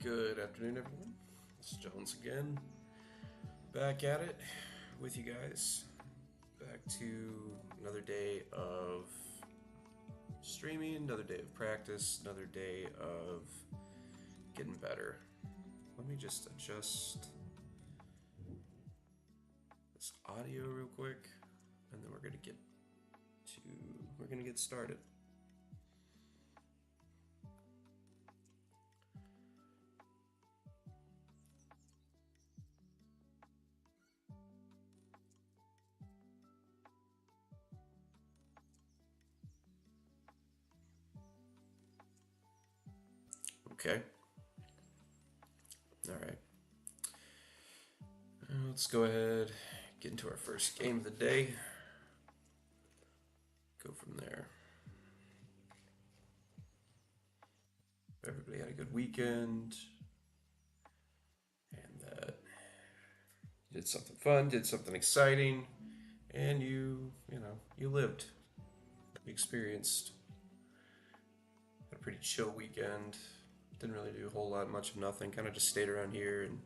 Good afternoon, everyone. It's Jones again, back at it with you guys. Back to another day of streaming, another day of practice, another day of getting better. Let me just adjust this audio real quick, and then we're gonna get started. Okay. All right. Let's go ahead, get into our first game of the day. Go from there. Everybody had a good weekend, and that you did something fun, did something exciting, and you lived, you experienced a pretty chill weekend. Didn't really do a whole lot, much of nothing. Kind of just stayed around here, and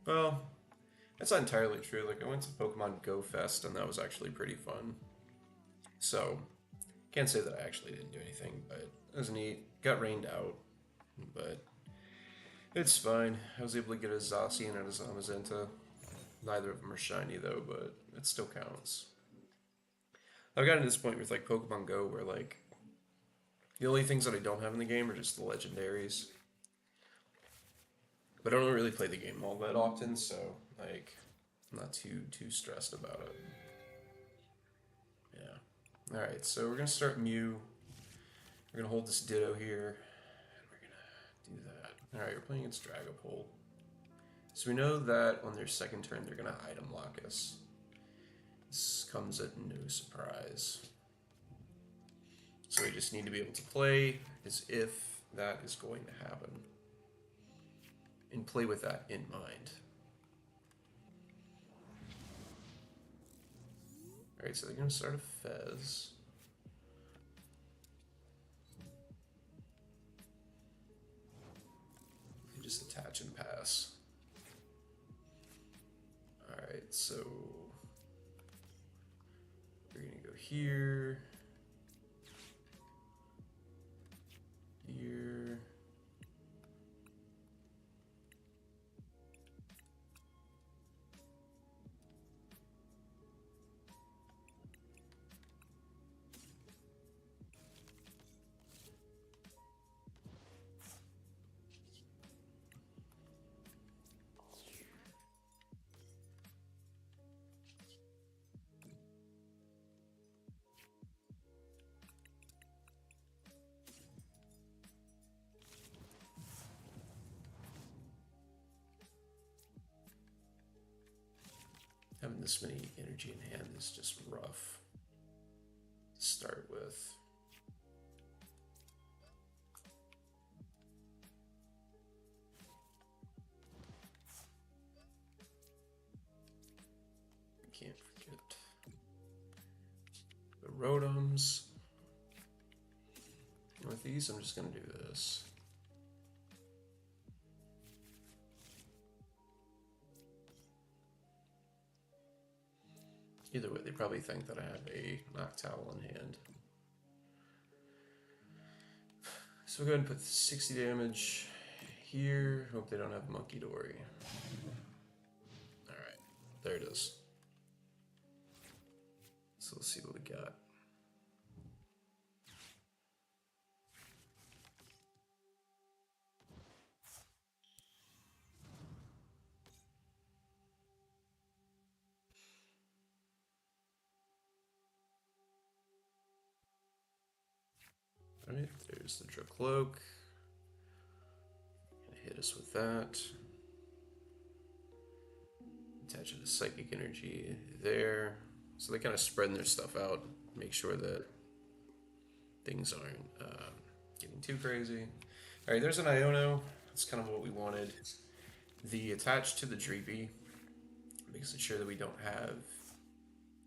well, that's not entirely true. Like I went to Pokemon Go Fest, and that was actually pretty fun. So can't say that I actually didn't do anything, but it was neat. Got rained out, but it's fine. I was able to get a Zacian and a Zamazenta. Neither of them are shiny though, but it still counts. I've gotten to this point with like Pokemon Go where like the only things that I don't have in the game are just the legendaries. But I don't really play the game all that often, so like I'm not too stressed about it. Yeah. All right, so we're gonna start Mew. We're gonna hold this Ditto here, and we're gonna do that. All right, we're playing against Dragapult. So we know that on their second turn they're gonna item lock us. This comes at no surprise. So we just need to be able to play as if that is going to happen. And play with that in mind. Alright, so they're going to start a Fez. And just attach and pass. Alright, so we're going to go here. Here. Having this many energy in hand is just rough to start with. Can't forget the Rotoms. With these, I'm just going to do this. Either way, they probably think that I have a Noctowl in hand. So we'll go ahead and put 60 damage here. Hope they don't have Monkey Dory. Alright, there it is. So let's see what we got. Alright, there's the Dracloak. Gonna hit us with that. Attach it to Psychic Energy there. So they kind of spreading their stuff out, make sure that things aren't getting too crazy. Alright, there's an Iono. That's kind of what we wanted. The attach to the Dreepy makes it sure that we don't have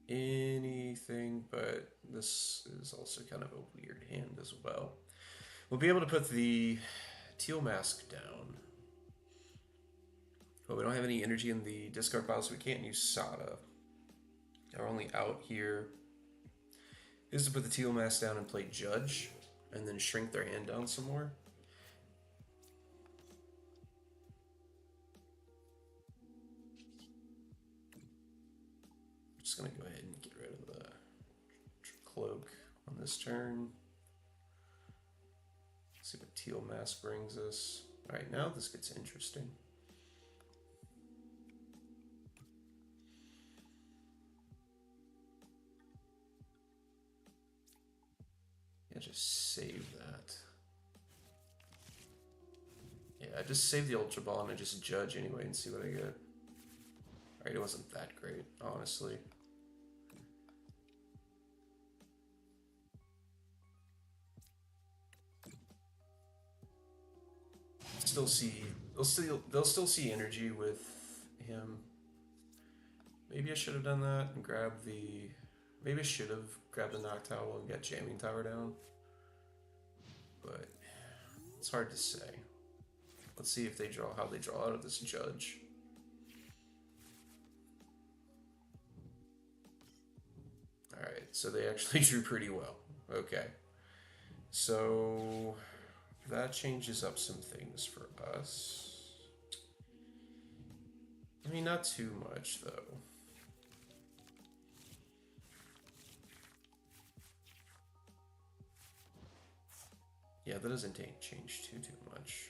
anything, but this is also kind of a weird hand as well. We'll be able to put the Teal Mask down. But we don't have any energy in the discard pile, so we can't use Sada. Our only out here is to put the teal mask down and play Judge, and then shrink their hand down some more. I'm just gonna go ahead and get rid of the cloak on this turn. Let's see what teal mask brings us. All right, now this gets interesting. Yeah, just save that. Yeah, I just save the Ultra Ball and I just Judge anyway and see what I get. Alright, it wasn't that great, honestly. Still see, they'll still see energy with him. Maybe I should have done that and grabbed the. Maybe I should have grabbed the Knock Towel and got Jamming Tower down. But it's hard to say. Let's see if they draw how they draw out of this Judge. Alright, so they actually drew pretty well. Okay. So that changes up some things for us. I mean, not too much, though. Yeah, that doesn't change too much.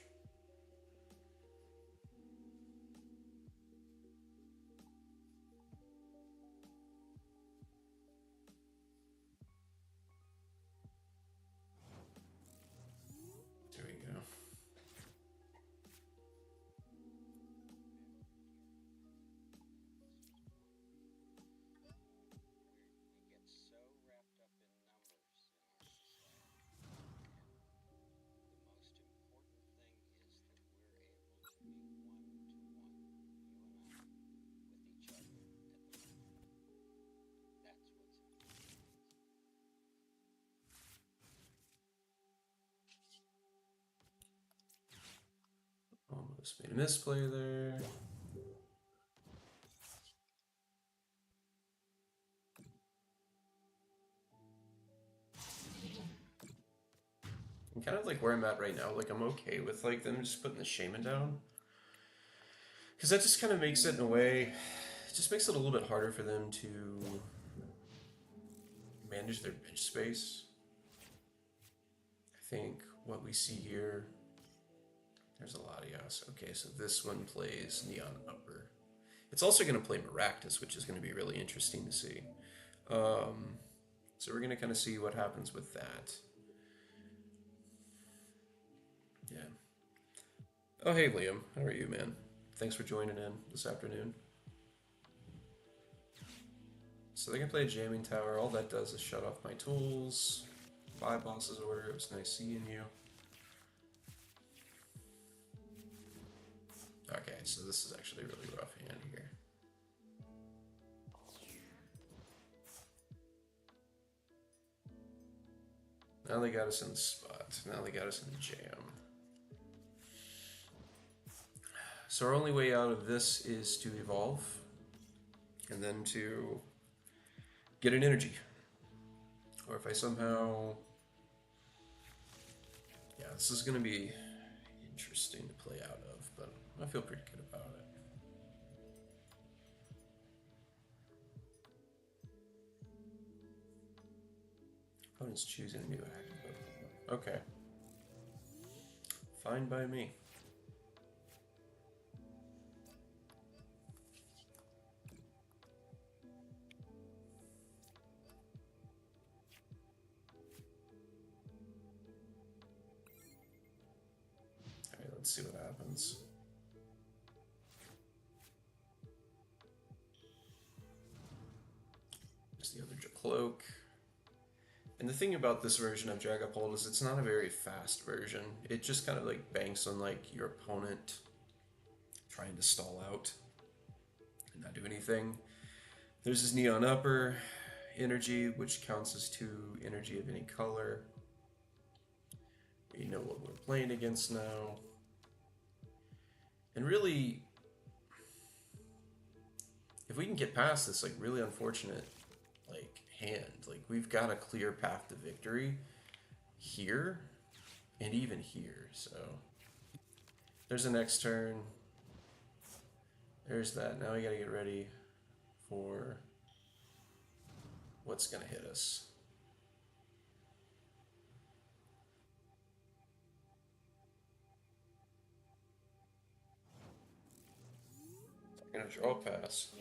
There we go. Almost made a misplay there. I'm kind of like where I'm at right now. Like, I'm okay with like them just putting the Shaman down. Because that just kind of makes it in a way, it just makes it a little bit harder for them to manage their bench space. I think what we see here, there's a Latias. Okay, so this one plays Neon Upper. It's also going to play Maractus, which is going to be really interesting to see. So we're going to kind of see what happens with that. Yeah. Oh, hey, Liam. How are you, man? Thanks for joining in this afternoon. So they can play a Jamming Tower. All that does is shut off my tools. Buy Boss's Order. It was nice seeing you. Okay, so this is actually a really rough hand here. Now they got us in the spot. Now they got us in the jam. So our only way out of this is to evolve. And then to get an energy. Or if I somehow... Yeah, this is going to be interesting to play out of, but I feel pretty good about it. Opponent's choosing a new active. Okay. Fine by me. Alright, let's see what happens. There's the other cloak. And the thing about this version of Dragapult is it's not a very fast version. It just kind of like banks on like your opponent trying to stall out and not do anything. There's this Neon Upper energy, which counts as 2 energy of any color. We know what we're playing against now. And really, if we can get past this like really unfortunate like hand, like we've got a clear path to victory here and even here. So there's the next turn. There's that. Now we gotta get ready for what's gonna hit us. I'm gonna draw a pass.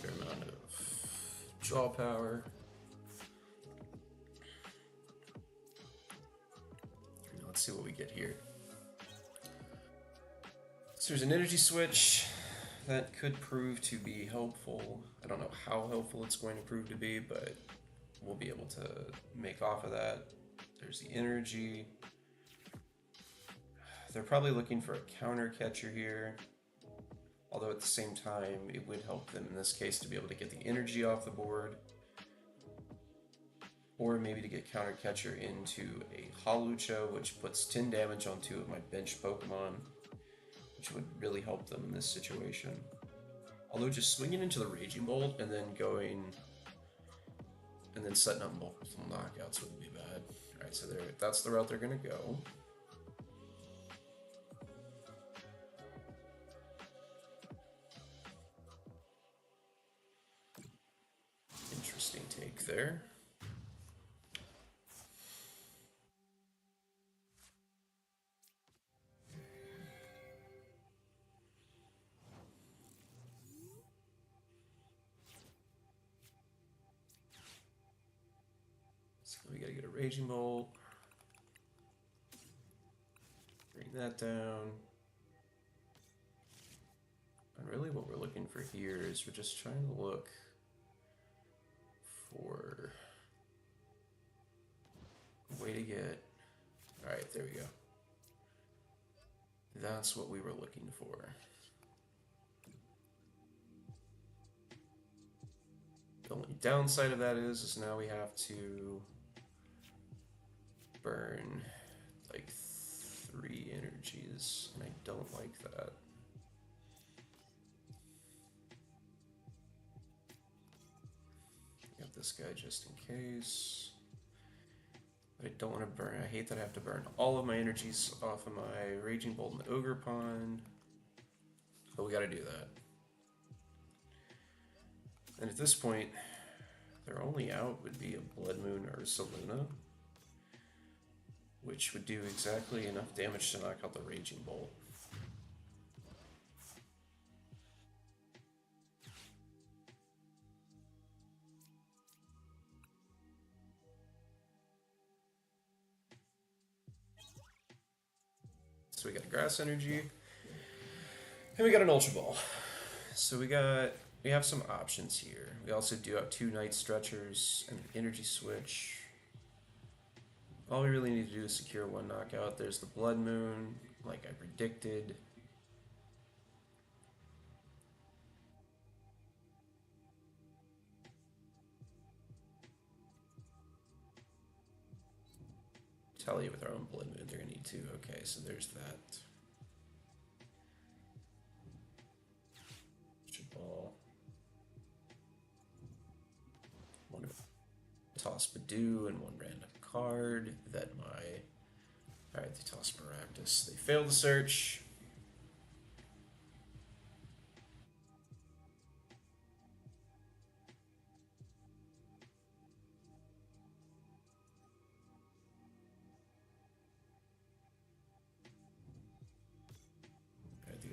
Fair amount of draw power. Let's see what we get here. So there's an energy switch that could prove to be helpful. I don't know how helpful it's going to prove to be, but we'll be able to make off of that. There's the energy. They're probably looking for a counter catcher here. Although at the same time, it would help them in this case to be able to get the energy off the board. Or maybe to get counter catcher into a Hawlucha, which puts 10 damage on 2 of my bench Pokemon, which would really help them in this situation. Although just swinging into the Raging Bolt and then going and then setting up multiple knockouts wouldn't be bad. Alright, so that's the route they're gonna go. Interesting take there. So we gotta get a Raging Bolt. Bring that down. And really what we're looking for here is we're just trying to look for a way to get... Alright, there we go. That's what we were looking for. The only downside of that is now we have to burn like 3 energies, and I don't like that. Got this guy just in case. But I don't want to burn. I hate that I have to burn all of my energies off of my Raging Bolt in the Ogre Pond. But we gotta do that. And at this point, their only out would be a Blood Moon or a Saluna, which would do exactly enough damage to knock out the Raging Bolt. So we got a Grass Energy, and we got an Ultra Ball. So we have some options here. We also do have 2 Night Stretchers and an Energy Switch. All we really need to do is secure 1 knockout. There's the Blood Moon, like I predicted. Tell you with our own Blood Moon, they're gonna need 2. Okay, so there's that. Ball. One toss Badoo and 1 random card that my... Alright, they toss Maractus. They failed the search.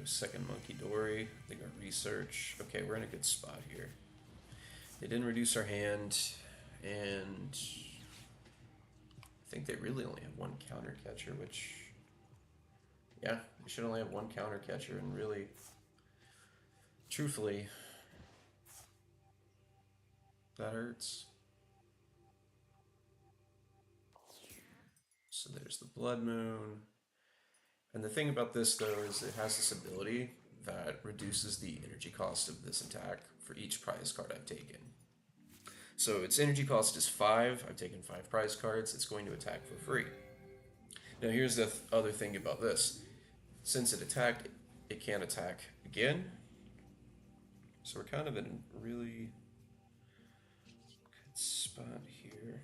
second Monkey Dory. I think our research. Okay, we're in a good spot here. They didn't reduce our hand, and I think they really only have one counter catcher, which, yeah, they should only have one counter catcher, and really, truthfully, that hurts. So there's the Blood Moon. And the thing about this, though, is it has this ability that reduces the energy cost of this attack for each prize card I've taken. So its energy cost is 5. I've taken 5 prize cards. It's going to attack for free. Now here's the other thing about this. Since it attacked, it can't attack again. So we're kind of in a really good spot here.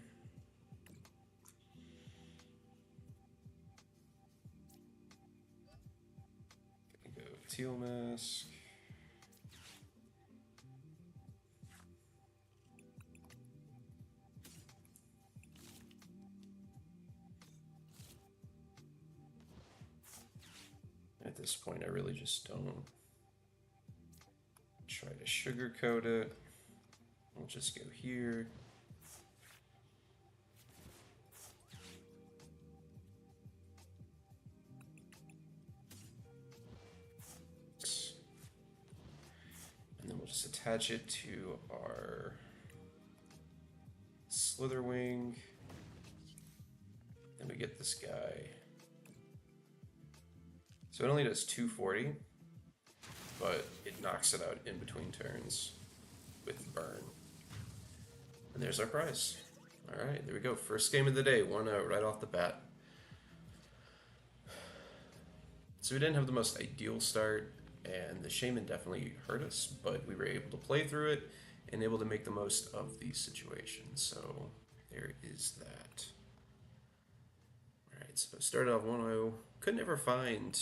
Gonna go Teal Mask. At this point, I really just don't try to sugarcoat it. We'll just go here. And then we'll just attach it to our Slitherwing. Then we get this guy. So it only does 240, but it knocks it out in between turns with burn. And there's our prize. All right, there we go. First game of the day, 1 out right off the bat. So we didn't have the most ideal start, and the Shaman definitely hurt us, but we were able to play through it and able to make the most of these situations. So there is that. All right, so started off 1-0. Couldn't ever find,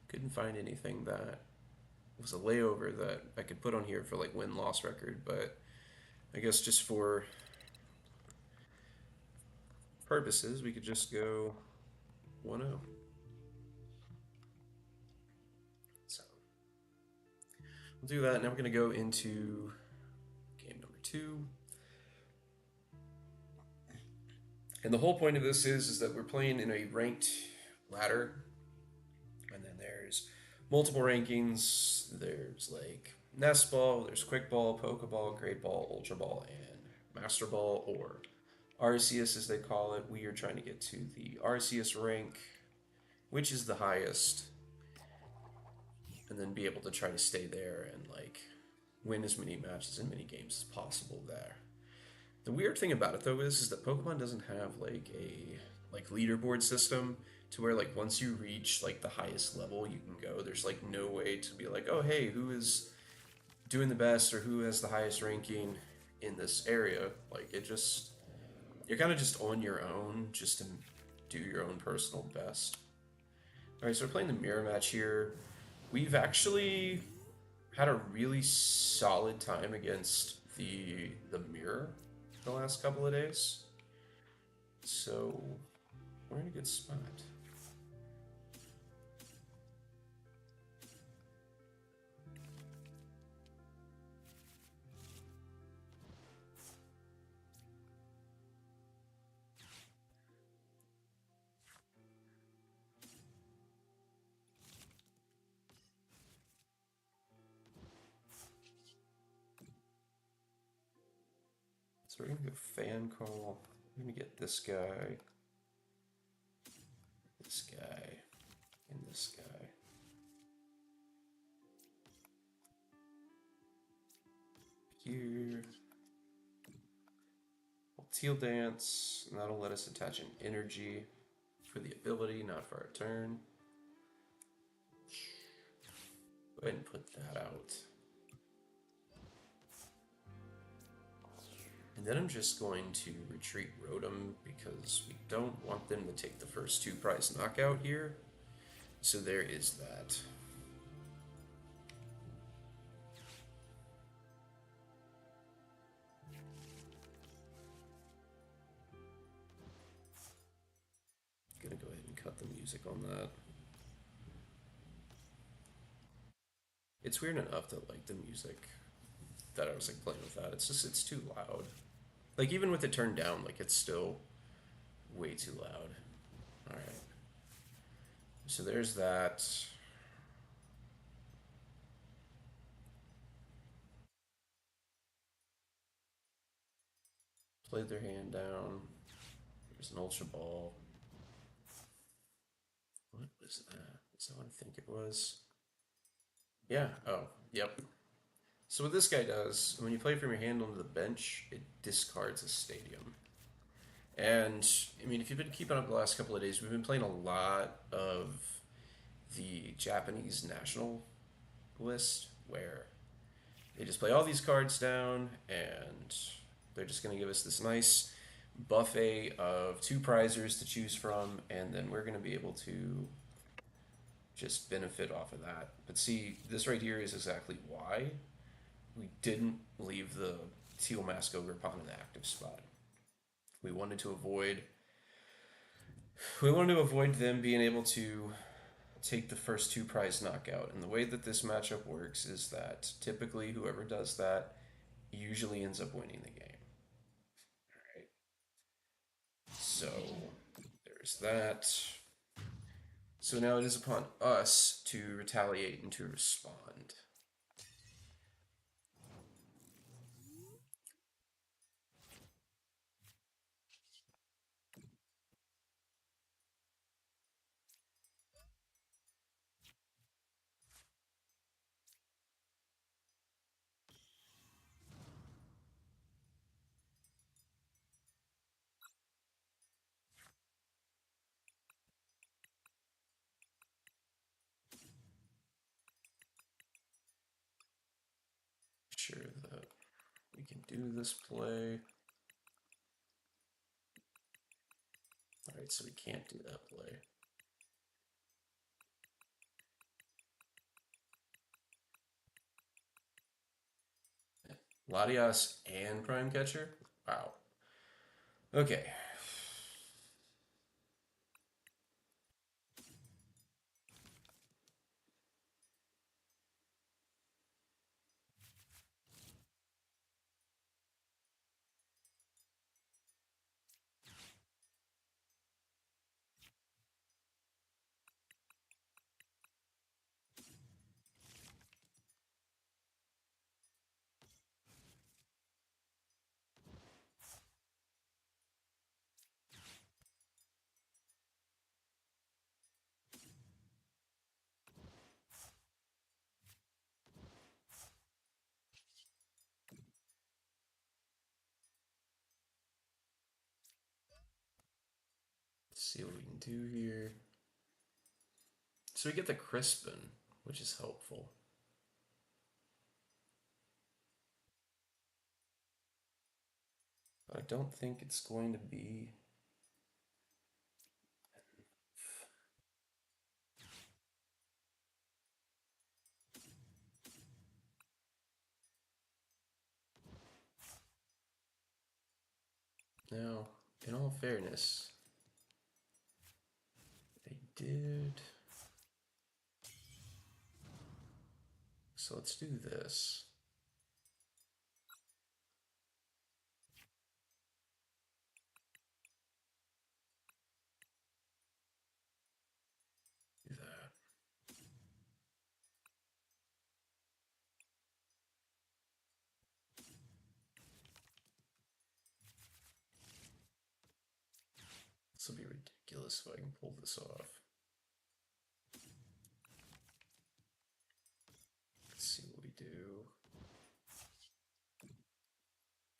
couldn't find anything that was a layover that I could put on here for like win-loss record, but I guess just for purposes, we could just go 1-0. So we'll do that. Now we're going to go into game number 2. And the whole point of this is that we're playing in a ranked ladder, and then there's multiple rankings. There's like Nest Ball, there's Quick Ball, Pokeball, Great Ball, Ultra Ball, and Master Ball, or Arceus as they call it. We are trying to get to the Arceus rank, which is the highest, and then be able to try to stay there and like win as many matches and many games as possible there. The weird thing about it though is that Pokemon doesn't have like a leaderboard system to where like once you reach like the highest level you can go. There's like no way to be like, oh hey, who is doing the best or who has the highest ranking in this area. Like it just, you're kind of just on your own just to do your own personal best. Alright, so we're playing the mirror match here. We've actually had a really solid time against the mirror the last couple of days. So we're in a good spot. So we're gonna go fan call. We're gonna get this guy, and this guy. Here. We'll Teal Dance, and that'll let us attach an energy for the ability, not for our turn. Go ahead and put that out. And then I'm just going to retreat Rotom because we don't want them to take the first 2 prize knockout here. So there is that. Gonna go ahead and cut the music on that. it's weird enough that like the music that I was like playing with that, it's just it's too loud. Like even with it turned down, like it's still way too loud. All right, so there's that. Played their hand down. There's an ultra ball. What was that? Is that what I think it was? Yeah. Oh, yep. So what this guy does, when you play from your hand onto the bench, it discards a stadium. And I mean, if you've been keeping up the last couple of days, we've been playing a lot of the Japanese national list where they just play all these cards down and they're just going to give us this nice buffet of two prizers to choose from, and then we're going to be able to just benefit off of that. But see, this right here is exactly why we didn't leave the Teal Mask Ogre Pawn in the active spot. We wanted to avoid them being able to take the first two prize knockout. And the way that this matchup works is that typically whoever does that usually ends up winning the game. All right. So there's that. So now it is upon us to retaliate and to respond. Sure that we can do this play. All right, so we can't do that play. Latias and Prime Catcher? Wow. Okay. Let's see what we can do here. So we get the Crispin, which is helpful. But I don't think it's going to be. Now, in all fairness, they did. So let's do this. Do that. This will be ridiculous if I can pull this off. Let's see what we do.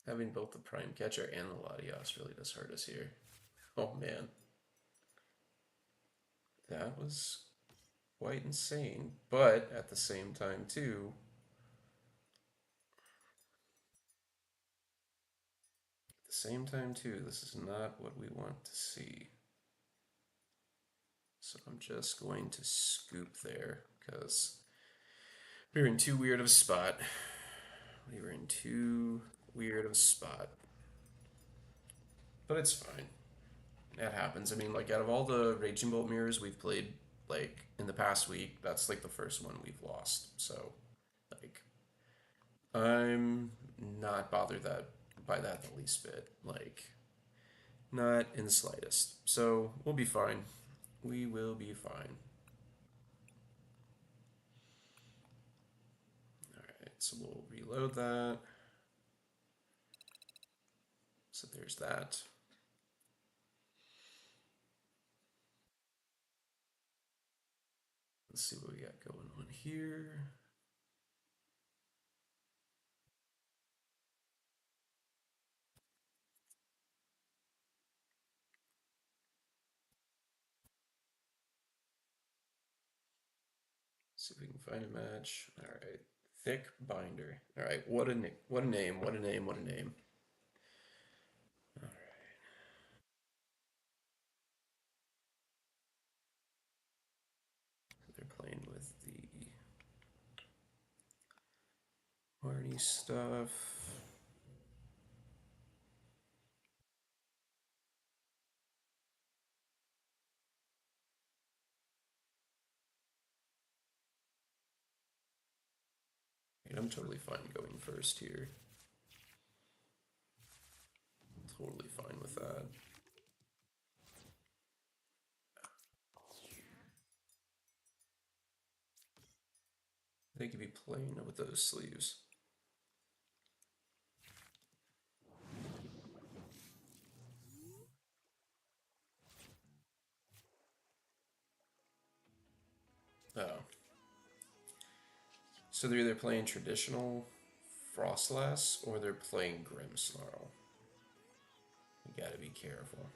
Having both the Prime Catcher and the Latias really does hurt us here. Oh man. That was quite insane. But at the same time, too, this is not what we want to see. So I'm just going to scoop there because we were in too weird of a spot. We were in too weird of a spot. But it's fine. That happens. I mean, like, out of all the Raging Bolt mirrors we've played, like, in the past week, that's, like, the first one we've lost. So, I'm not bothered that by that the least bit. Like, not in the slightest. So we'll be fine. We will be fine. Alright, so we'll reload that. So there's that. Let's see what we got going on here. See if we can find a match. All right, thick binder. All right, what a name! What a name! What a name! What a name! All right, they're playing with the Marnie stuff. I'm totally fine going first here. Totally fine with that. They could be playing with those sleeves. Oh. So they're either playing traditional Frostlass or they're playing Grimmsnarl. You gotta be careful.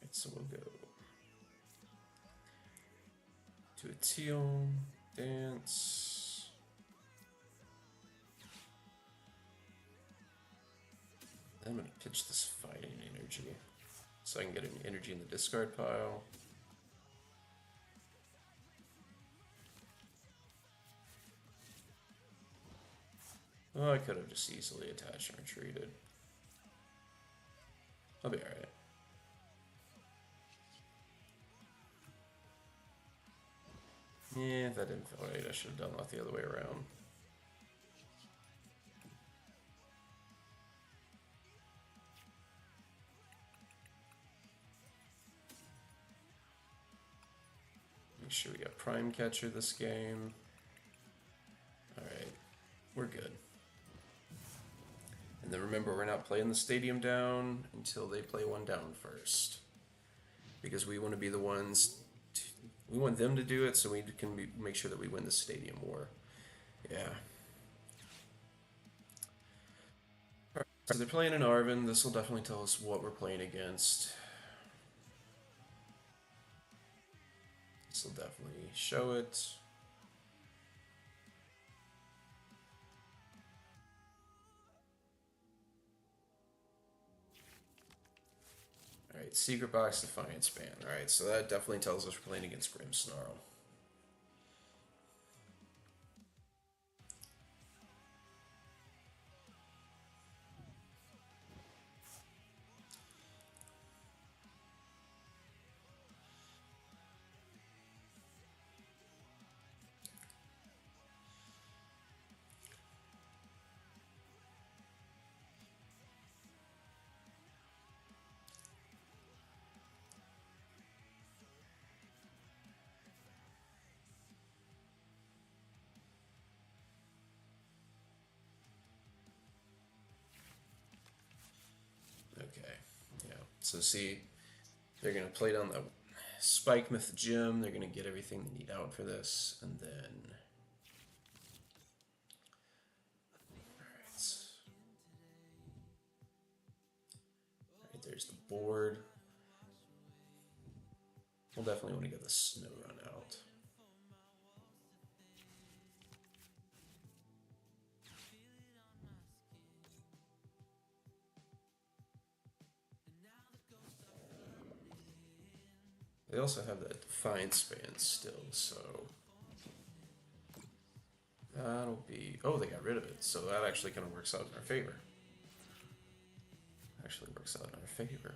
Right, so we'll go to a teal dance. I'm gonna pitch this fighting energy so I can get an energy in the discard pile. Oh, I could have just easily attached and retreated. I'll be alright. Yeah, that didn't feel right. I should have done that the other way around. Make sure we got Prime Catcher this game. Alright, we're good. And then remember, we're not playing the stadium down until they play one down first. Because we want to be the ones, we want them to do it so we can make sure that we win the stadium war. Yeah. Alright, so they're playing in Arvin. This will definitely tell us what we're playing against. This will definitely show it. Alright, Secret Box Defiance Ban. Alright, so that definitely tells us we're playing against Grimmsnarl. Okay, yeah. So see, they're gonna play down the Spike Myth Gym. They're gonna get everything they need out for this, and then. Alright. there's the board. We'll definitely want to get the snow run out. They also have that Defiance band still, so that'll be... Oh, they got rid of it, so that actually kind of works out in our favor. Actually works out in our favor.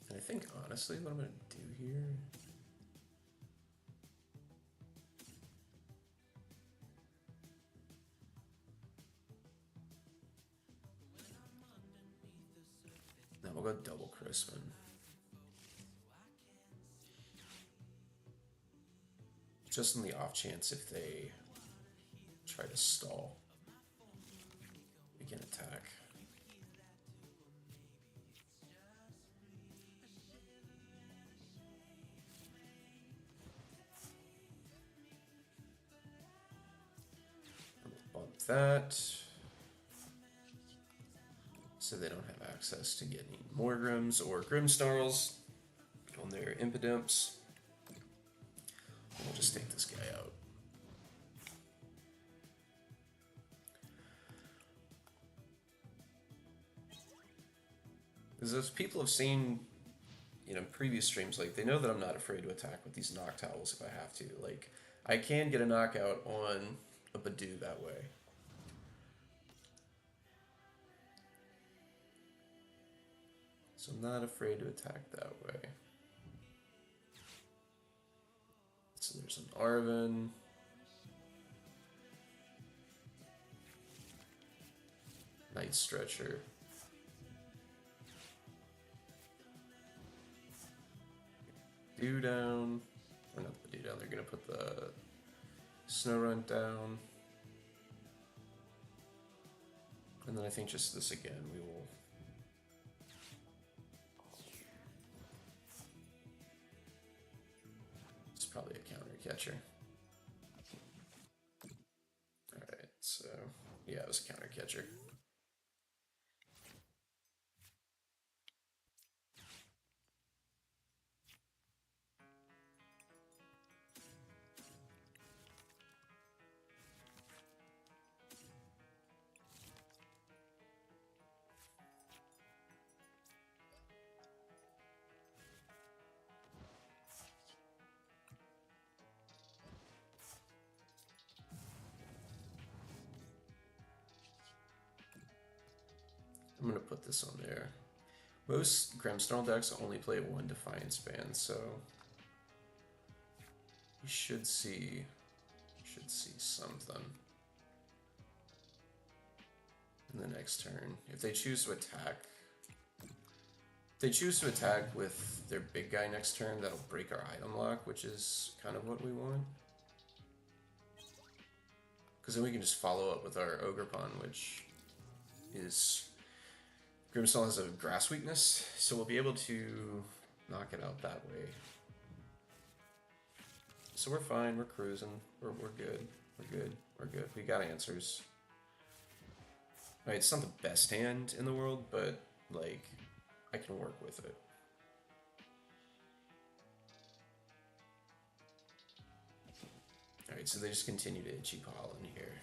And I think, honestly, what I'm going to do here... Now we'll go double Crispin. Just in the off chance if they try to stall, we can attack. Bump that. So they don't have access to getting more Grims or Grimmsnarls on their Impidimps. We'll just take this guy out. Because as people have seen, you know, previous streams, like, they know that I'm not afraid to attack with these Noctowls if I have to. Like, I can get a knockout on a Badoo that way. So I'm not afraid to attack that way. So there's an Arven. Night Stretcher. Dew down. Or not the Dew down, they're going to put the Snow Run down. And then I think just this again, we will... It's probably a counter catcher. Alright, so... Yeah, it was a counter catcher. I'm gonna put this on there. Most Grimmsnarl decks only play one Defiance band, so you should see something in the next turn. If they choose to attack, with their big guy next turn, that'll break our item lock, which is kind of what we want. Because then we can just follow up with our Ogerpon, which is... Grimmsnarl has a grass weakness, so we'll be able to knock it out that way. So we're fine, we're cruising, we're good, we're good. We got answers. Right, it's not the best hand in the world, but, like, I can work with it. Alright, so they just continue to itchy paw in here.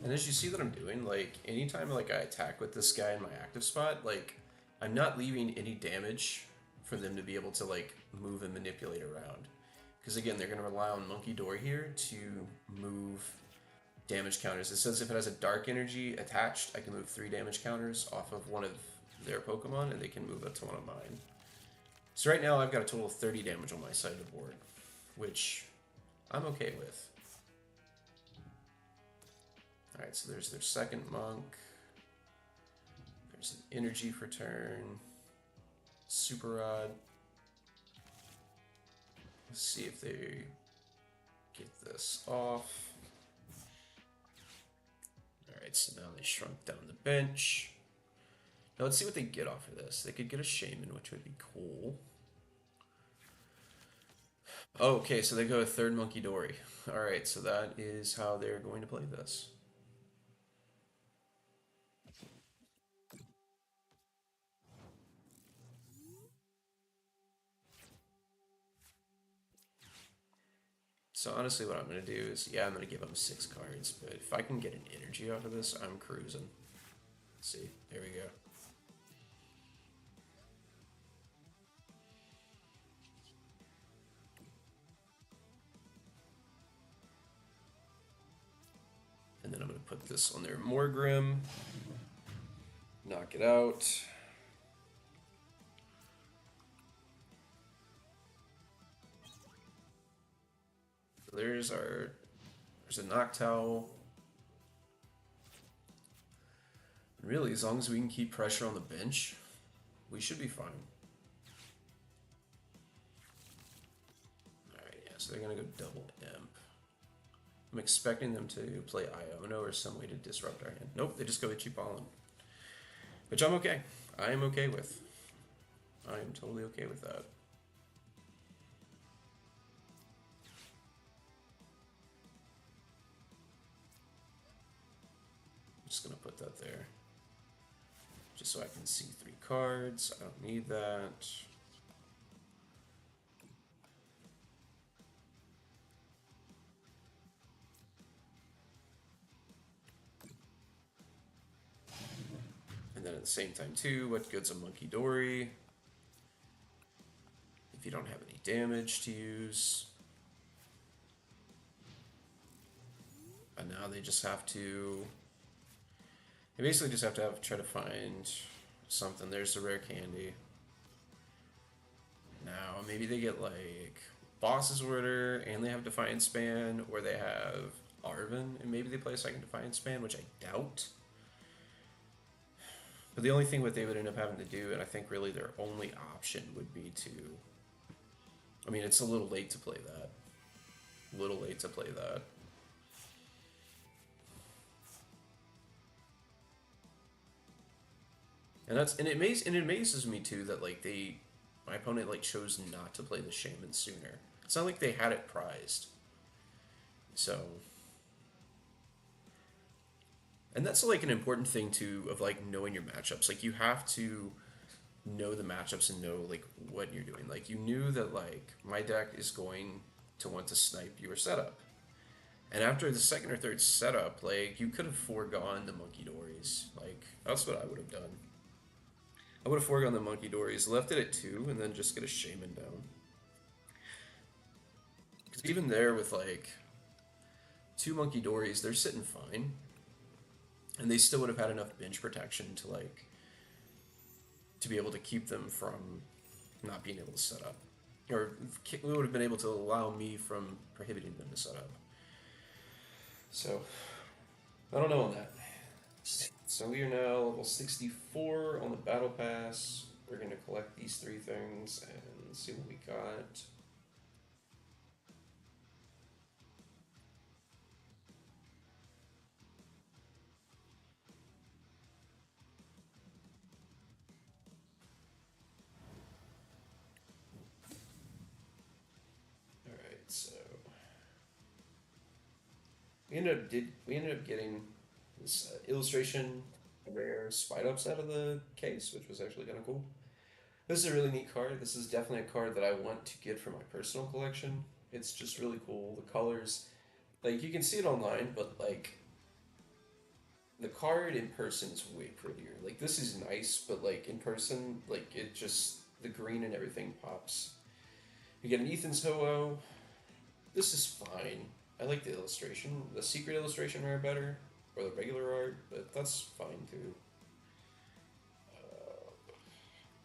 And as you see that I'm doing, like, anytime like I attack with this guy in my active spot, like, I'm not leaving any damage for them to be able to like move and manipulate around. Because again, they're going to rely on Monkey Door here to move damage counters. It says if it has a dark energy attached, I can move 3 damage counters off of one of their Pokemon, and they can move it to one of mine. So right now I've got a total of 30 damage on my side of the board, which I'm okay with. Alright, so there's their second monk. There's an energy for turn. Super Rod. Let's see if they get this off. Alright, so now they shrunk down the bench. Now let's see what they get off of this. They could get a Shaman, which would be cool. Oh, okay, so they go a third Monkey Dory. Alright, so that is how they're going to play this. So honestly, what I'm going to do is, yeah, I'm going to give them 6 cards, but if I can get an energy off of this, I'm cruising. Let's see, there we go. And then I'm going to put this on their Morgrim. Knock it out. There's a Noctowl. Really, as long as we can keep pressure on the bench, we should be fine. Alright, yeah, so they're gonna go double Imp. I'm expecting them to play Iono or some way to disrupt our hand. Nope, they just go Itchy Pollen. Which I'm okay. I am okay with. I am totally okay with that. I'm just gonna put that there. Just so I can see 3 cards. I don't need that. And then at the same time too, what good's a Monkey Dory? If you don't have any damage to use. And now they just have to... They basically just have to try to find something. There's the rare candy. Now, maybe they get like Boss's Order and they have Defiant Span, or they have Arven and maybe they play a second Defiant Span, which I doubt. But the only thing what they would end up having to do, and I think really their only option would be to... I mean, it's a little late to play that. A little late to play that. And it amazes me too that like my opponent like chose not to play the Shaman sooner. It's not like they had it prized. So, and that's like an important thing too of like knowing your matchups. Like you have to know the matchups and know like what you're doing. Like you knew that like my deck is going to want to snipe your setup. And after the second or third setup, like you could have foregone the Monkey Dories. Like that's what I would have done. I would have foregone the Monkey Dories, left it at 2, and then just get a Shaman down. Because even there with like 2 Monkey Dories, they're sitting fine. And they still would have had enough bench protection to like to be able to keep them from not being able to set up. Or it would have been able to allow me from prohibiting them to set up. So, I don't know on that. So we are now level 64 on the battle pass. We're going to collect these 3 things and see what we got. Alright, so we ended up getting this illustration rare Spite Ups out of the case, which was actually kind of cool. This is a really neat card. This is definitely a card that I want to get for my personal collection. It's just really cool. The colors, like you can see it online, but like the card in person is way prettier. Like this is nice, but like in person, like it just the green and everything pops. You get an Ethan's Ho-Oh. This is fine. I like the illustration. The secret illustration are better, or the regular art, but that's fine too.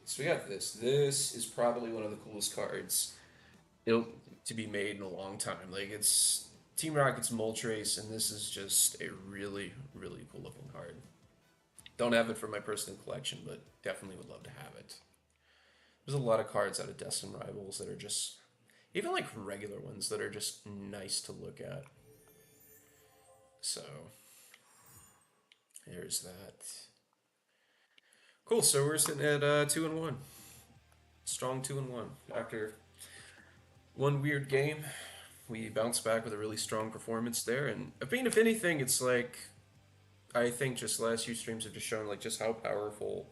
So we got this. This is probably one of the coolest cards it'll to be made in a long time. Like it's Team Rocket's Moltres, and this is just a really, really cool looking card. Don't have it for my personal collection, but definitely would love to have it. There's a lot of cards out of Destin Rivals that are just, even like regular ones that are just nice to look at. So, there's that. Cool, so we're sitting at 2-1. Strong 2-1. After one weird game, we bounced back with a really strong performance there. And I mean, if anything, it's like, I think just the last few streams have just shown like just how powerful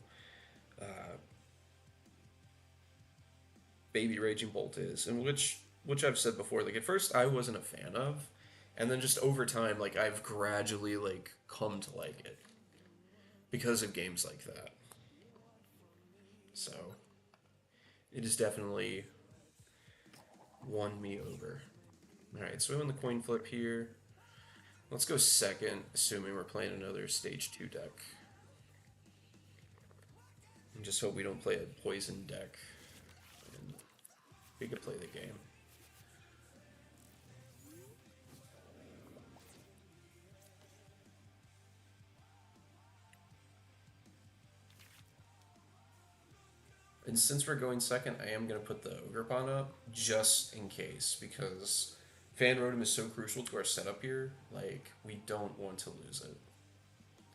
Baby Raging Bolt is, and which I've said before. Like at first, I wasn't a fan of, and then just over time, like I've gradually like come to like it because of games like that. So it has definitely won me over. All right, so we win the coin flip here. Let's go second, assuming we're playing another stage 2 deck. And just hope we don't play a poison deck. And we could play the game. And since we're going second, I am going to put the Ogre Pawn up, just in case, because Fan Rotom is so crucial to our setup here, like, we don't want to lose it.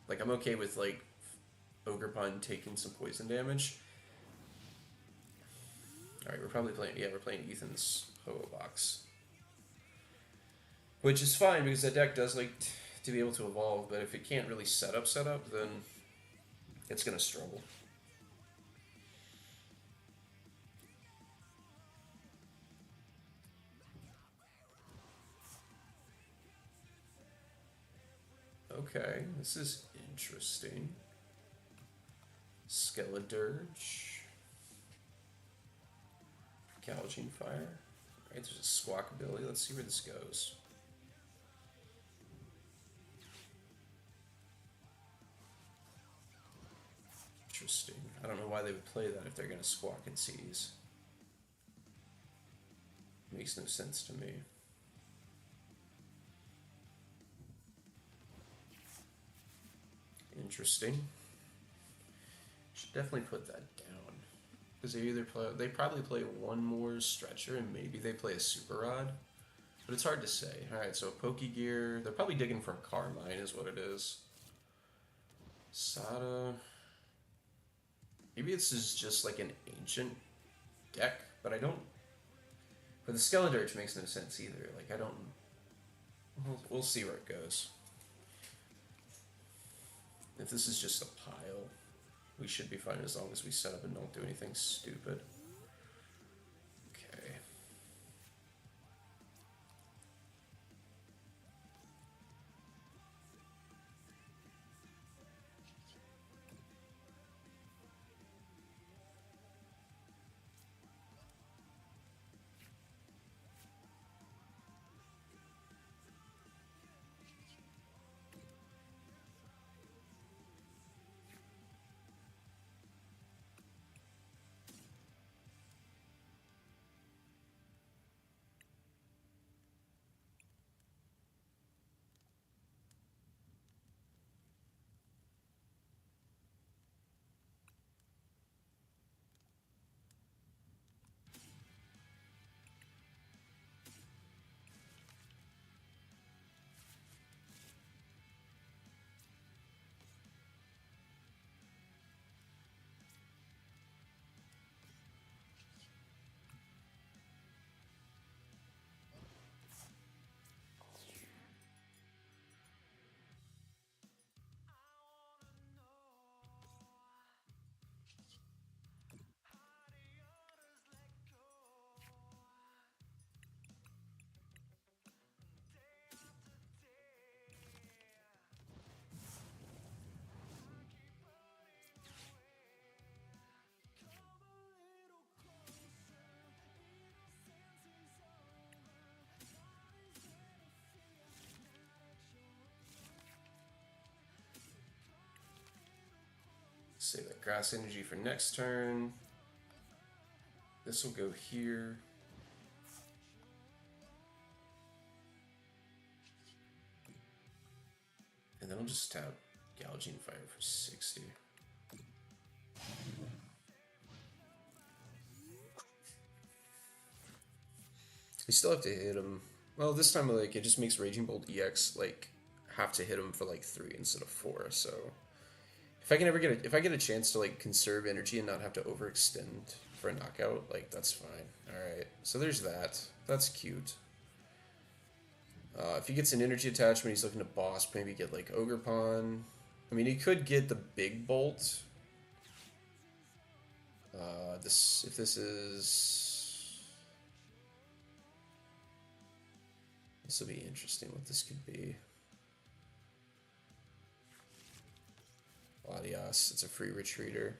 Like, I'm okay with, like, Ogre Pawn taking some poison damage. Alright, we're probably playing, yeah, we're playing Ethan's Ho-Oh box. Which is fine, because that deck does like to be able to evolve, but if it can't really set up, then it's going to struggle. Okay, this is interesting. Skeledirge. Gouging Fire. Alright, there's a Squawkabilly. Let's see where this goes. Interesting. I don't know why they would play that if they're going to Squawk and Seize. Makes no sense to me. Interesting. Should definitely put that down. Because they probably play one more Stretcher and maybe they play a Super Rod. But it's hard to say. Alright, so Pokegear. They're probably digging for a Carmine is what it is. Sada. Maybe this is just like an ancient deck, but I don't... But the Skeledirge makes no sense either. Like, I don't... We'll see where it goes. If this is just a pile, we should be fine as long as we set up and don't do anything stupid. Okay. save that grass energy for next turn. This will go here. And then I'll just tap Gouging Fire for 60. I still have to hit him. Well, this time, like, it just makes Raging Bolt EX, like, have to hit him for, like, 3 instead of 4, so... If I get a chance to, like, conserve energy and not have to overextend for a knockout, like, that's fine. Alright, so there's that. That's cute. If he gets an energy attachment, he's looking to boss, maybe get, like, Ogre Pawn. I mean, he could get the big bolt. If this is... This will be interesting what this could be. Latias, it's a free retreater.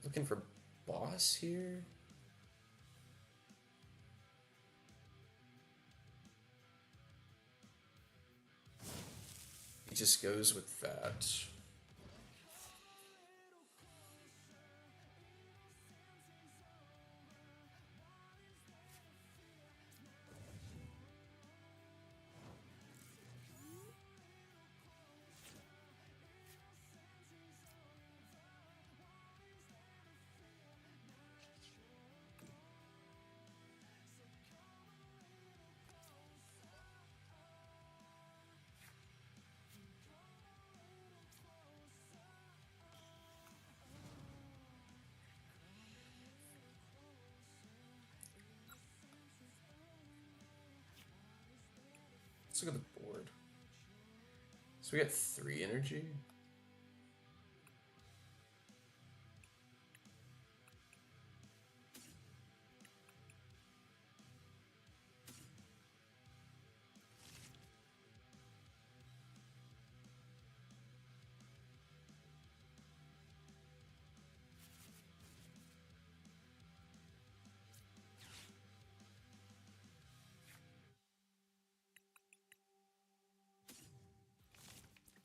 Looking for boss here? He just goes with that. Let's look at the board. So we got 3 energy.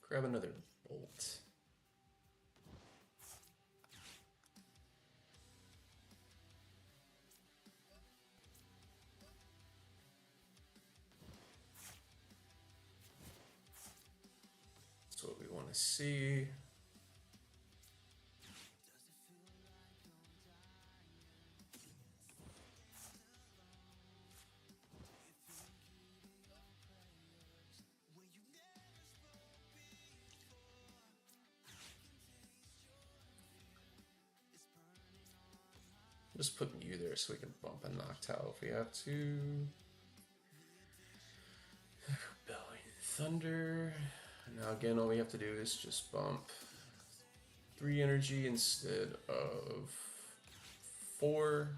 Grab another bolt. That's what we want to see. Just putting you there so we can bump a Noctowl if we have to. Belling Thunder. Now again, all we have to do is just bump 3 energy instead of 4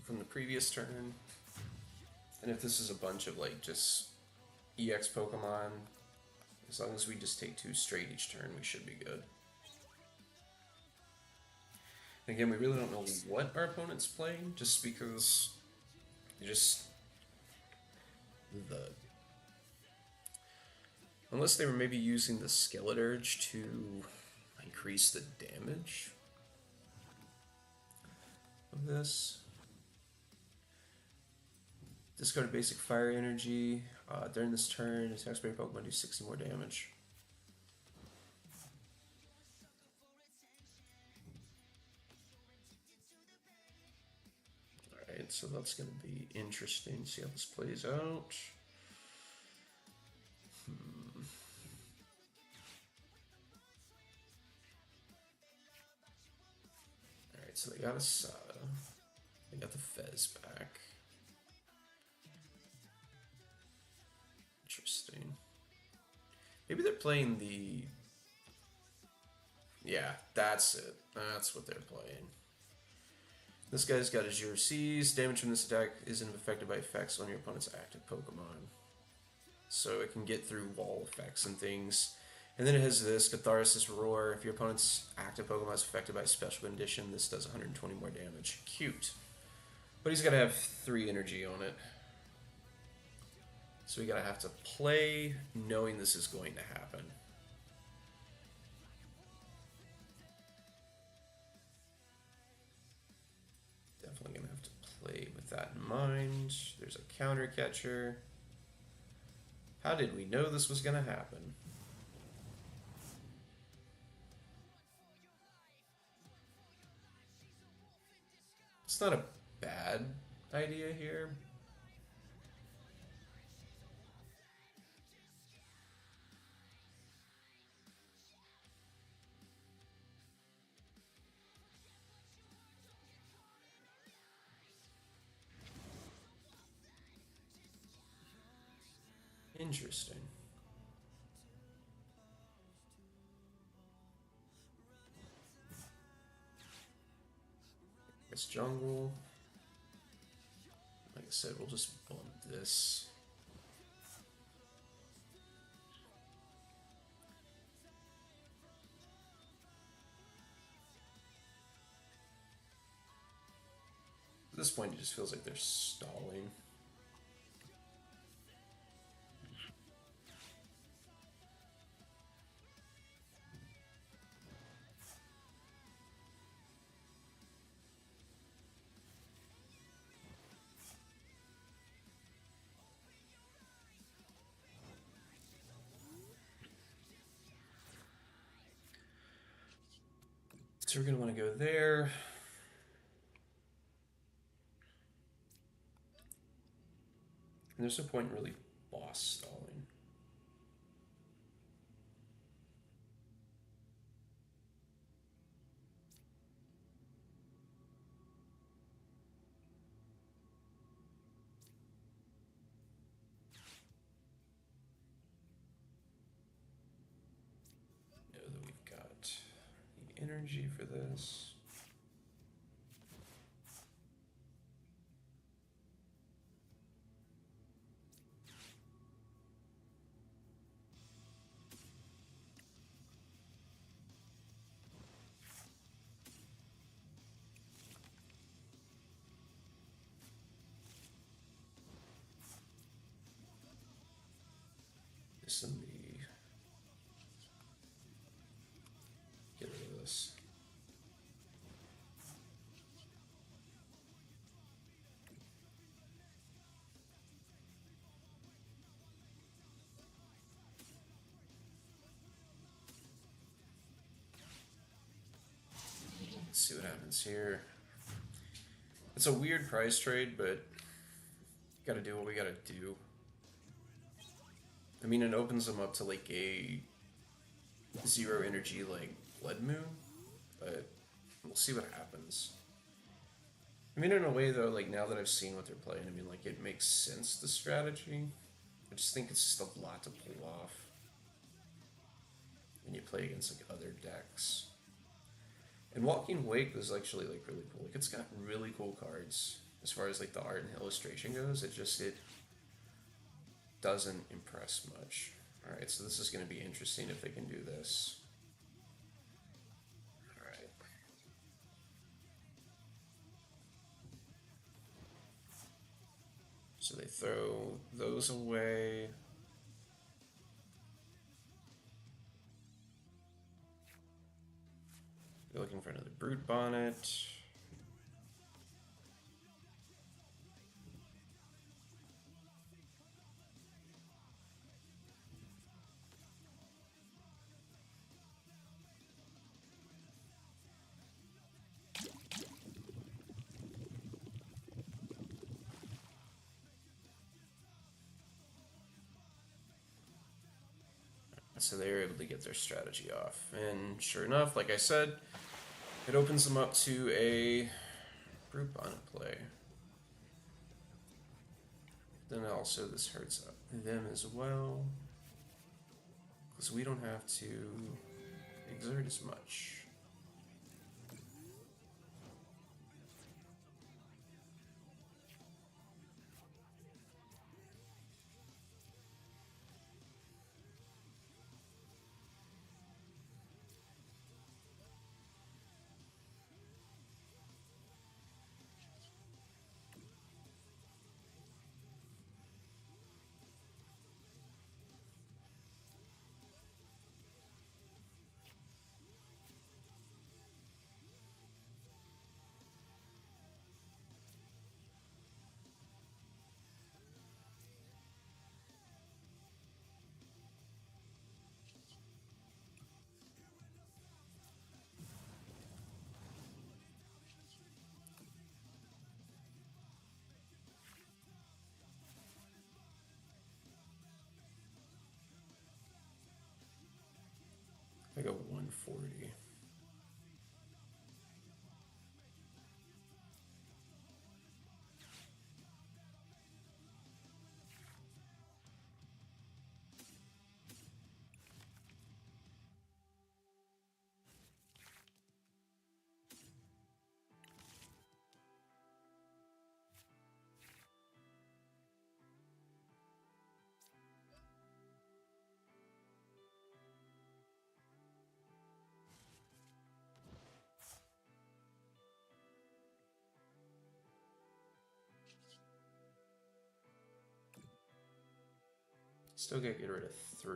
from the previous turn. And if this is a bunch of like just EX Pokemon, as long as we just take 2 straight each turn, we should be good. Again, we really don't know what our opponent's playing, just because unless they were maybe using the Skeleturge to increase the damage of this. Discard a basic fire energy. During this turn, attack spray Pokemon do 60 more damage. So that's going to be interesting. See how this plays out. Alright, so they got a Sada. They got the Fez back. Interesting. Maybe they're playing the... Yeah, that's it. That's what they're playing. This guy's got a Zero C's. Damage from this attack isn't affected by effects on your opponent's active Pokemon. So it can get through wall effects and things. And then it has this, Catharsis Roar. If your opponent's active Pokemon is affected by a special condition, this does 120 more damage. Cute. But he's got to have 3 energy on it. So we gotta have to play knowing this is going to happen. that in mind. There's a counter catcher. How did we know this was going to happen? It's not a bad idea here. Interesting. It's jungle. Like I said, we'll just bump this. At this point, it just feels like they're stalling. So we're going to want to go there. And there's no point in really boss stalling. Know that we've got the energy for this. This and the get rid of this. Let's see what happens here. It's a weird price trade, but gotta do what we gotta do. I mean, it opens them up to like a 0 energy like Blood Moon, but we'll see what happens. I mean, in a way though, like now that I've seen what they're playing, I mean, like it makes sense, the strategy. I just think it's just a lot to pull off when you play against like other decks. And Walking Wake was actually like really cool. Like it's got really cool cards as far as like the art and illustration goes. It doesn't impress much. All right, so this is going to be interesting if they can do this. All right. So they throw those away. You're looking for another Brute Bonnet. So they were able to get their strategy off. And sure enough, like I said, it opens them up to a Brute Bonnet play. Then also this hurts them as well, because we don't have to exert as much. 140. Still gotta get rid of 3.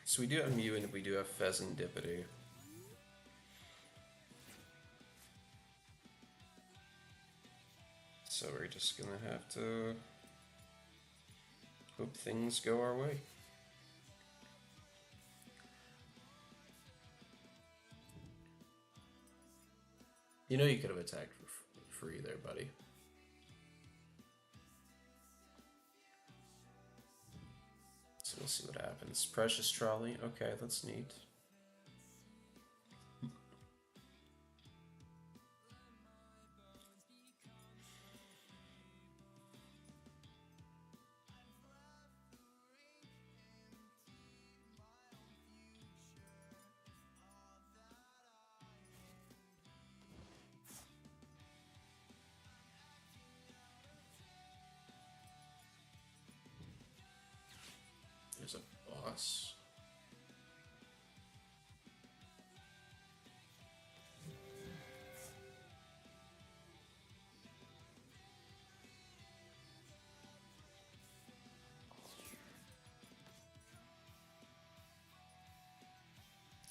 So we do have Mew and we do have Pheasantipity. So we're just gonna have to hope things go our way. You know you could have attacked for free there, buddy. So we'll see what happens. Precious Trolley. Okay, that's neat. There's a boss.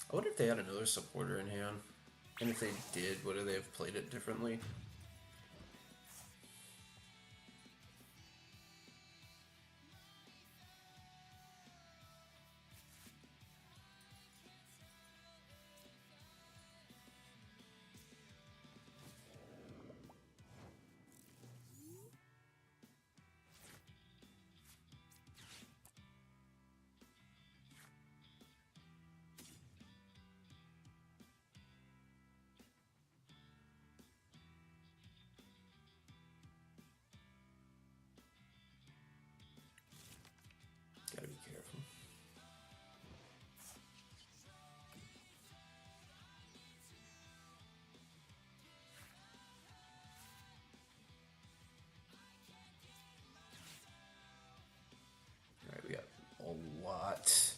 I wonder if they had another supporter in hand. And if they did, would they have played it differently? Gotta be careful. Alright, we got a lot.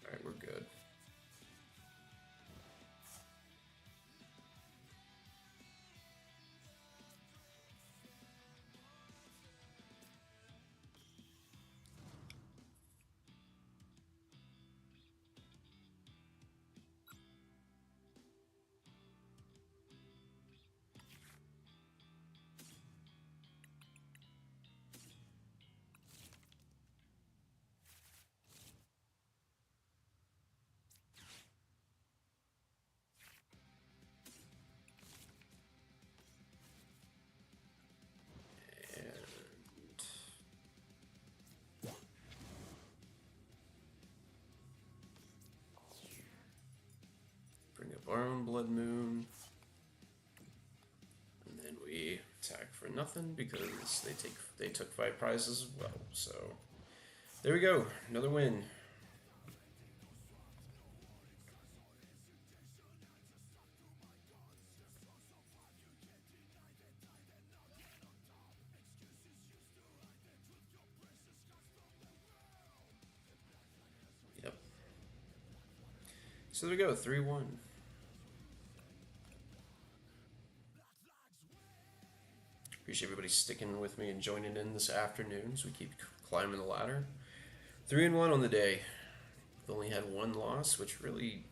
Alright, we're good. Bring up our own Blood Moon. And then we attack for nothing because they took 5 prizes as well. So there we go. Another win. Yep. So there we go, 3-1. Appreciate everybody sticking with me and joining in this afternoon as we keep climbing the ladder. 3-1 on the day. We've only had one loss, which really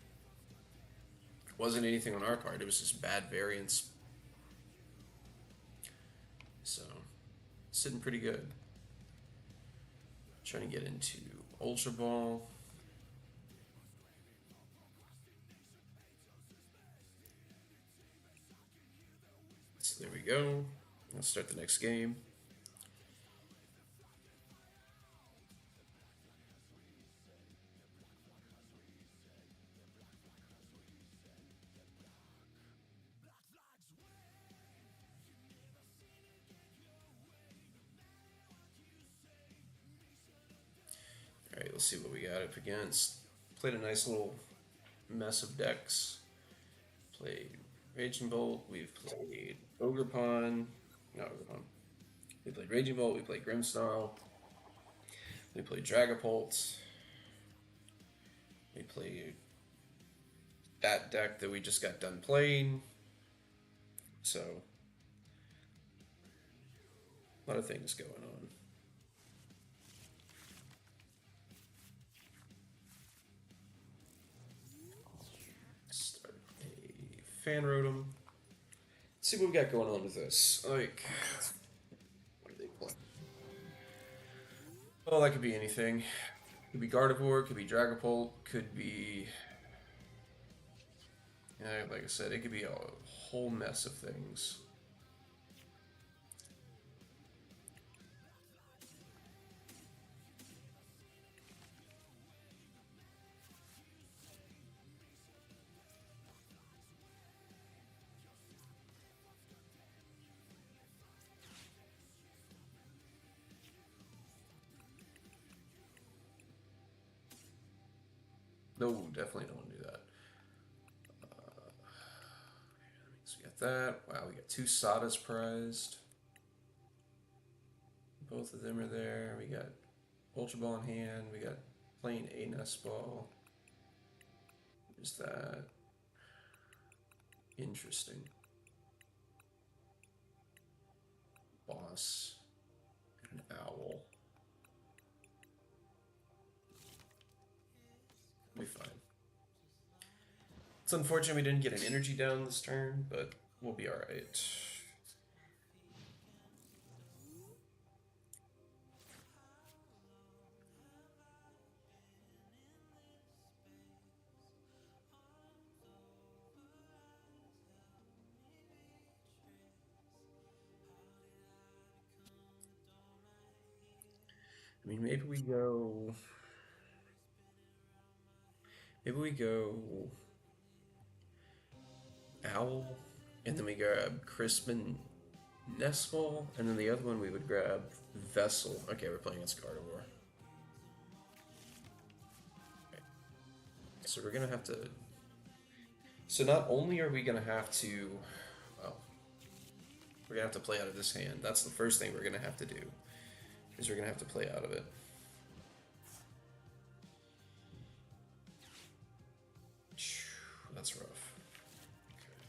wasn't anything on our part. It was just bad variance. So, sitting pretty good. Trying to get into Ultra Ball. So there we go. Let's start the next game. Alright, let's see what we got up against. Played a nice little mess of decks. Played Raging Bolt, we've played Ogre-Pon. Not Ogre-Pon. We played Raging Bolt, we played Grimmsnarl. We played Dragapult. We played that deck that we just got done playing. So, a lot of things going on. Start a fan rotom. Let's see what we got going on with this. Like, what do they play? Well, that could be anything. Could be Gardevoir, could be Dragapult, could be... like I said, it could be a whole mess of things. No, definitely don't want to do that. So we got that. Wow, we got 2 Sadas prized. Both of them are there. We got Ultra Ball in hand. We got plain a Nest Ball. Is that interesting? Boss. An owl. We'll be fine. It's unfortunate we didn't get an energy down this turn, but we'll be alright. I mean, maybe we go... Maybe we go... Owl, and then we grab Crispin Nest Ball, and then the other one we would grab Vessel. Okay, we're playing against Gardevoir. Okay. So we're gonna have to... So not only are we gonna have to... Well, we're gonna have to play out of this hand. That's the first thing we're gonna have to do. Is we're gonna have to play out of it. That's rough. Okay.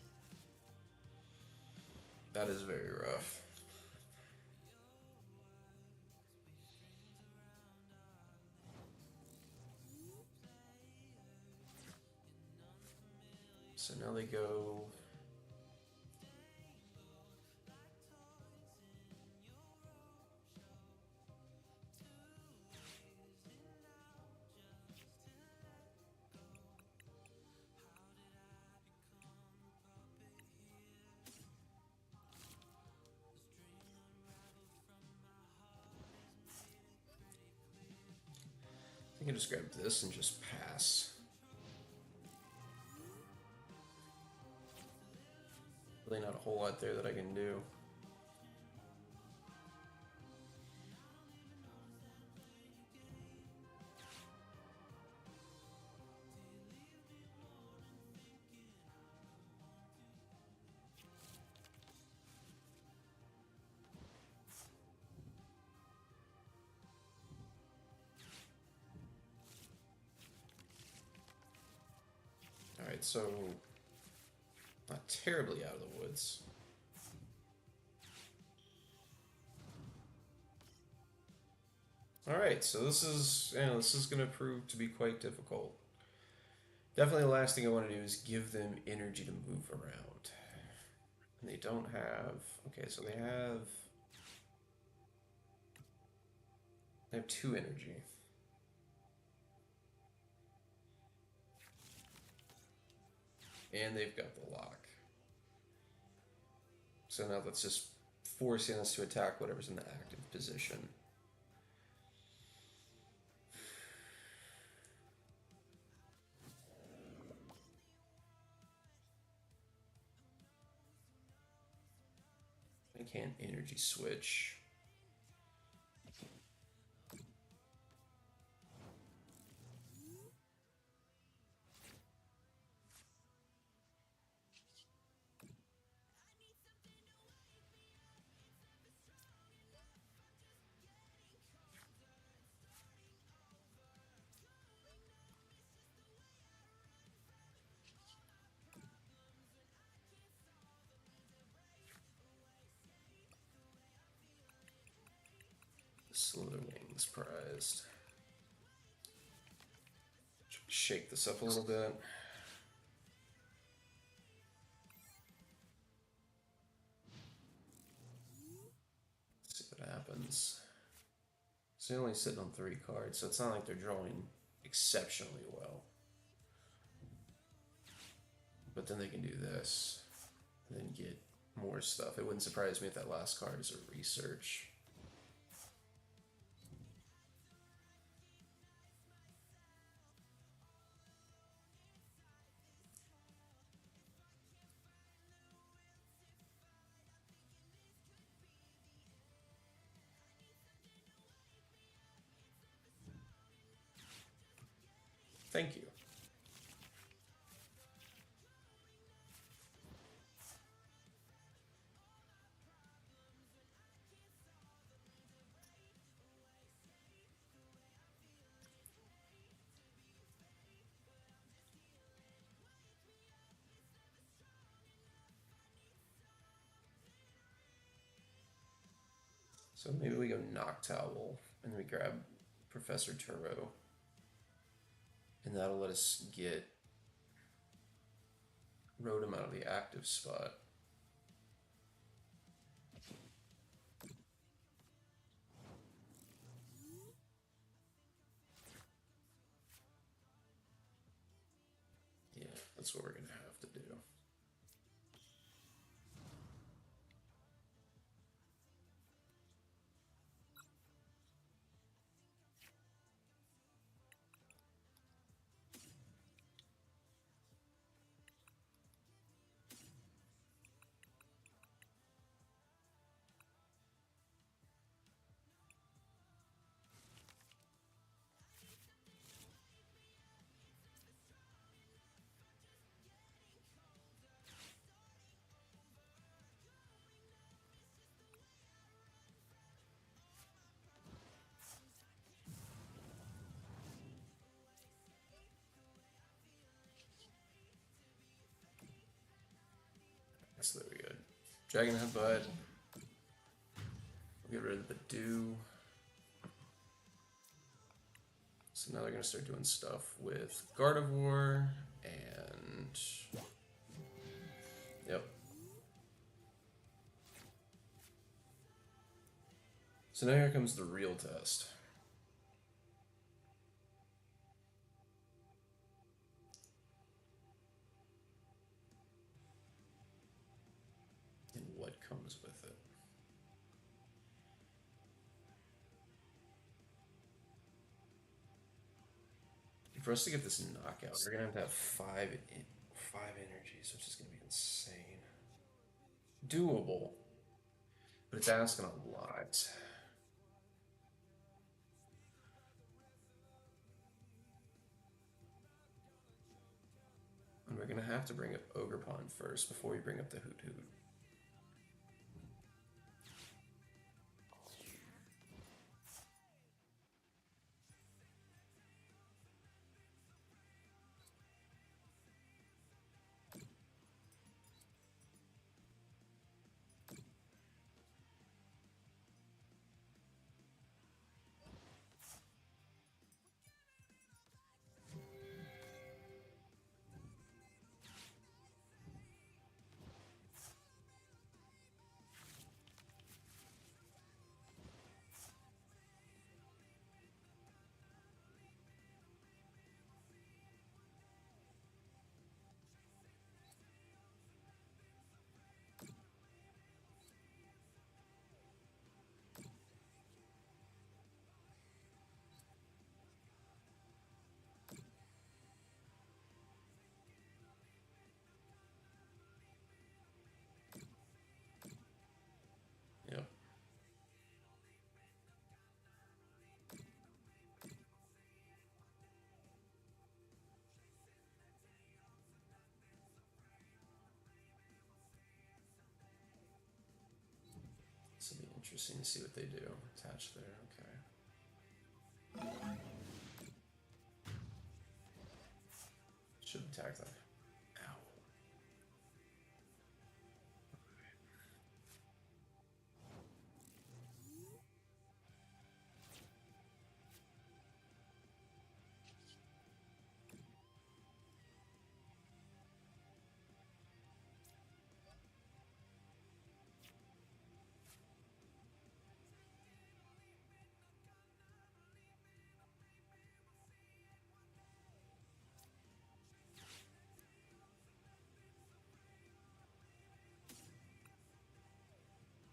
That is very rough. So now they go... I can just grab this and just pass. Really not a whole lot there that I can do. Alright, so not terribly out of the woods. All right, so this is going to prove to be quite difficult. Definitely, the last thing I want to do is give them energy to move around. And they don't have. Okay, so they have 2 energy. And they've got the lock. So now that's just forcing us to attack whatever's in the active position. I can't energy switch. Slitherwings prized. Shake this up a little bit. See what happens. So they're only sitting on 3 cards, so it's not like they're drawing exceptionally well. But then they can do this, and then get more stuff. It wouldn't surprise me if that last card is a research. Thank you. So maybe we go Noctowl, and then we grab Professor Turbo. And that'll let us get Rotom out of the active spot. Yeah, that's what we're going to have to do. So there we go. Dragon Headbutt. We'll get rid of the Dew. So now they're going to start doing stuff with Gardevoir and... Yep. So now here comes the real test. And what comes with it. For us to get this knockout, we're going to have 5 energies, which is going to be insane. Doable, but it's asking a lot. And we're going to have to bring up Ogerpon first before we bring up the Hoot Hoot. Interesting to see what they do. Attach there, okay. Should attack that. Ow.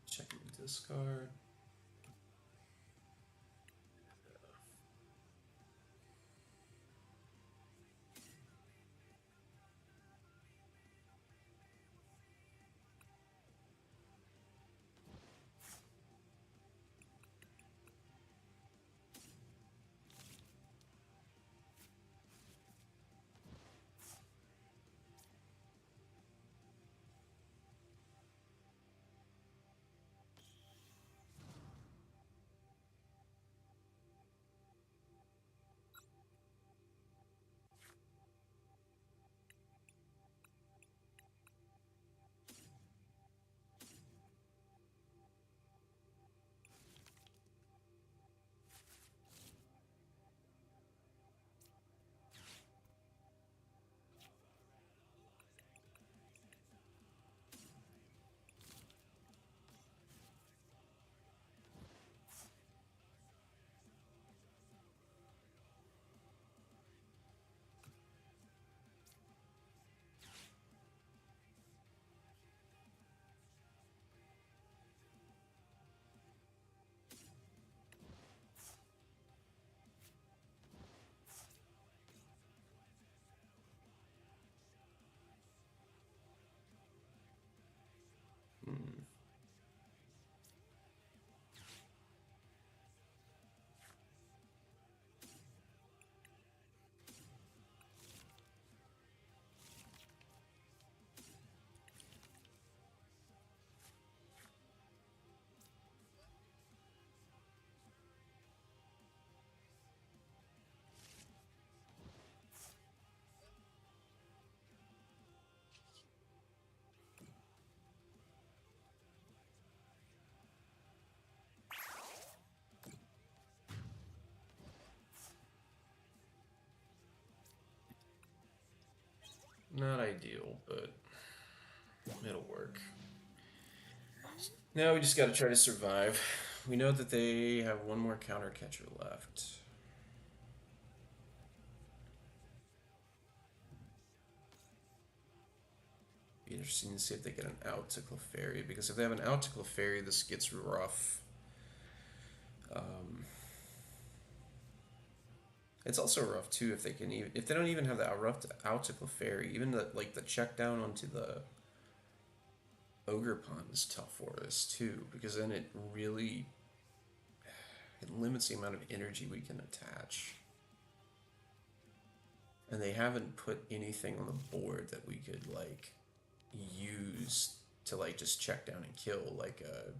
Checking the discard. Hmm. Not ideal, but it'll work. Now we just gotta try to survive. We know that they have one more counter catcher left. Be interesting to see if they get an out to Clefairy, because if they have an out to Clefairy, this gets rough. It's also rough too if they can even if they don't even have the out to Clefairy, even the check down onto the Ogre Pond is tough for us too, because then it really it limits the amount of energy we can attach. And they haven't put anything on the board that we could like use to like just check down and kill, like a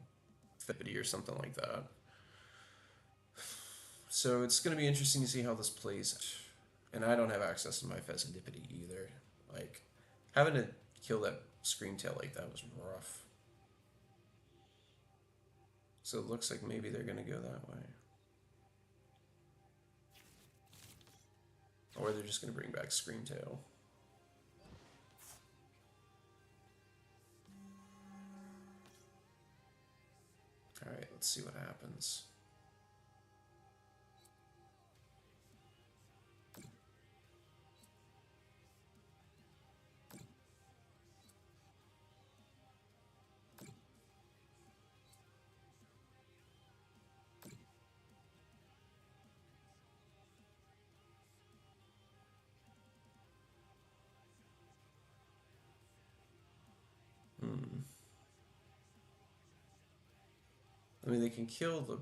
Thippity or something like that. So it's going to be interesting to see how this plays. And I don't have access to my Pheasantipity either. Like, having to kill that Screamtail like that was rough. So it looks like maybe they're going to go that way. Or they're just going to bring back Screamtail. Alright, let's see what happens. I mean, they can kill the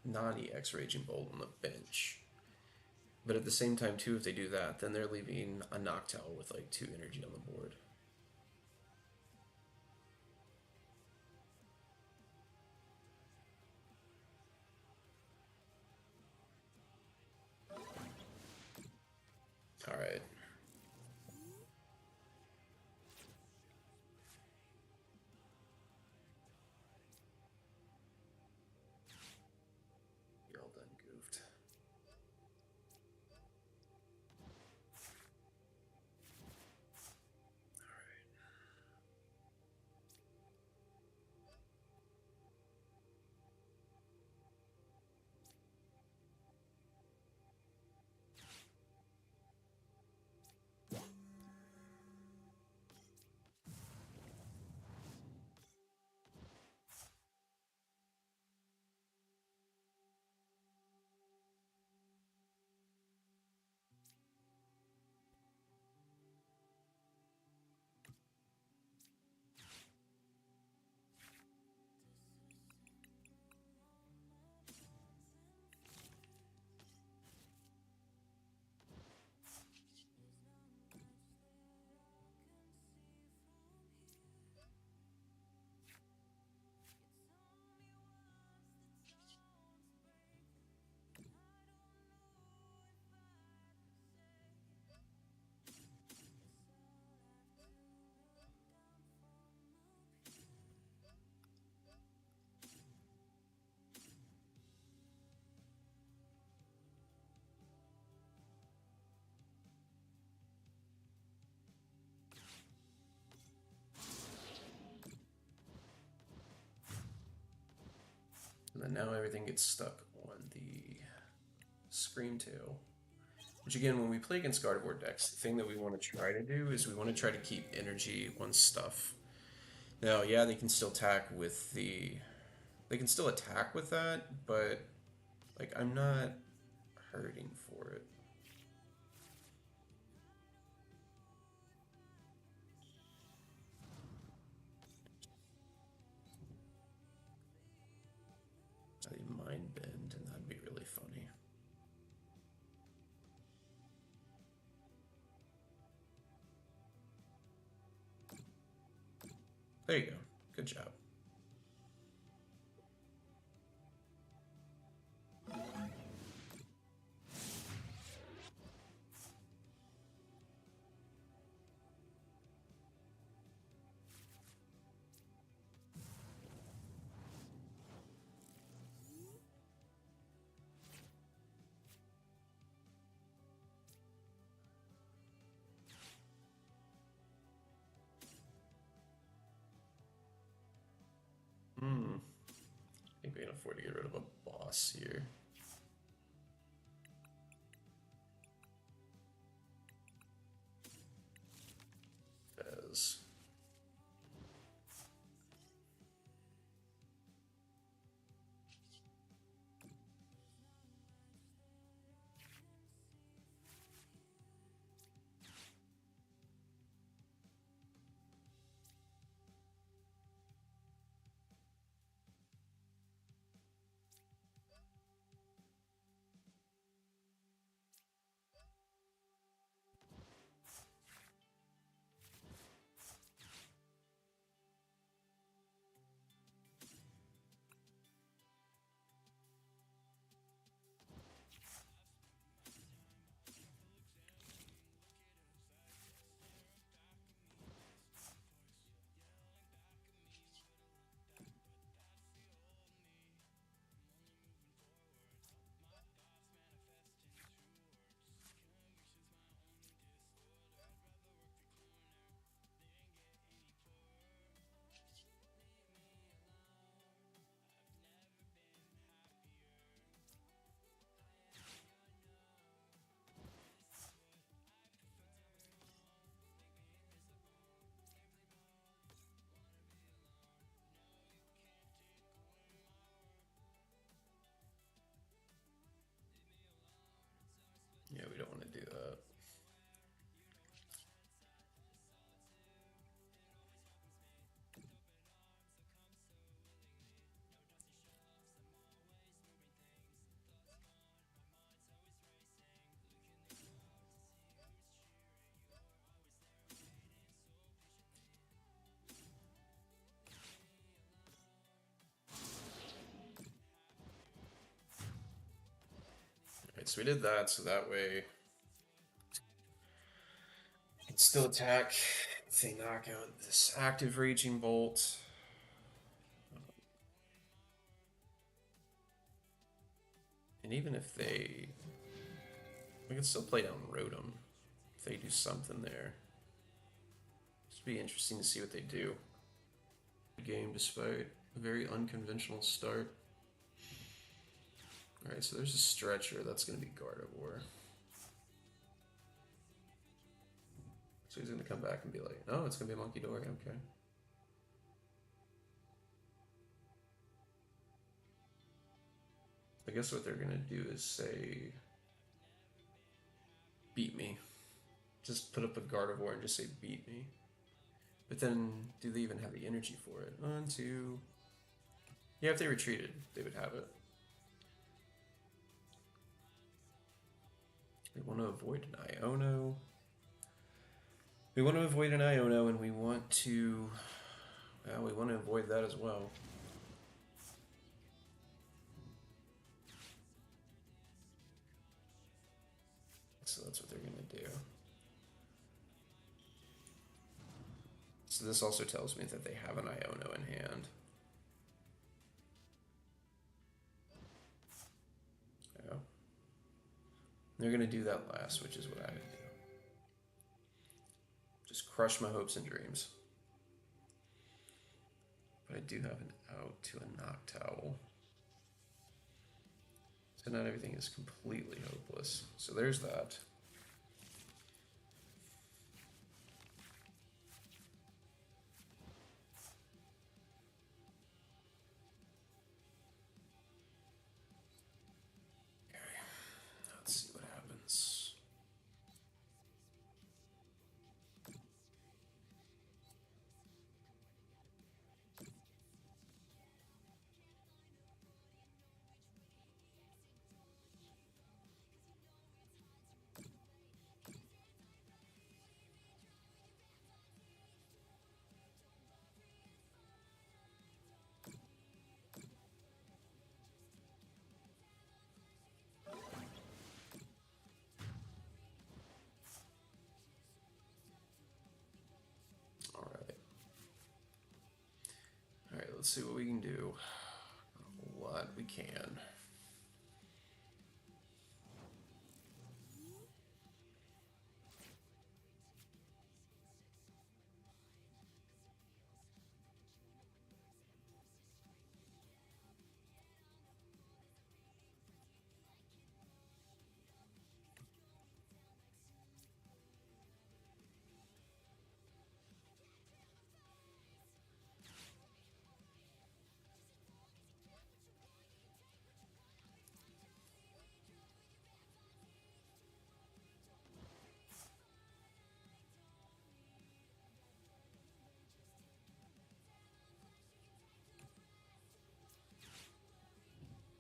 non-EX Raging Bolt on the bench. But at the same time, too, if they do that, then they're leaving a Noctowl with like 2 energy on the board. And then now everything gets stuck on the Scream Tail. Which again, when we play against Gardevoir decks, the thing that we want to try to do is we want to try to keep energy on stuff. Now, yeah, they can still attack with the... They can still attack with that, but like I'm not hurting for it. I mind bend, and that'd be really funny. There you go. Good job. Hmm. I think we can afford to get rid of a boss here. As yeah, we don't want to do that. Alright, so we did that, so that way we can still attack if they knock out this active Raging Bolt. And even if they... We can still play down Rotom if they do something there. It'd be interesting to see what they do. Game despite a very unconventional start. Alright, so there's a stretcher. That's going to be Gardevoir. So he's going to come back and be like, oh, it's going to be Monkey Dory. Okay. I guess what they're going to do is say, beat me. Just put up a Gardevoir and just say, beat me. But then, do they even have the energy for it? 1, 2... Yeah, if they retreated, they would have it. We want to avoid an Iono. We want to avoid an Iono, and we want to... Well, we want to avoid that as well. So that's what they're going to do. So this also tells me that they have an Iono in hand. Yeah. They're going to do that last, which is what I would do. Just crush my hopes and dreams. But I do have an out to a Noctowl. not everything is completely hopeless. So there's that. Let's see what happens. All right. All right, let's see what we can do. What we can.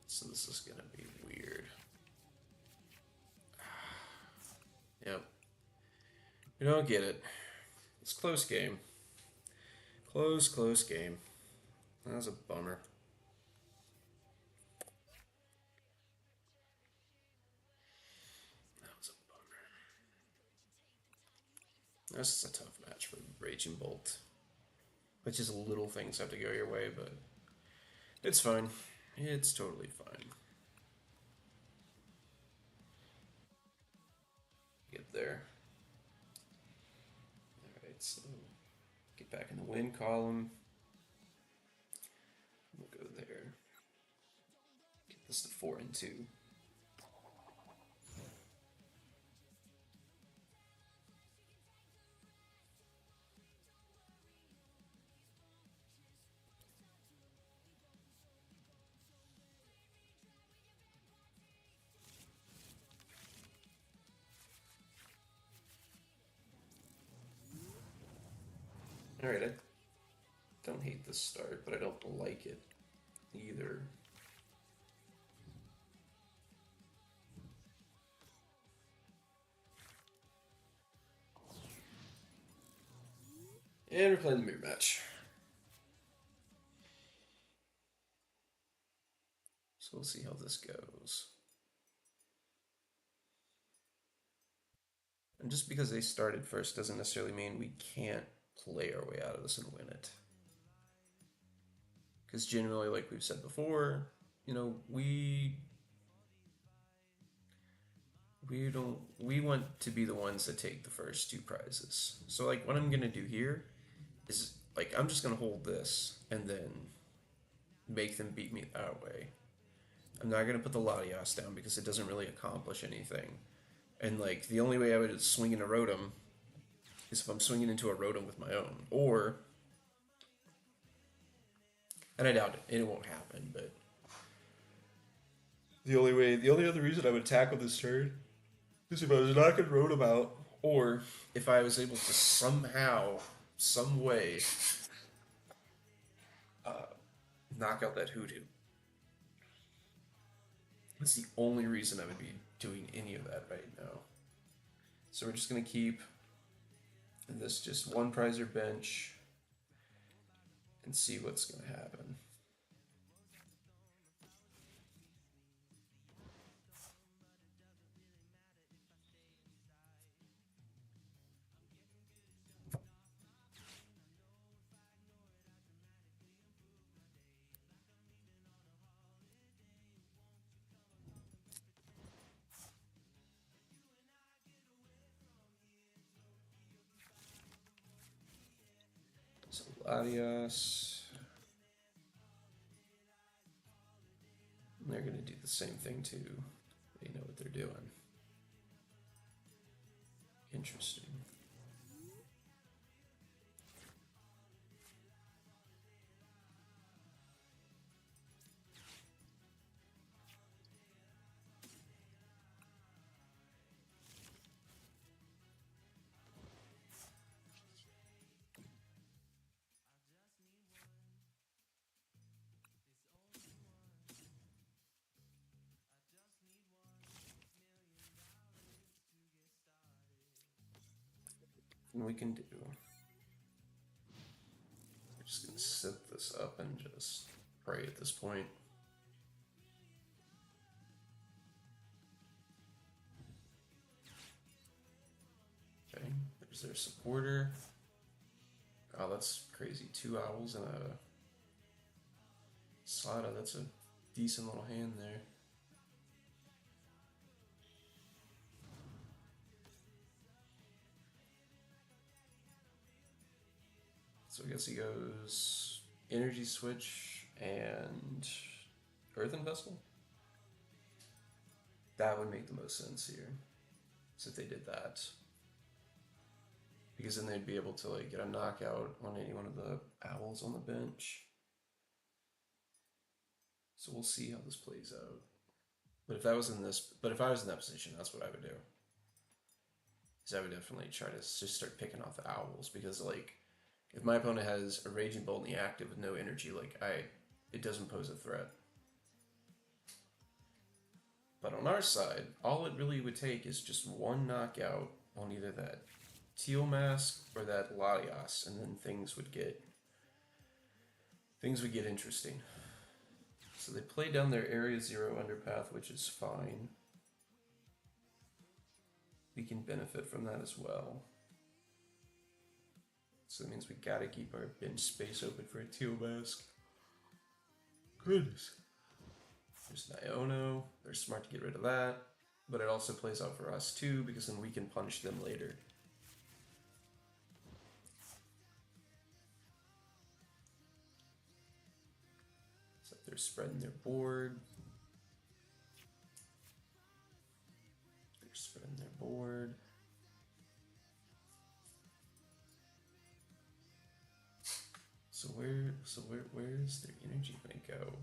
So this is gonna be weird. Yep. You don't get it. It's a close game. Close game. That was a bummer. That was a bummer. This is a tough match for Raging Bolt. Which is little things have to go your way, but it's fine. It's totally fine. Get there. Alright, so get back in the win column. We'll go there. Get this to 4 and 2. Alright, I don't hate this start, but I don't like it either. And we're playing the mirror match. So we'll see how this goes. And just because they started first doesn't necessarily mean we can't play our way out of this and win it. Because generally, like we've said before, you know, we want to be the ones that take the first 2 prizes. So like what I'm gonna do here is like I'm just gonna hold this and then make them beat me that way. I'm not gonna put the Latias down because it doesn't really accomplish anything. And like the only way I would swing in a Rotom is if I'm swinging into a Rotom with my own, or and I doubt it, it won't happen. But the only other reason I would tackle this turn is if I was knocking Rotom out, or if I was able to somehow, some way, knock out that Hoodoo. That's the only reason I would be doing any of that right now. So we're just gonna keep this just 1 prizer bench and see what's gonna happen. So Latias. And they're going to do the same thing too. They know what they're doing. Interesting. And we can do. We're just gonna set this up and just pray at this point. Okay, there's their supporter. Oh, that's crazy. 2 owls and a Sada. That's a decent little hand there. So I guess he goes Energy Switch and Earthen Vessel? That would make the most sense here. So if they did that. Because then they'd be able to like get a knockout on any one of the owls on the bench. So we'll see how this plays out. But if I was in that position, that's what I would do. Is I would definitely try to just start picking off the owls, because like if my opponent has a Raging Bolt in the active with no energy, like it doesn't pose a threat. But on our side, all it really would take is just one knockout on either that Teal Mask or that Latias, and then things would get interesting. So they play down their Area 0 Underpath, which is fine. We can benefit from that as well. So that means we gotta keep our bench space open for a Teal Mask. Goodness. There's Niono. They're smart to get rid of that. But it also plays out for us too, because then we can punish them later. So they're spreading their board. They're spreading their board. So where's their energy gonna go?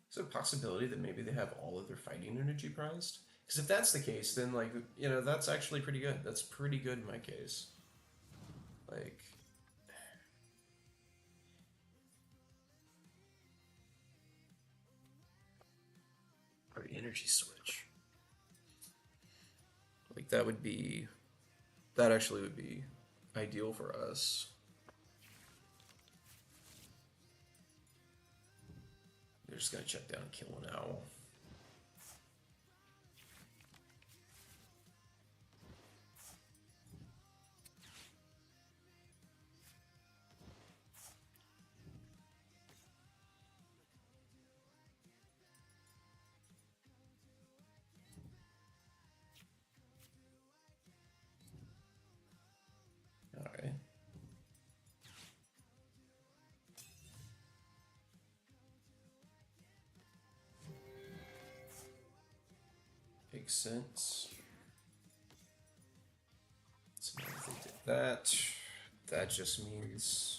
Is there a possibility that maybe they have all of their fighting energy prized? Because if that's the case, then like, you know, that's actually pretty good. That's pretty good in my case. Like, our energy switch. Like that actually would be ideal for us. They're just gonna check down and kill an owl. Alright. Makes sense. So now if they did that, that just means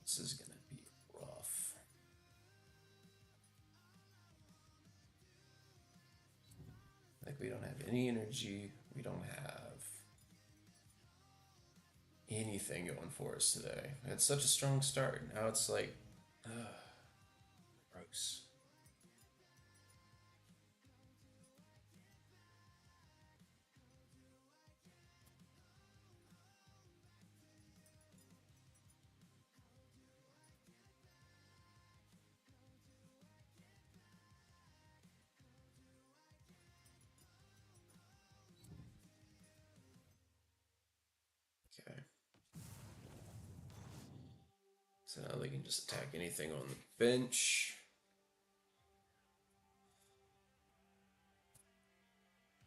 this is gonna be rough. Like, we don't have any energy. We don't have anything going for us today. We had such a strong start. Now it's like, gross. So now they can just attack anything on the bench.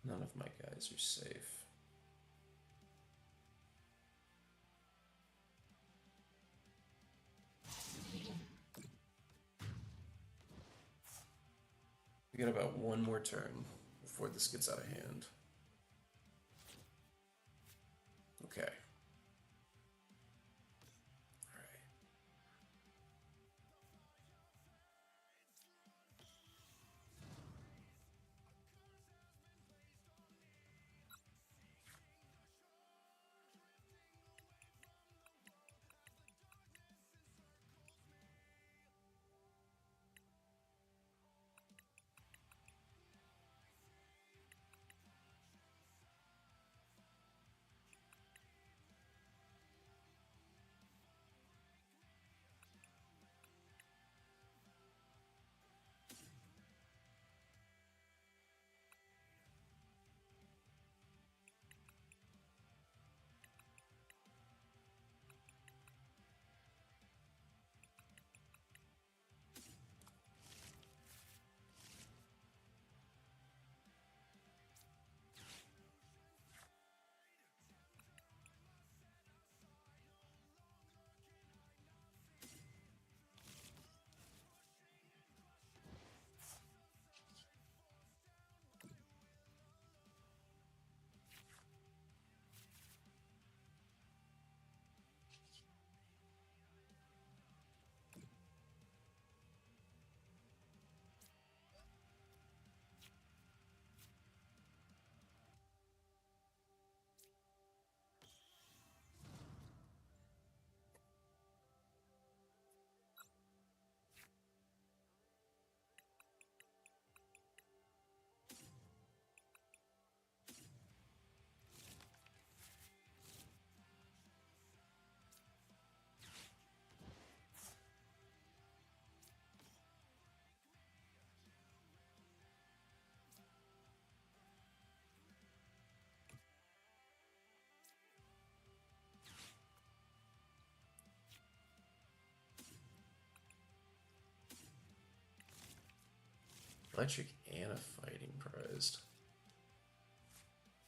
None of my guys are safe. We got about one more turn before this gets out of hand. Okay. Electric and a fighting prized.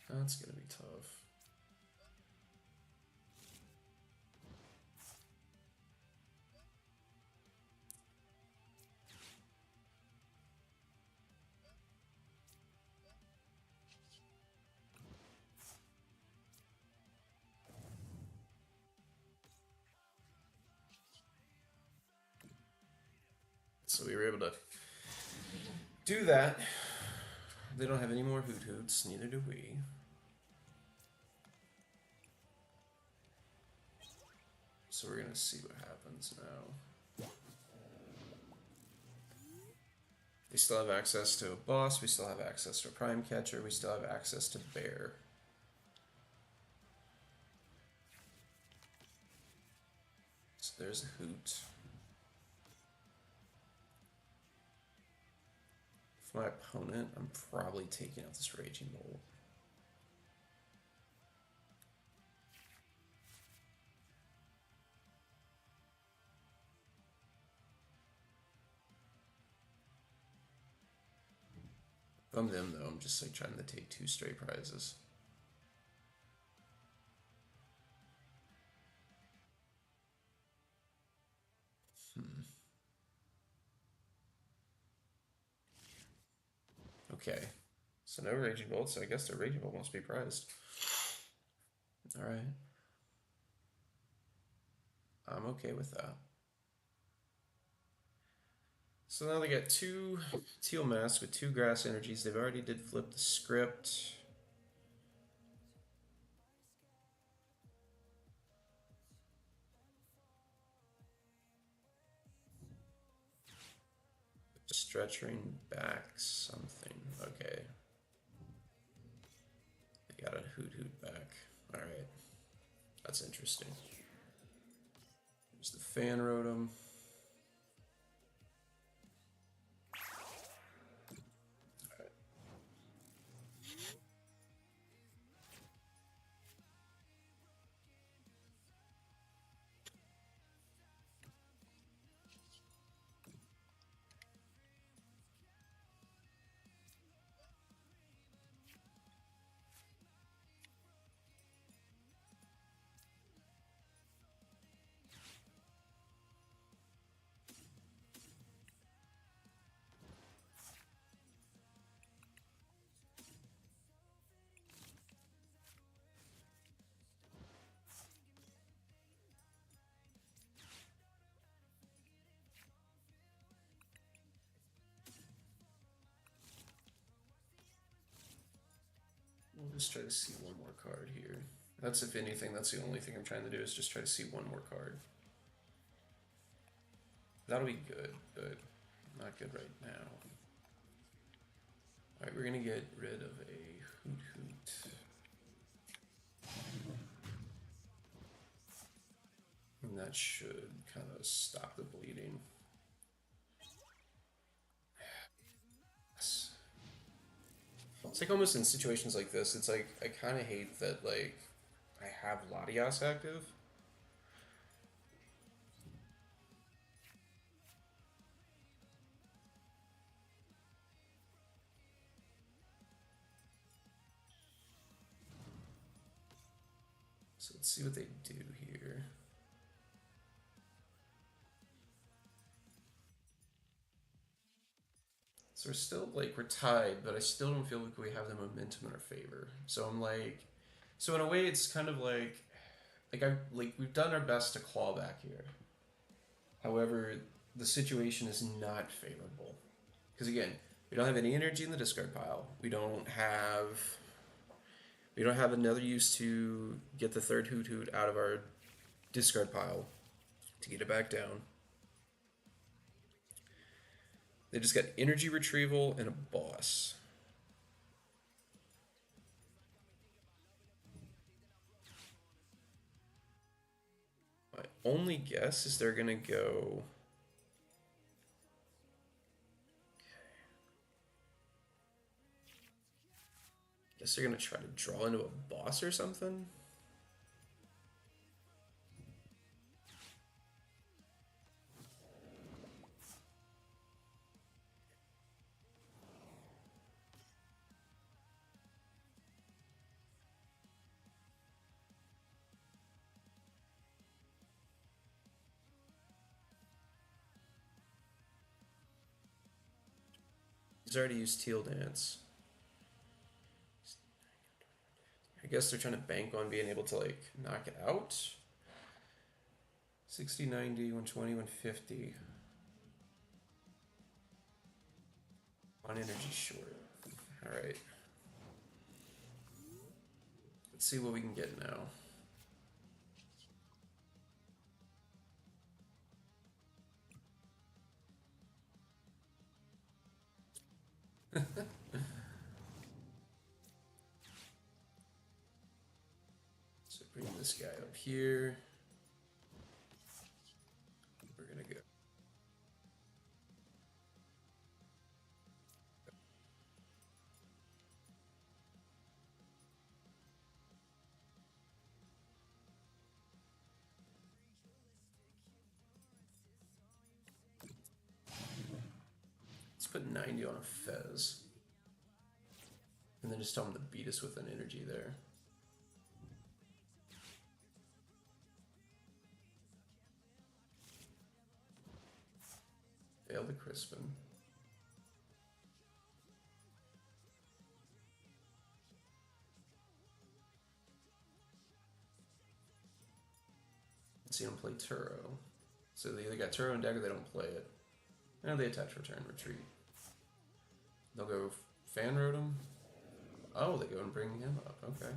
That's gonna be tough. So we were able to do that. They don't have any more Hoot Hoots, neither do we. So we're gonna see what happens now. We still have access to a boss, we still have access to a prime catcher, we still have access to bear. So there's a Hoot. For my opponent, I'm probably taking out this Raging Bolt. If I'm them though, I'm just like trying to take 2 straight prizes. Okay, so no Raging Bolt, so I guess the Raging Bolt must be prized. Alright. I'm okay with that. So now they got 2 teal masks with 2 grass energies. They've already did flip the script. Stretching back something. Okay. They got a Hoot Hoot back. Alright. That's interesting. There's the Fan Rotom. Just try to see one more card here. That's, if anything, that's the only thing I'm trying to do, is just try to see one more card. That'll be good, but not good right now. Alright, we're gonna get rid of a Hoot Hoot. And that should kind of stop the bleeding. Yes. It's like almost in situations like this, it's like I kind of hate that like I have Latias active. So let's see what they do here. So we're still like, we're tied, but I still don't feel like we have the momentum in our favor. So I'm like, so in a way it's kind of like we've done our best to claw back here. However, the situation is not favorable. Because again, we don't have any energy in the discard pile. We don't have another use to get the third Hoot Hoot out of our discard pile to get it back down. They just got energy retrieval and a boss. My only guess is they're gonna go. Guess they're gonna try to draw into a boss or something. He's already used Teal Dance. I guess they're trying to bank on being able to like knock it out. 60, 90, 120, 150. One energy short. Alright. Let's see what we can get now. So bring this guy up here. We're gonna go. Let's put 90 on a Fez. And then just tell him to beat us with an energy there. Fail the Crispin. Let's see him play Turo. So they either got Turo and Dagger, they don't play it. And they attach return retreat. They'll go Fan Rotom. Oh, they go and bring him up. Okay.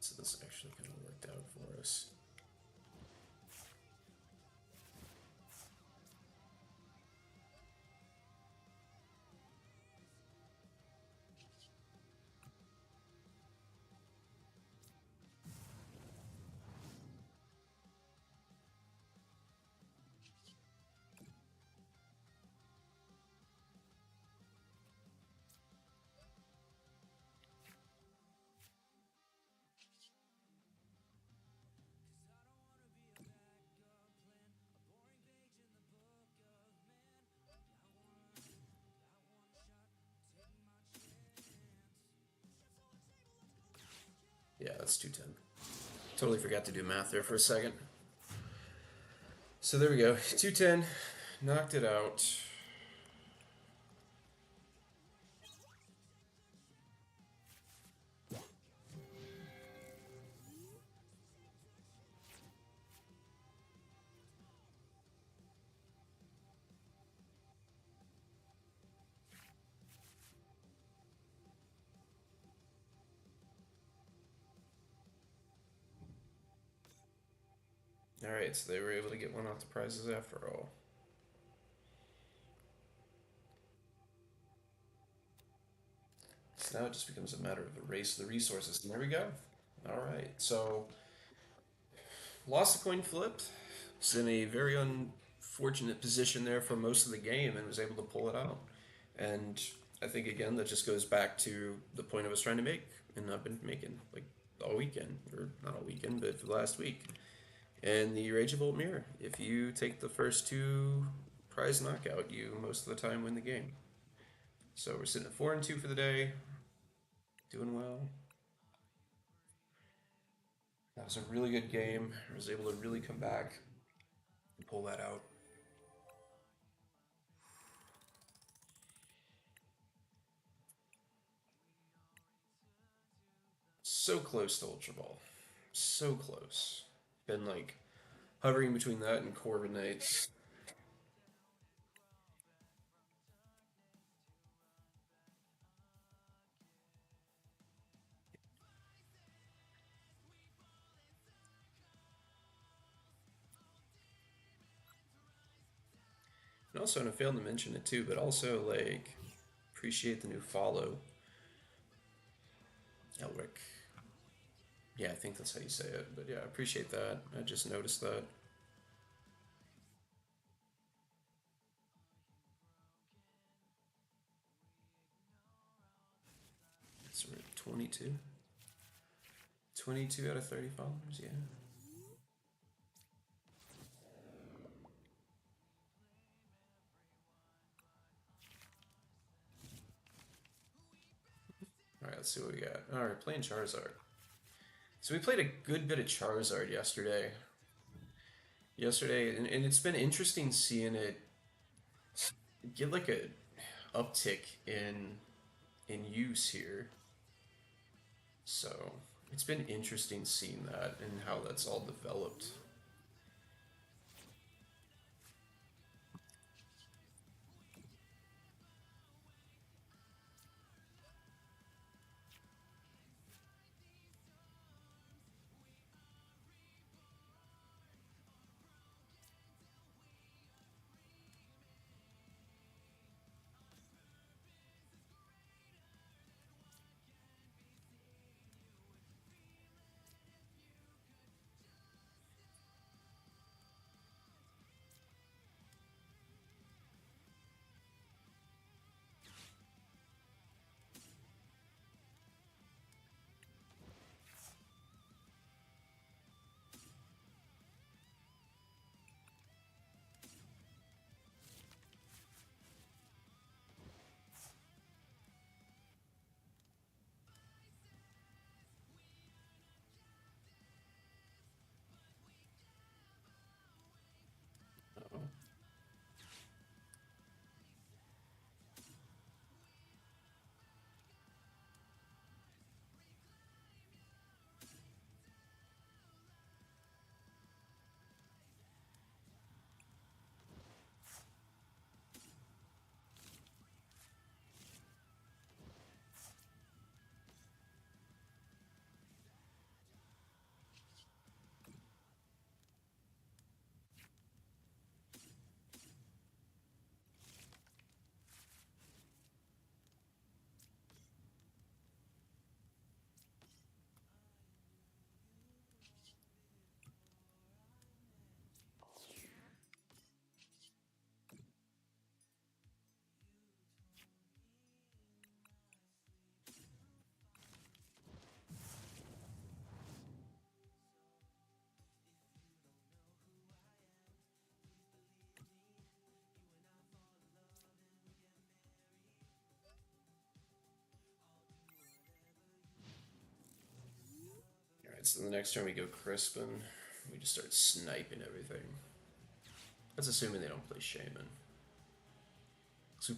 So this actually kind of worked out for us. Yeah, that's 210. Totally forgot to do math there for a second. So there we go. 210. Knocked it out. Alright, so they were able to get one off the prizes after all. So now it just becomes a matter of the race of the resources. And there we go. Alright, so lost the coin flip. Was in a very unfortunate position there for most of the game and was able to pull it out. And I think, again, that just goes back to the point I was trying to make and I've been making like all weekend, or not all weekend, but for the last week. And the Rage of Volt Mirror. If you take the first two prize knockout, you most of the time win the game. So we're sitting at 4-2 for the day. Doing well. That was a really good game. I was able to really come back and pull that out. So close to Ultra Ball. So close. Been like hovering between that and Corvid Knights. And also, and I failed to mention it too, but also like appreciate the new follow. Elric. Yeah, I think that's how you say it. But yeah, I appreciate that. I just noticed that. So we're at 22. 22 out of 30 followers, yeah. Alright, let's see what we got. Alright, playing Charizard. So we played a good bit of Charizard yesterday. And it's been interesting seeing it get like a uptick in use here. So it's been interesting seeing that and how that's all developed. Uh-oh. Alright, so the next turn we go Crispin. We just start sniping everything. That's assuming they don't play Shaman. So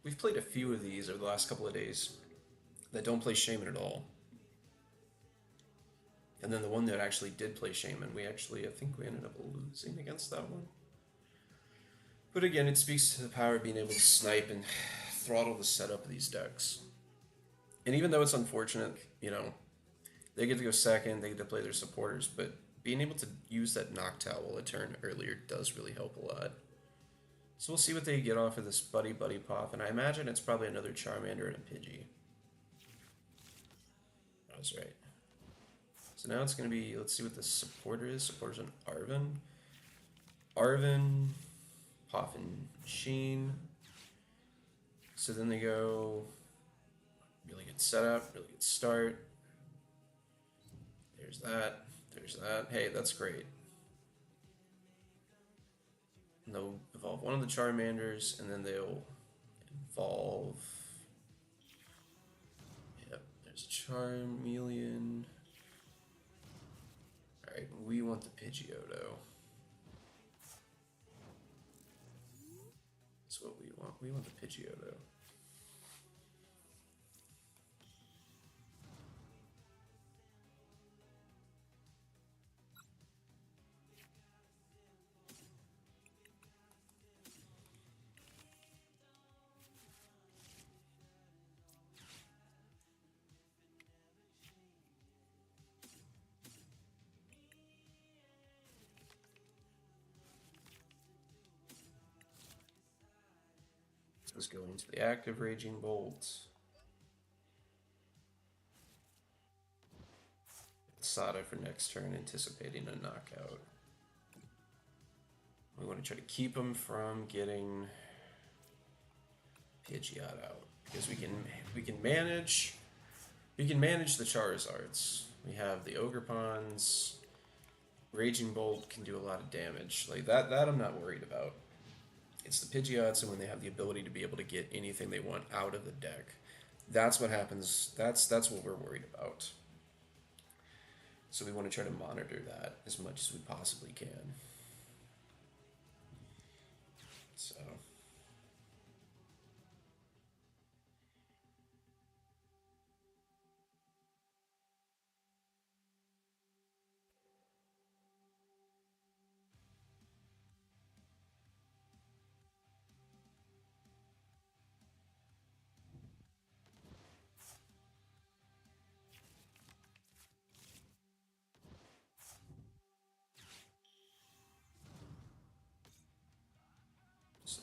we've played a few of these over the last couple of days that don't play Shaman at all. And then the one that actually did play Shaman, I think we ended up losing against that one. But again, it speaks to the power of being able to snipe and throttle the setup of these decks. And even though it's unfortunate, they get to go second, they get to play their supporters, but being able to use that Knock Towel a turn earlier does really help a lot. So we'll see what they get off of this Buddy Pop, and I imagine it's probably another Charmander and a Pidgey. I was right. So now it's going to be, let's see what the supporter is. Supporter's an Arven, Poffin, Sheen. So then they go, really good setup, really good start. There's that. Hey, that's great. And they'll evolve one of the Charmanders, and then they'll evolve. Yep, there's Charmeleon. Alright, we want the Pidgeotto. That's what we want. We want the Pidgeotto. Let's go into the active Raging Bolt. Sada for next turn, anticipating a knockout. We want to try to keep him from getting Pidgeot out because we can manage the Charizards. We have the Ogrepons. Raging Bolt can do a lot of damage. Like that I'm not worried about. It's the Pidgeots, and when they have the ability to be able to get anything they want out of the deck, that's what happens. That's what we're worried about. So we want to try to monitor that as much as we possibly can. So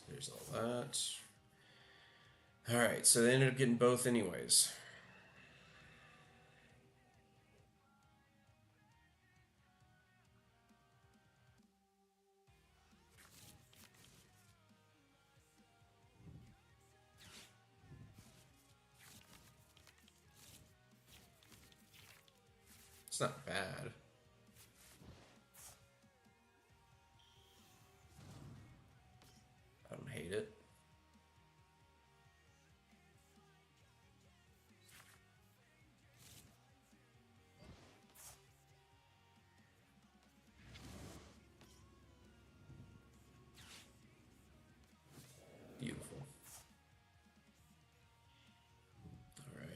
there's all that. Alright, so they ended up getting both anyways. It's not bad. I don't hate it. Beautiful. Alright.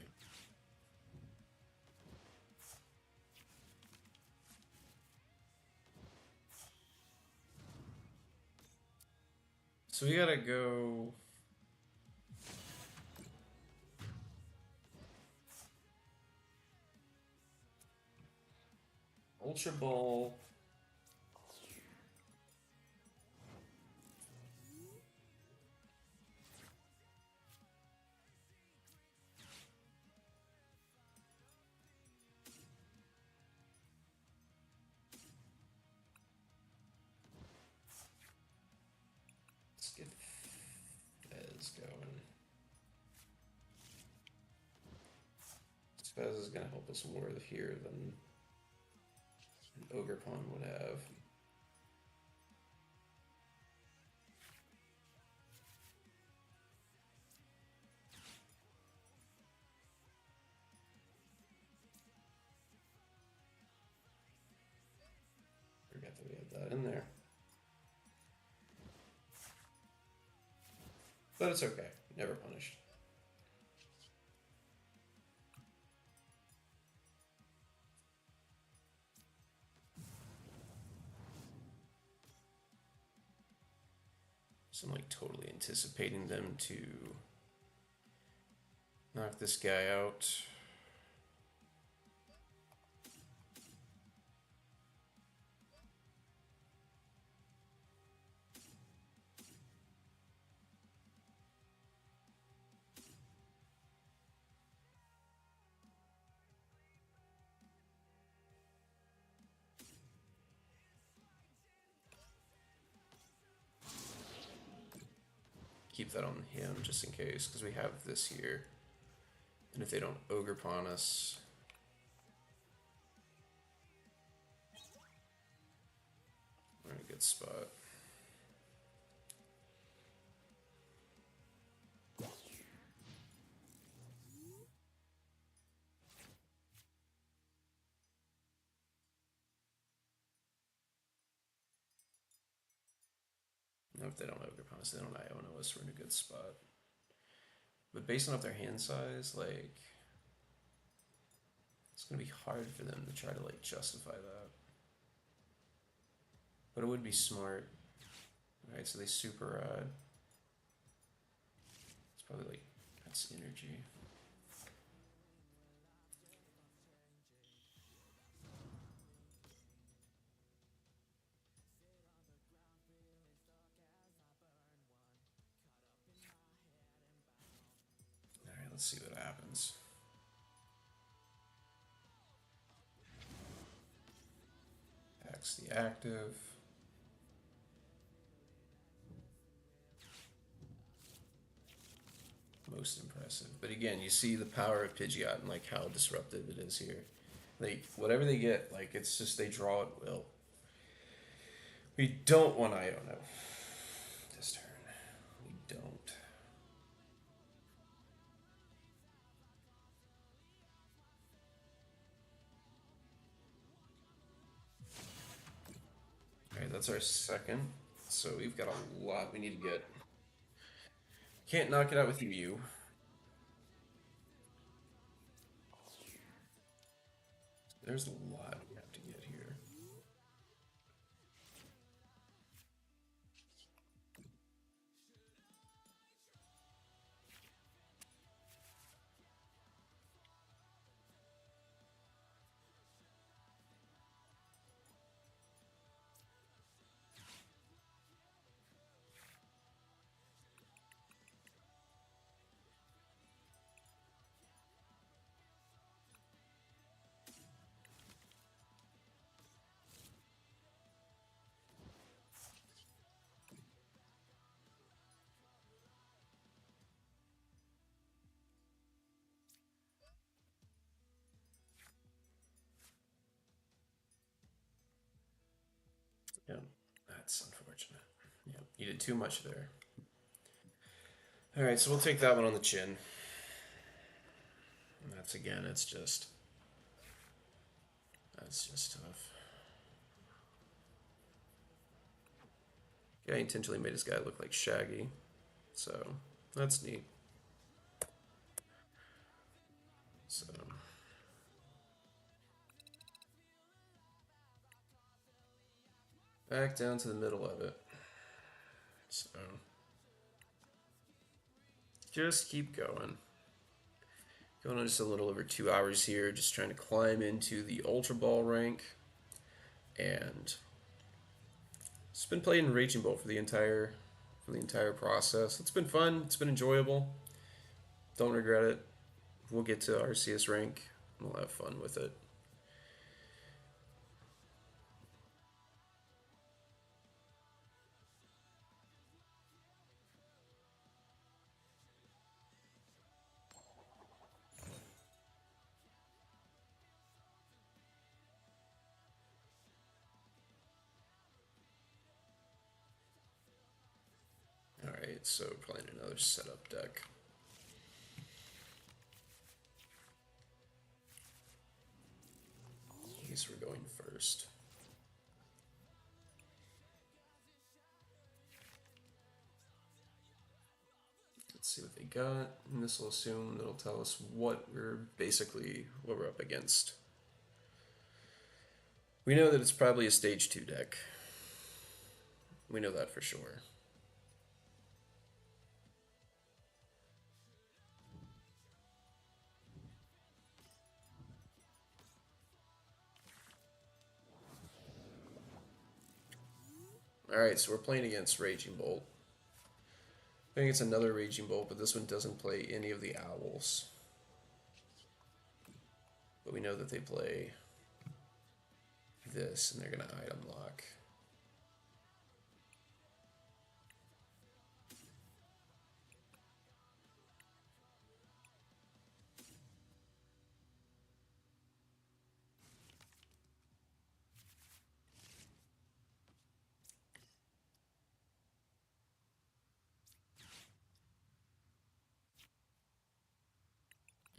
So we gotta go. Ultra Ball. Let's get Fez going. Fez is gonna help us more here than an Ogrepon would have. that in there. But it's okay. Never punished. So I'm like totally anticipating them to knock this guy out. Keep that on him just in case, because we have this here. And if they don't ogre pawn us, we're in a good spot. Now if they don't ogre pawn us, they don't Iono us, we're in a good spot. But based on their hand size, like, it's gonna be hard for them to try to like justify that. But it would be smart. Alright, so they super ride. It's probably like, that's energy. Alright, let's see what happens. Packs the active. Most impressive. But again, you see the power of Pidgeot and like how disruptive it is here. Like whatever they get, like it's just they draw at will. We don't want Iono this turn. We don't. Alright, that's our second. So we've got a lot we need to get. Can't knock it out with you. There's a lot we have to get here. Yeah, that's unfortunate. Yeah, you did too much there. Alright, so we'll take that one on the chin. And that's again, it's just. That's just tough. Yeah, I intentionally made this guy look like Shaggy. So, that's neat. So. Back down to the middle of it. So. Just keep going. Going on just a little over 2 hours here, just trying to climb into the Ultra Ball rank. And it's been playing Raging Bolt for the entire process. It's been fun. It's been enjoyable. Don't regret it. We'll get to Arceus Rank. We'll have fun with it. Alright, so playing another setup deck. I guess we're going first. Let's see what they got, and this will assume that'll tell us what we're up against. We know that it's probably a stage 2 deck. We know that for sure. Alright, so we're playing against Raging Bolt. I think it's another Raging Bolt, but this one doesn't play any of the owls. But we know that they play this, and they're going to item lock.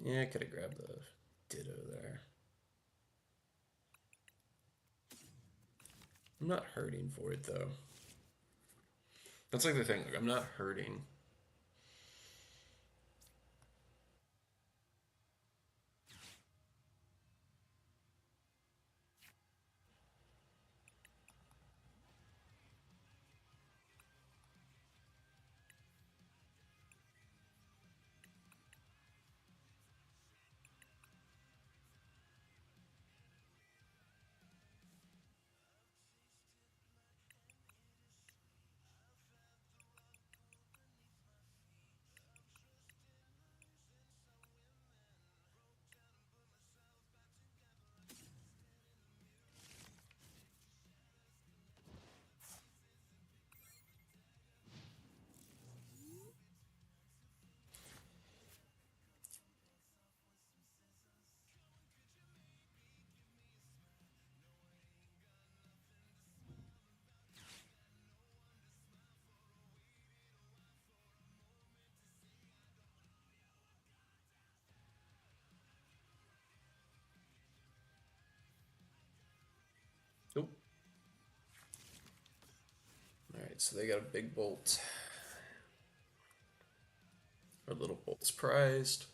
Yeah, I could have grabbed the Ditto there. I'm not hurting for it, though. That's like the thing, like, I'm not hurting. Nope. Alright, so they got a big bolt. Our little bolt's prized.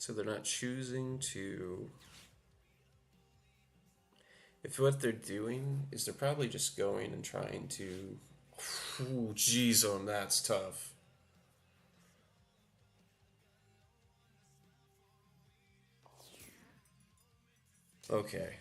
So they're not choosing to. If what they're doing is they're probably just going and trying to. Ooh, geez, that's tough. Okay.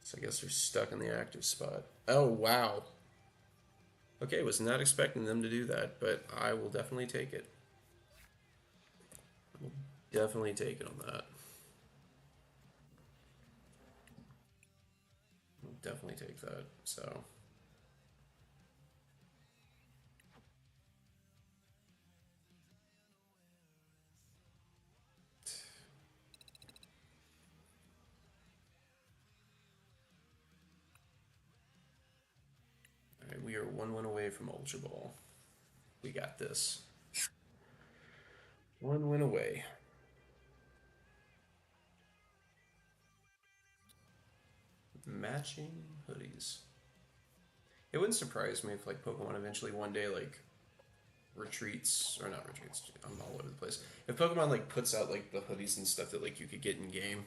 So I guess they're stuck in the active spot. Oh, wow. Okay, was not expecting them to do that, but I will definitely take it. I will definitely take it on that. I'll definitely take that. So. Alright, we are 1 win away from Ultra Ball. We got this. 1 win away. Matching hoodies. It wouldn't surprise me if like Pokemon eventually one day like retreats or not retreats. I'm all over the place. If Pokemon like puts out like the hoodies and stuff that like you could get in game.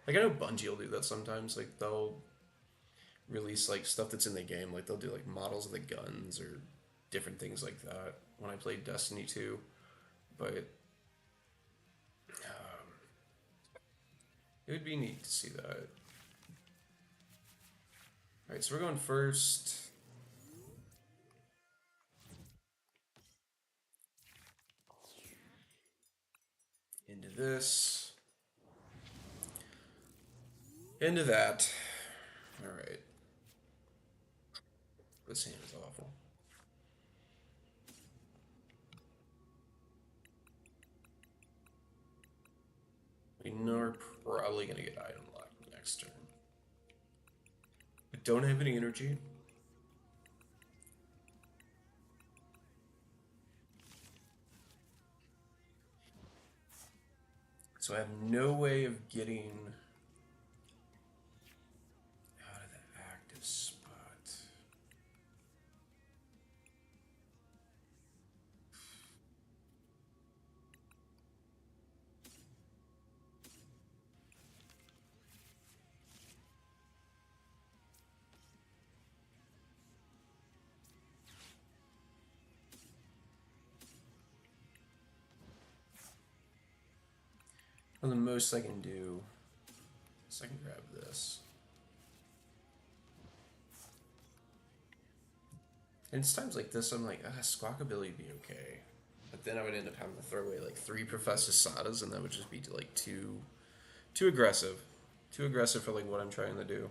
Like I know Bungie will do that sometimes. Like they'll release like stuff that's in the game. Like they'll do like models of the guns or different things like that. When I played Destiny 2, but it would be neat to see that. All right, so we're going first. this. Into that. Alright. This hand is awful. We know we're probably going to get item locked next turn. I don't have any energy. So I have no way of getting out of the active spot. Well, the most I can do is I can grab this. And it's times like this I'm like, Squawkabilly would be okay. But then I would end up having to throw away like 3 Professor Sadas, and that would just be like too aggressive. Too aggressive for like what I'm trying to do.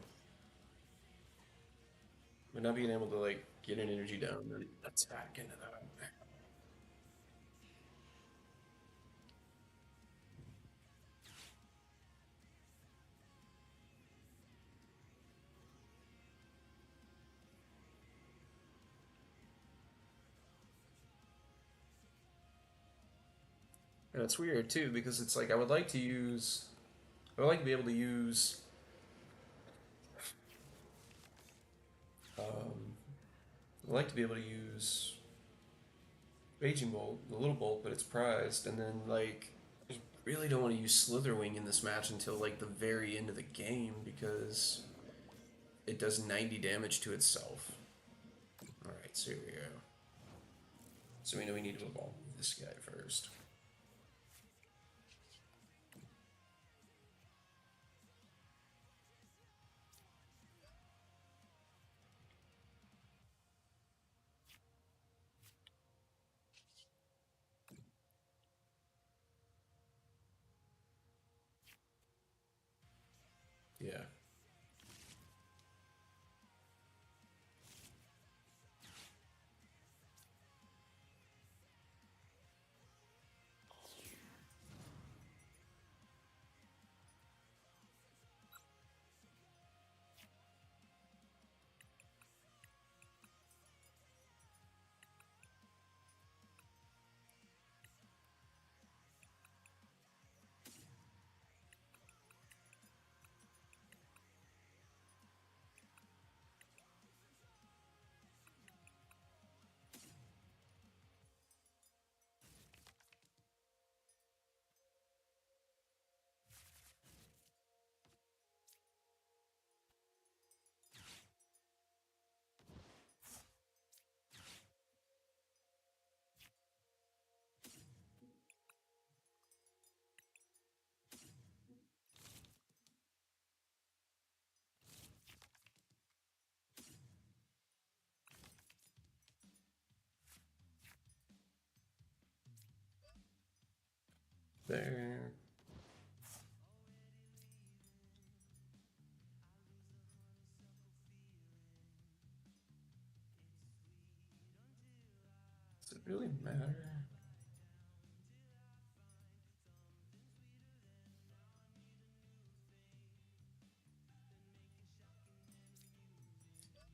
But not being able to like get an energy down and attack into that. And it's weird too because it's like I would like to be able to use I'd like to be able to use Raging Bolt, the little bolt, but it's prized, and then like I really don't want to use Slitherwing in this match until like the very end of the game because it does 90 damage to itself. Alright, so here we go. So we know we need to evolve this guy first. Yeah. There. Does it really matter?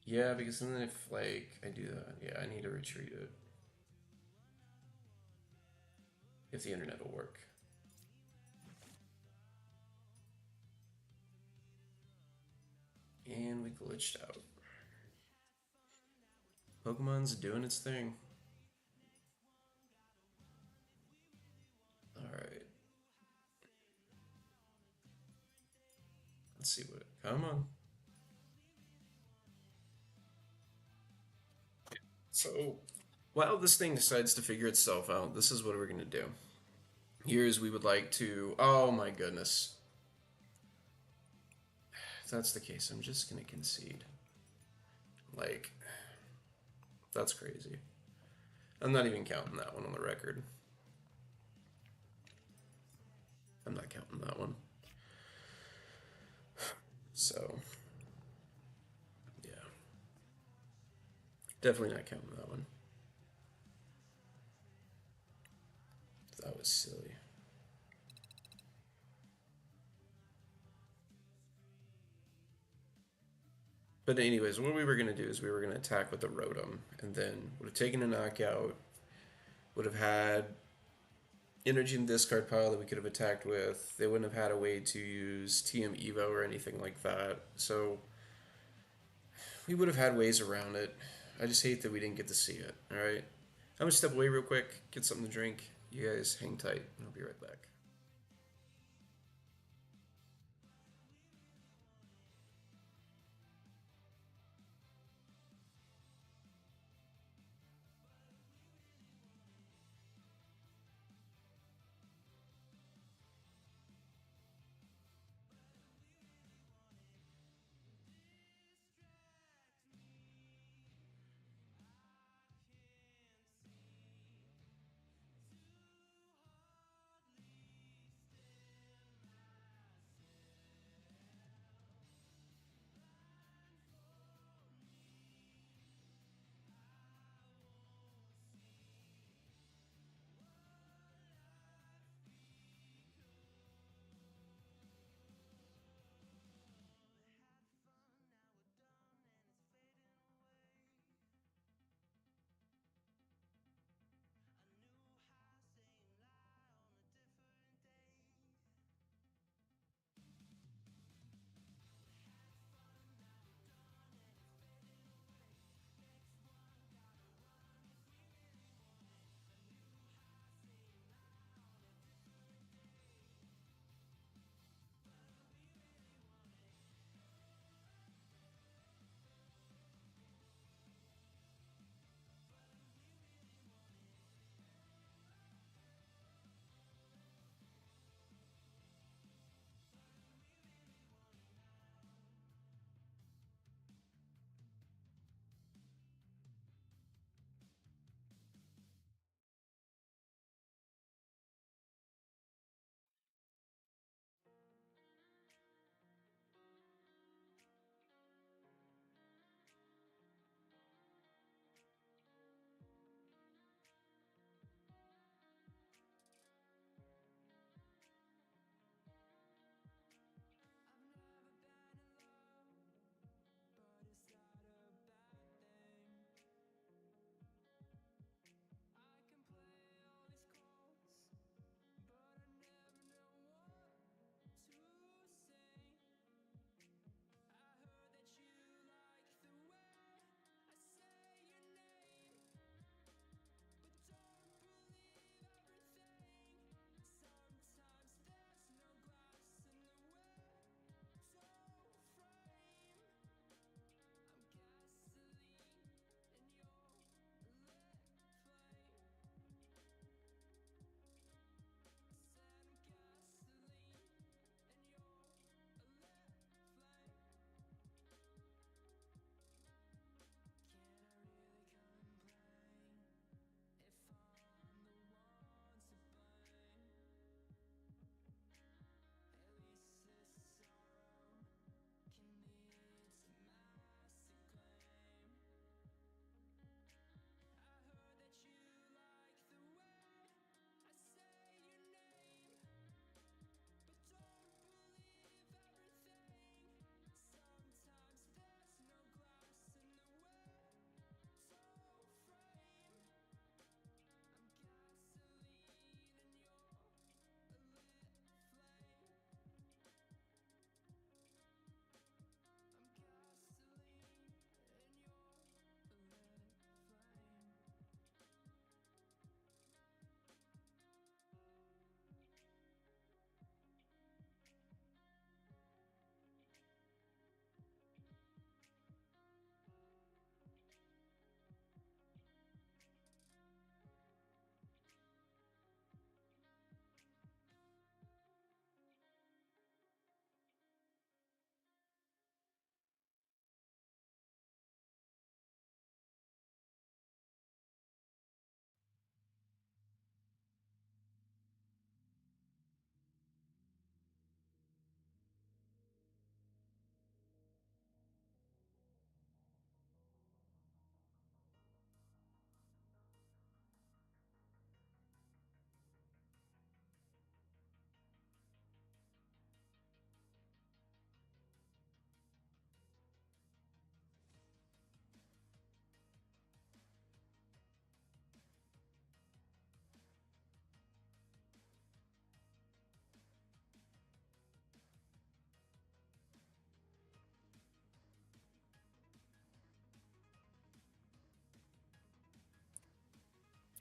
Yeah, because then if like I do that, yeah, I need to retreat it. If the internet will work. And we glitched out. Pokemon's doing its thing. Alright. Let's see what. Come on. So, while this thing decides to figure itself out, this is what we're gonna do. Here's we would like to. Oh my goodness. If that's the case, I'm just gonna concede. Like, that's crazy. I'm not even counting that one on the record. I'm not counting that one. So, yeah. Definitely not counting that one. That was silly. But anyways, what we were gonna do is we were gonna attack with the Rotom, and then would have taken a knockout, would have had energy in the discard pile that we could have attacked with. They wouldn't have had a way to use TM Evo or anything like that. So we would have had ways around it. I just hate that we didn't get to see it. All right, I'm gonna step away real quick, get something to drink. You guys hang tight, and I'll be right back.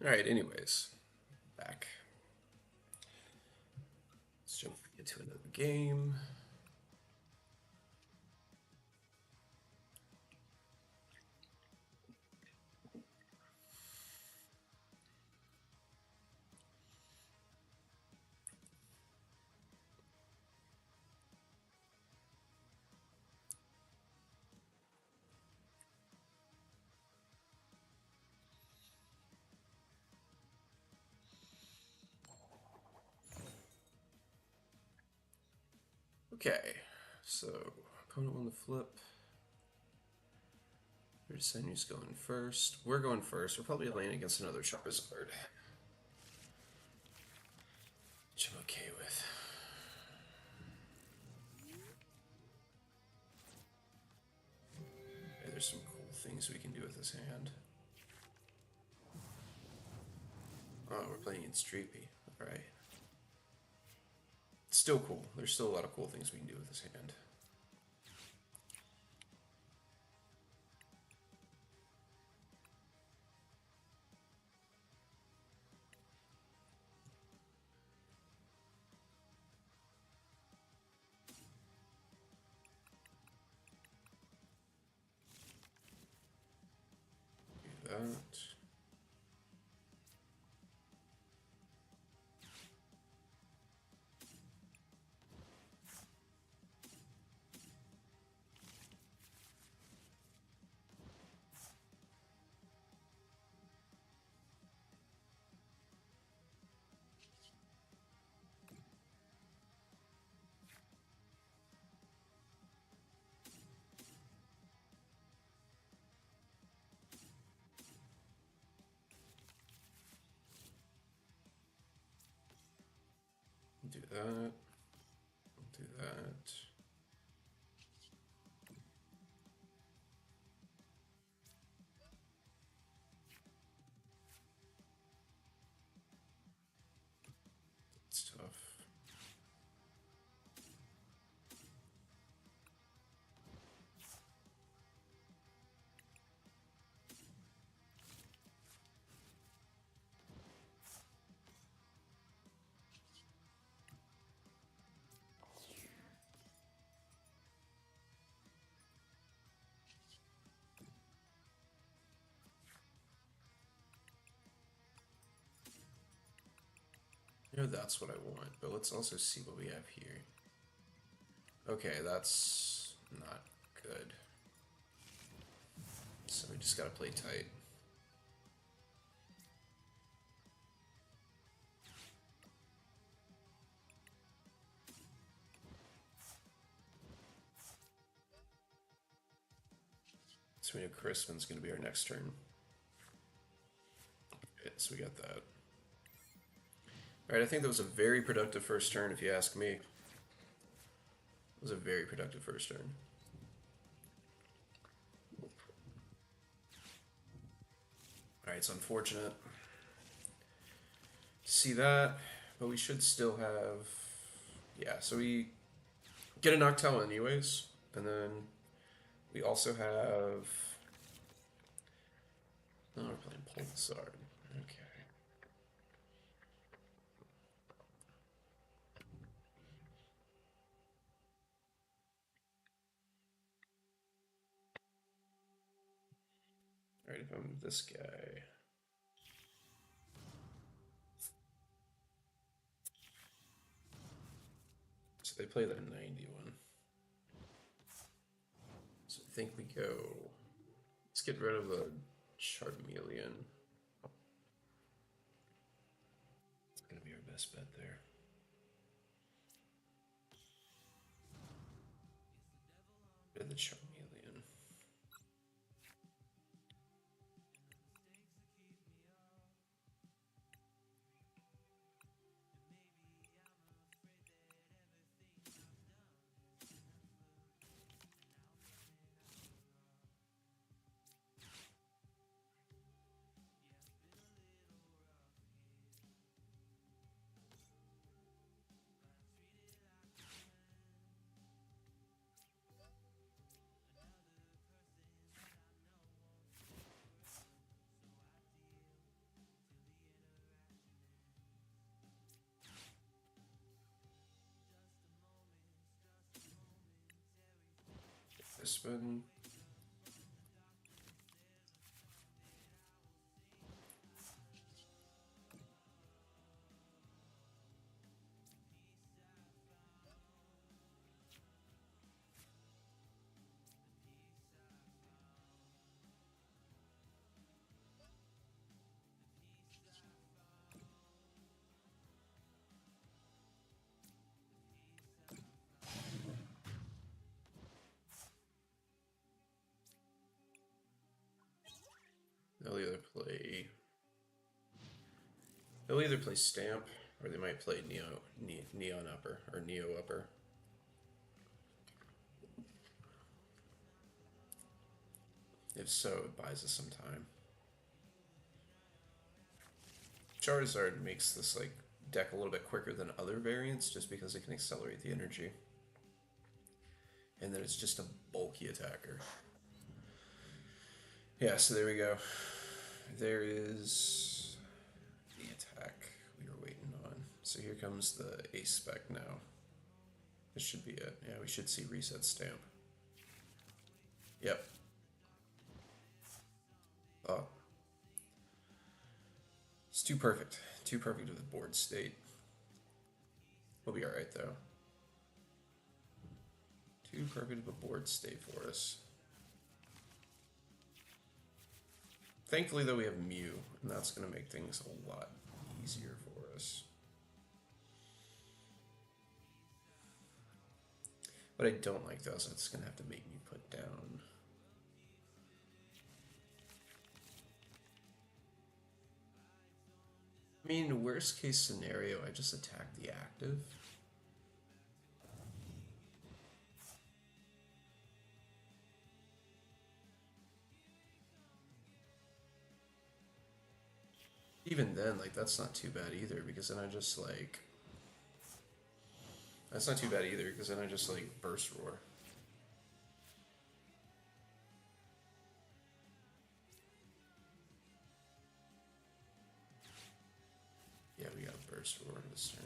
Alright, anyways. Back. Let's jump into another game. Okay, so opponent won the flip. We're deciding who's going first. We're going first. We're probably laying against another Charizard, which I'm okay with. Okay, there's some cool things we can do with this hand. Oh, we're playing against Dreepy. Alright. Still cool. There's still a lot of cool things we can do with this hand. Do that. Do that. Do that. It's tough. You know, that's what I want, but let's also see what we have here. Okay, that's not good. So we just gotta play tight. So we know Crispin's gonna be our next turn. Okay, so we got that. Alright, I think that was a very productive first turn, if you ask me. It was a very productive first turn. Alright, it's unfortunate to see that, but we should still have... Yeah, so we get a Noctowl anyways, and then we also have... Oh, we're playing Pulsar. Okay. Alright, if I'm this guy... So they play that 91. So I think we go... Let's get rid of the Charmeleon. It's gonna be our best bet there. Rid of the Charmeleon. this one. They'll either play Stamp or they might play Neon Upper or Neo Upper. If so, it buys us some time. Charizard makes this like deck a little bit quicker than other variants just because it can accelerate the energy. And then it's just a bulky attacker. Yeah, so there we go. There is the attack we were waiting on. So here comes the Ace Spec now. This should be it. Yeah, we should see Reset Stamp. Yep. Oh. It's too perfect. Too perfect with the board state. We'll be alright though. Too perfect of a board state for us. Thankfully though we have Mew, and that's going to make things a lot easier for us. What I don't like though is it's going to have to make me put down. I mean, worst case scenario, I just attack the active. Even then, like, that's not too bad either, because then I just, like... That's not too bad either, because then I just, like, Burst Roar. Yeah, we got Burst Roar this turn.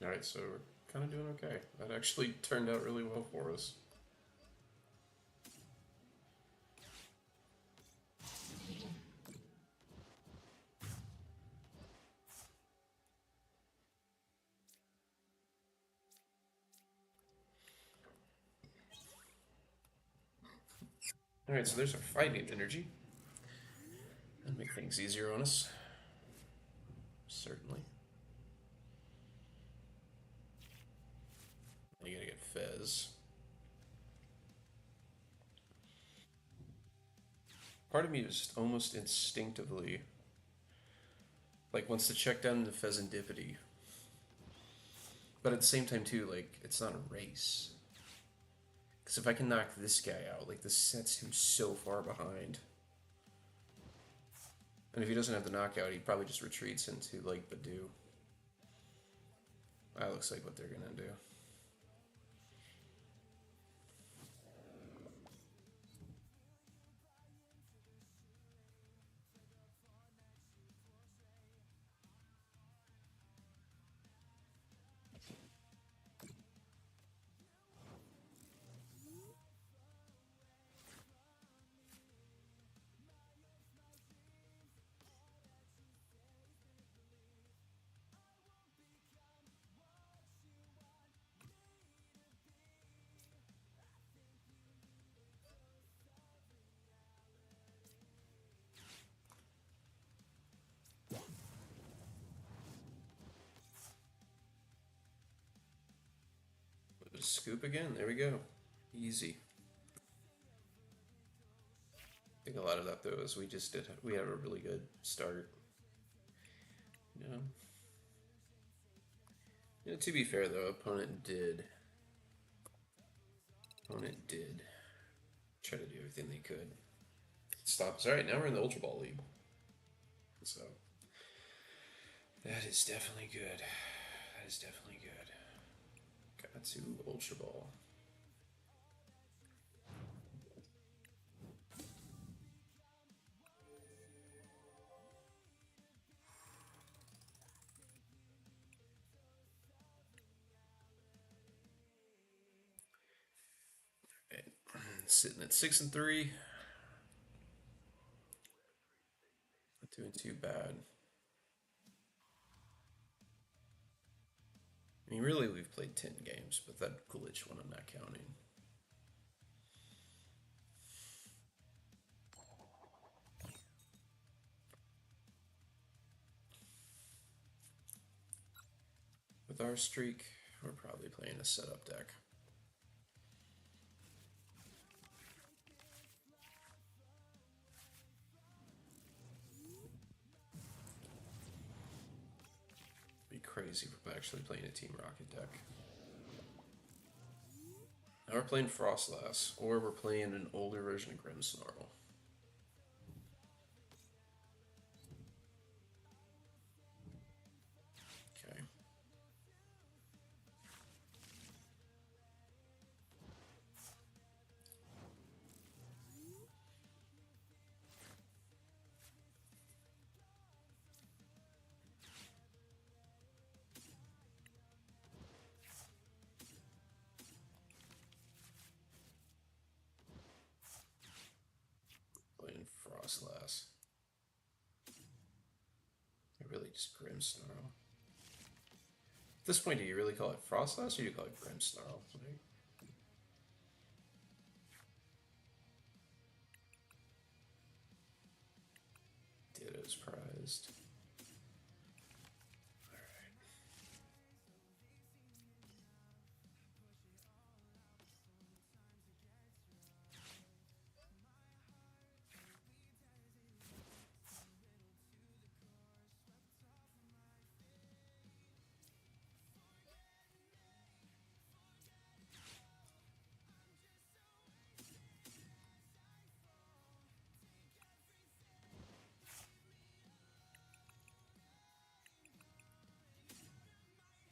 Alright, so we're kind of doing okay. That actually turned out really well for us. Alright, so there's our fighting energy. That'll make things easier on us. Certainly. You gotta get Fez. Part of me is almost instinctively like wants to check down the Pheasantipity. But at the same time too, like, it's not a race. Because if I can knock this guy out, like, this sets him so far behind. And if he doesn't have the knockout, he probably just retreats into, like, Badu. That looks like what they're gonna do. Scoop again. There we go. Easy. I think a lot of that though is we had a really good start. To be fair though, opponent did try to do everything they could. stop us. All right, now we're in the Ultra Ball League. So that is definitely good. That is definitely good. Got to Ultra Ball. Sitting at 6-3. Not doing too bad. I mean, really, we've played 10 games, but that glitch one I'm not counting. With our streak, we're probably playing a setup deck. Be crazy if we're actually playing a Team Rocket deck. Now we're playing Frostlass, or we're playing an older version of Grimmsnarl. Okay. Playing Frostlass. I really just Grimmsnarl. At this point, do you really call it Frostlass or do you call it Grimmsnarl? Like, Ditto's prized. Alright.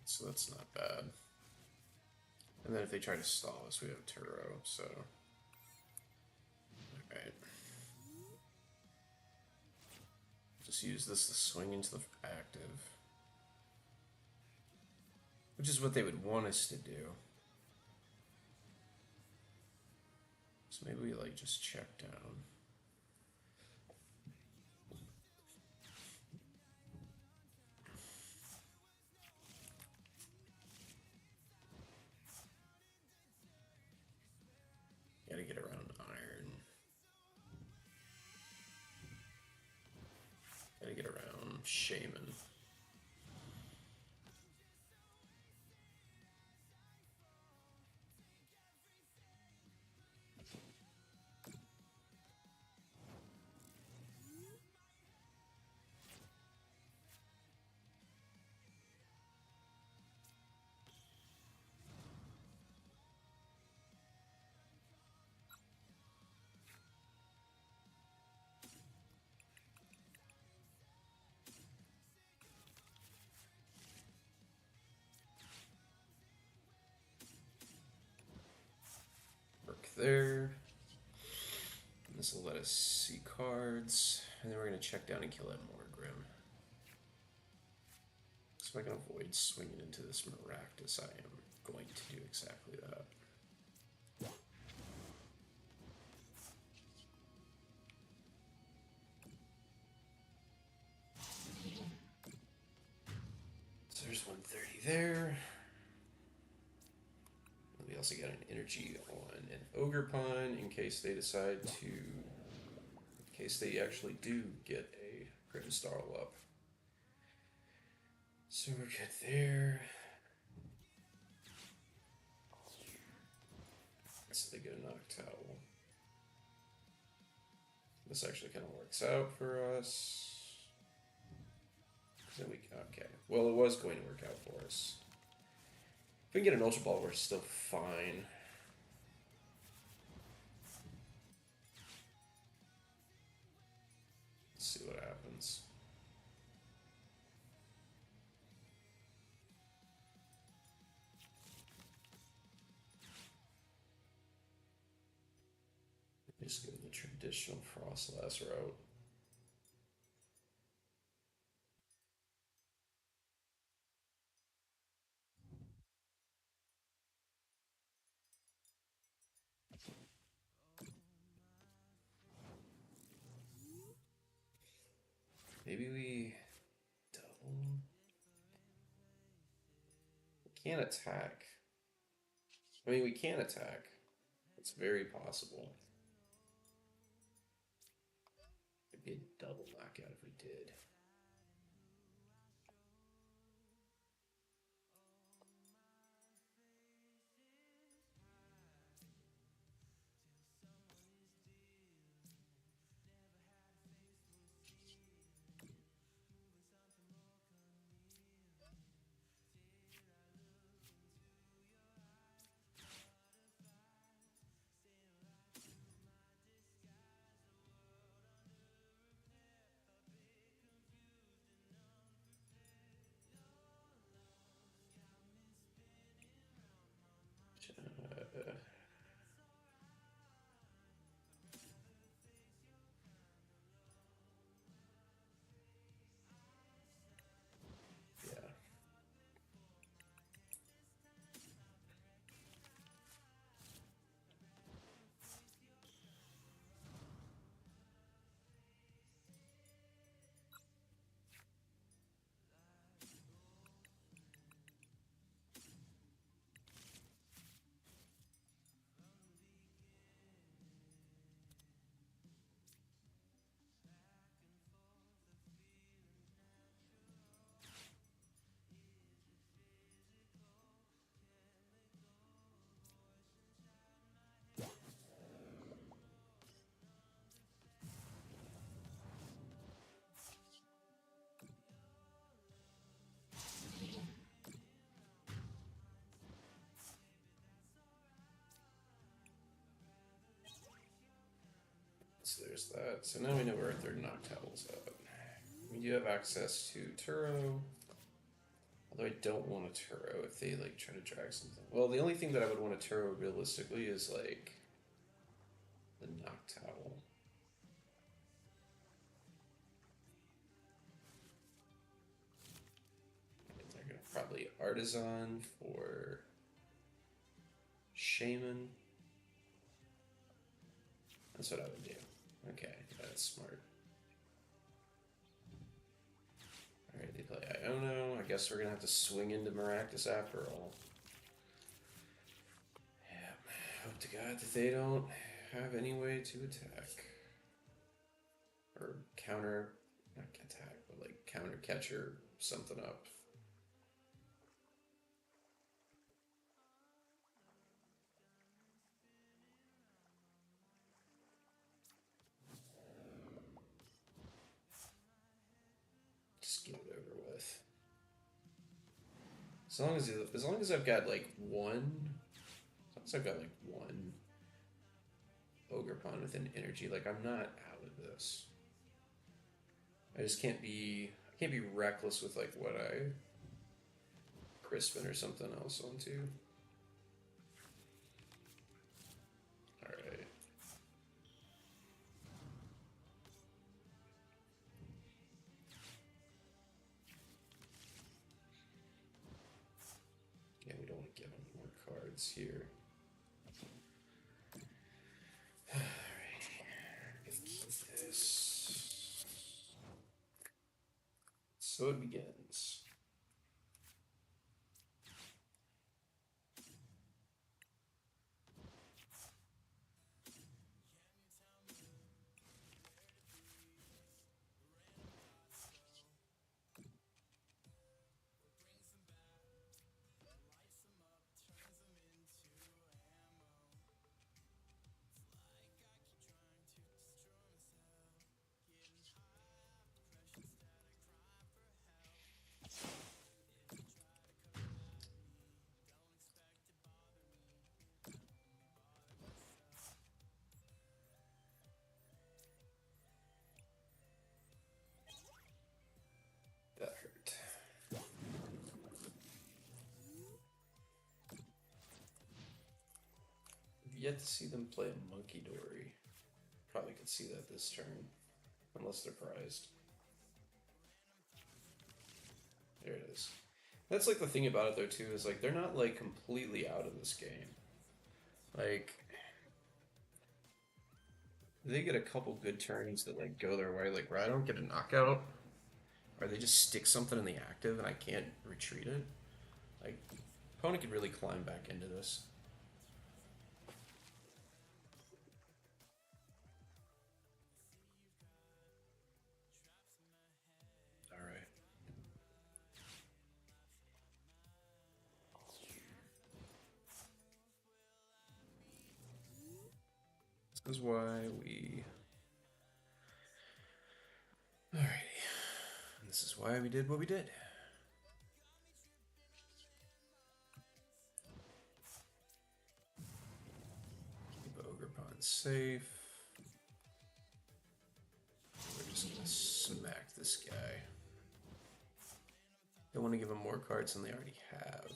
So that's not bad. And then if they try to stall us, we have Turo, so. Alright. Just use this to swing into the active. Which is what they would want us to do. So maybe we like just check down. Gotta get around iron. Gotta get around shaman. Work there. This will let us see cards. And then we're going to check down and kill that Morgrim. So if I can avoid swinging into this Maractus, I am going to do exactly that. So there's 130 there. We also got an energy on an Ogre Pine in case they decide to, in case they actually do get a Grimmsnarl up. So we're good there. So they get a Noctowl. This actually kind of works out for us. Then we, okay. Well, it was going to work out for us. If we can get an Ultra Ball, we're still fine. Just go the traditional Frostlass route. Maybe we double. We can't attack. I mean, we can attack. It's very possible. It'd be a double knockout if we did. Uh, yeah. So there's that. So now we know where our third Noctowl's at. We do have access to Turo. Although I don't want a Turo if they like try to drag something. Well, the only thing that I would want a Turo realistically is like the Noctowl. They're gonna probably Artisan for Shaman. That's what I would do. Okay, that's smart. Alright, they play Iono. I guess we're gonna have to swing into Maractus after all. Yeah, hope to God that they don't have any way to attack. Or counter, not attack, but like counter catcher something up. Just get it over with. As long as I've got like one, as long as I've got like one ogre pawn with an energy, like I'm not out of this. I just can't be reckless with like what I Crispin or something else onto. Alright. Yeah, we don't want to give him more cards here. Alright. Keep this. So it begins. That hurt. I've yet to see them play a Monkey Dory. probably could see that this turn, unless they're prized. There it is. That's like the thing about it though too, is like they're not like completely out of this game. Like they get a couple good turns that like go their way, like where I don't get a knockout, or they just stick something in the active and I can't retreat it. Like opponent could really climb back into this. All right. This is why we. Alrighty. This is why we did what we did. Keep Ogre Pawn safe. We're just gonna smack this guy. Don't want to give them more cards than they already have.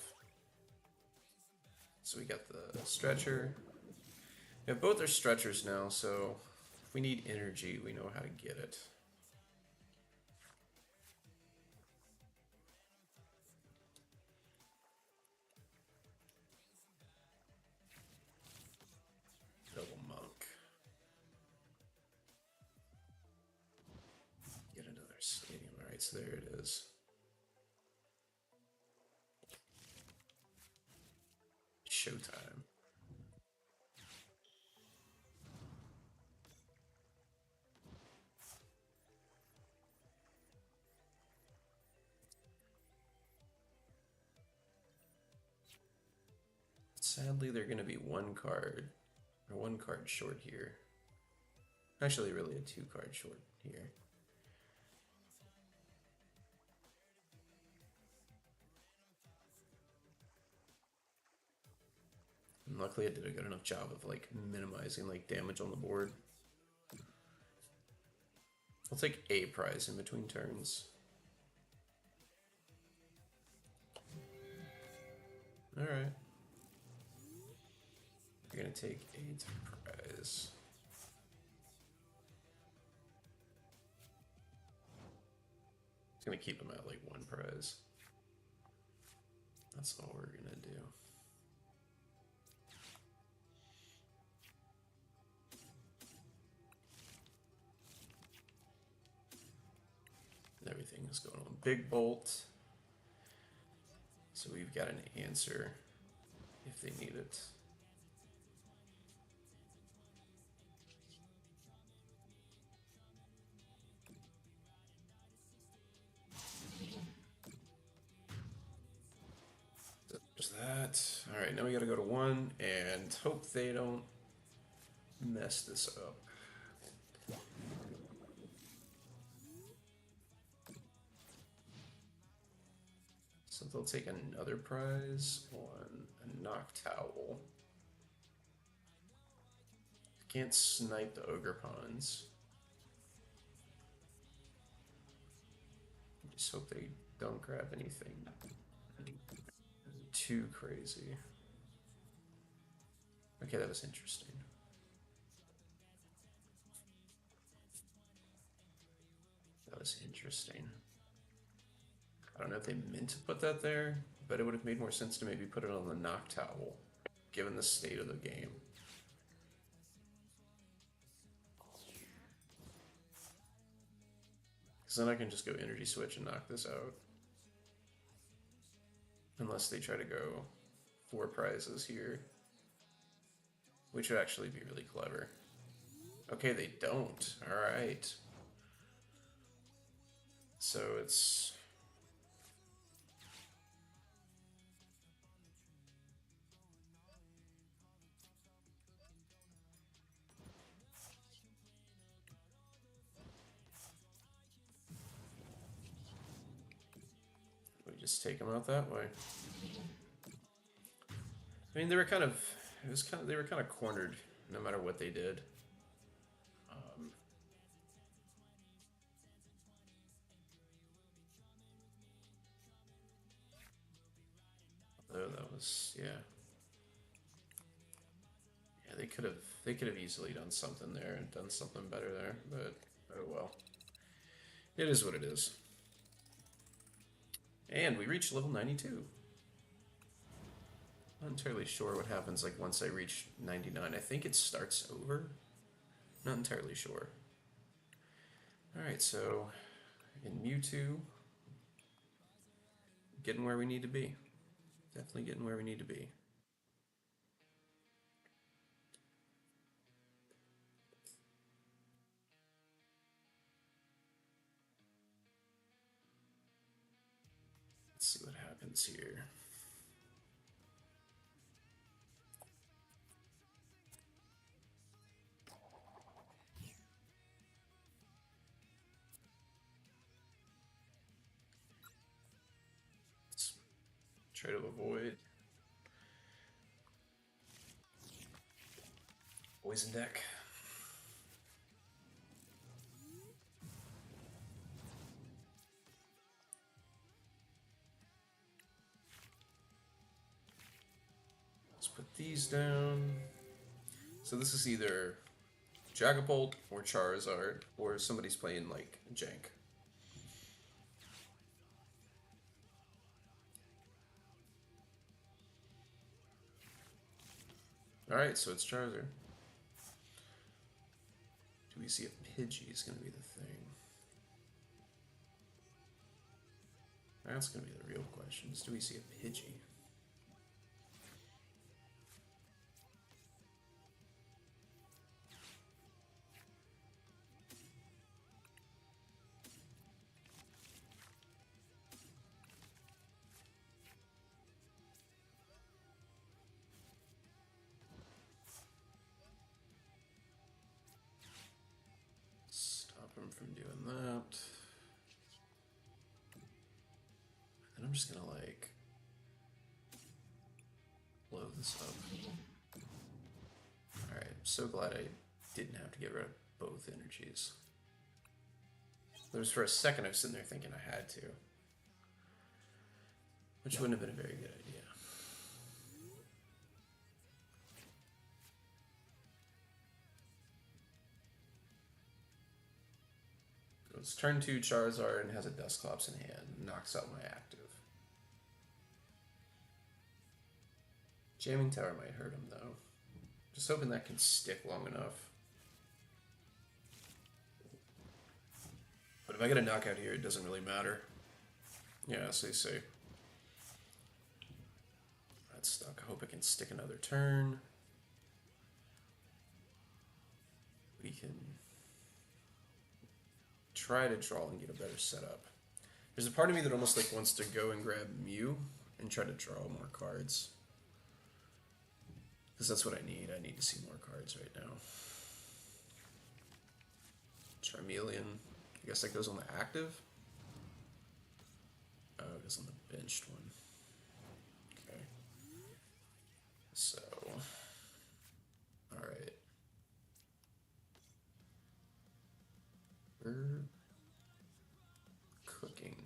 So we got the stretcher. We have both our stretchers now, so if we need energy, we know how to get it. Double monk. Get another stadium. Alright, so there it is. Showtime. Sadly, they're going to be one card short here. Actually, really a 2-card short here. And luckily, I did a good enough job of like minimizing like damage on the board. I'll take a prize in between turns. All right. We're gonna take a prize. It's gonna keep him at like 1 prize. That's all we're gonna do. Everything is going on big bolt. So we've got an answer if they need it. Just that. All right, now we gotta go to 1 and hope they don't mess this up. So they'll take another prize on a knock towel. Can't snipe the ogre pawns. Just hope they don't grab anything too crazy. Okay, that was interesting. That was interesting. I don't know if they meant to put that there, but it would have made more sense to maybe put it on the knock towel, given the state of the game. Because then I can just go energy switch and knock this out. Unless they try to go 4 prizes here. Which would actually be really clever. Okay, they don't. Alright. So it's... we just take them out that way. I mean, they were kind of... they were kind of cornered no matter what they did. Oh, that was, yeah. Yeah, they could have easily done something there and done something better there, but oh well. It is what it is. And we reached level 92. Not entirely sure what happens like once I reach 99. I think it starts over. Not entirely sure. Alright, so in Mewtwo, getting where we need to be. Definitely getting where we need to be. Let's see what happens here. Let's try to avoid poison deck. Let's put these down. So this is either Dragapult or Charizard, or somebody's playing like Jank. Alright, so it's Charizard. Do we see a Pidgey is going to be the thing? That's going to be the real question. Is do we see a Pidgey? Stop him from doing that. And I'm just gonna like blow this up. Alright, I'm so glad I didn't have to get rid of both energies. There was for a second I was sitting there thinking I had to. Which wouldn't have been a very good idea. It's turn 2 Charizard and has a Dusclops in hand. Knocks out my active. Jamming Tower might hurt him though. Just hoping that can stick long enough. But if I get a knockout here, it doesn't really matter. Yeah, so you say. That's stuck. I hope it can stick another turn. We can try to draw and get a better setup. There's a part of me that almost like wants to go and grab Mew and try to draw more cards. Because that's what I need. I need to see more cards right now. Charmeleon. I guess that goes on the active? Oh, it goes on the benched one. Okay. So. Alright. We're cooking.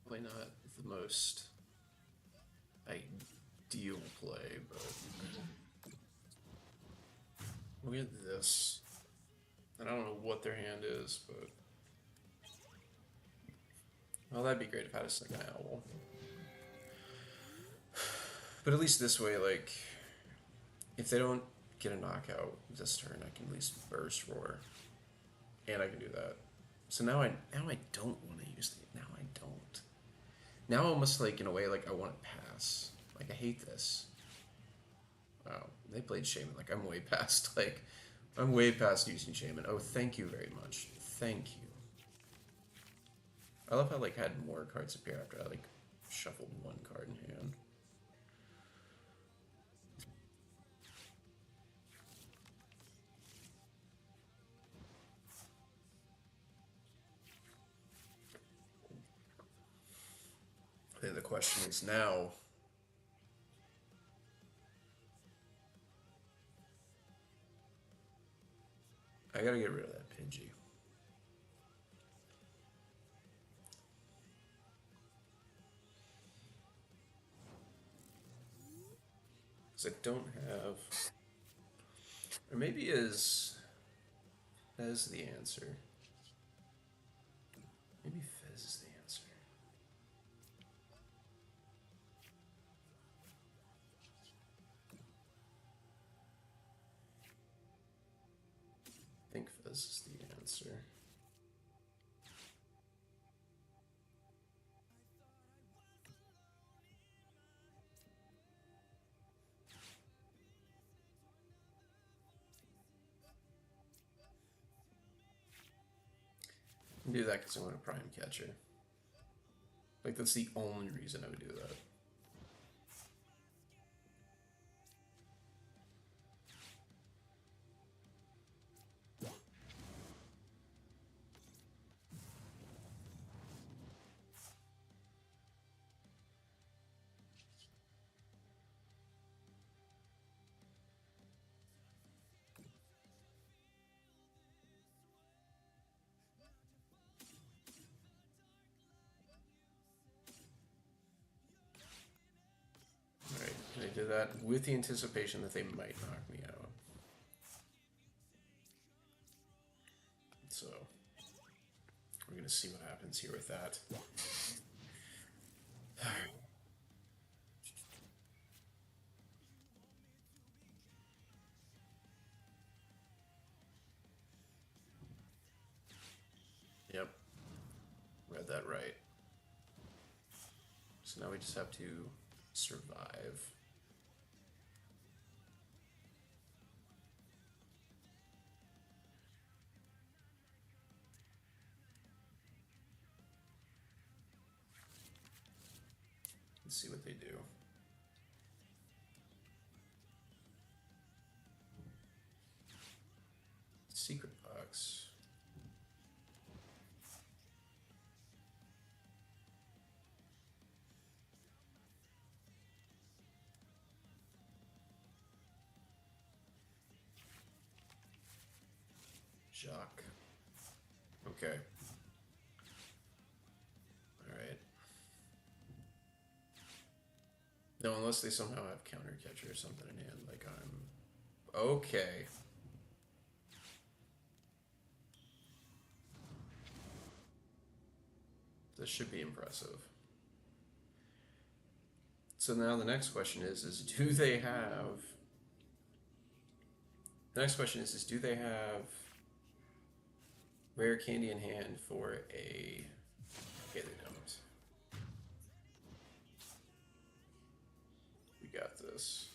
Probably not the most ideal play, but look at this. I don't know what their hand is, but well, that'd be great if I had a second owl. But at least this way, like, if they don't get a knockout this turn, I can at least burst roar, and I can do that. So now I don't want to use the now I don't. Now almost like in a way like I want to pass. Like I hate this. Wow, they played Shaman. Like I'm way past using Shaman. Oh, thank you very much. Thank you. I love how like had more cards appear after I like shuffled one card in hand. I think the question is now. I gotta get rid of that Pidgey. Because I don't have. Or maybe is Fez the answer? Maybe Fez is the answer. I think Fez is the answer. I do that because I want a Prime Catcher. Like, that's the only reason I would do that. Alright, I did that with the anticipation that they might knock me out. So, we're gonna see what happens here with that. Alright. Yep. Read that right. So now we just have to survive. Let's see what they do. Secret box. Jacques. Okay. Alright. No, unless they somehow have counter catcher or something in hand, like I'm okay. This should be impressive. So now the next question is do they have the next question is do they have rare candy in hand for a okay, they don't. We got this.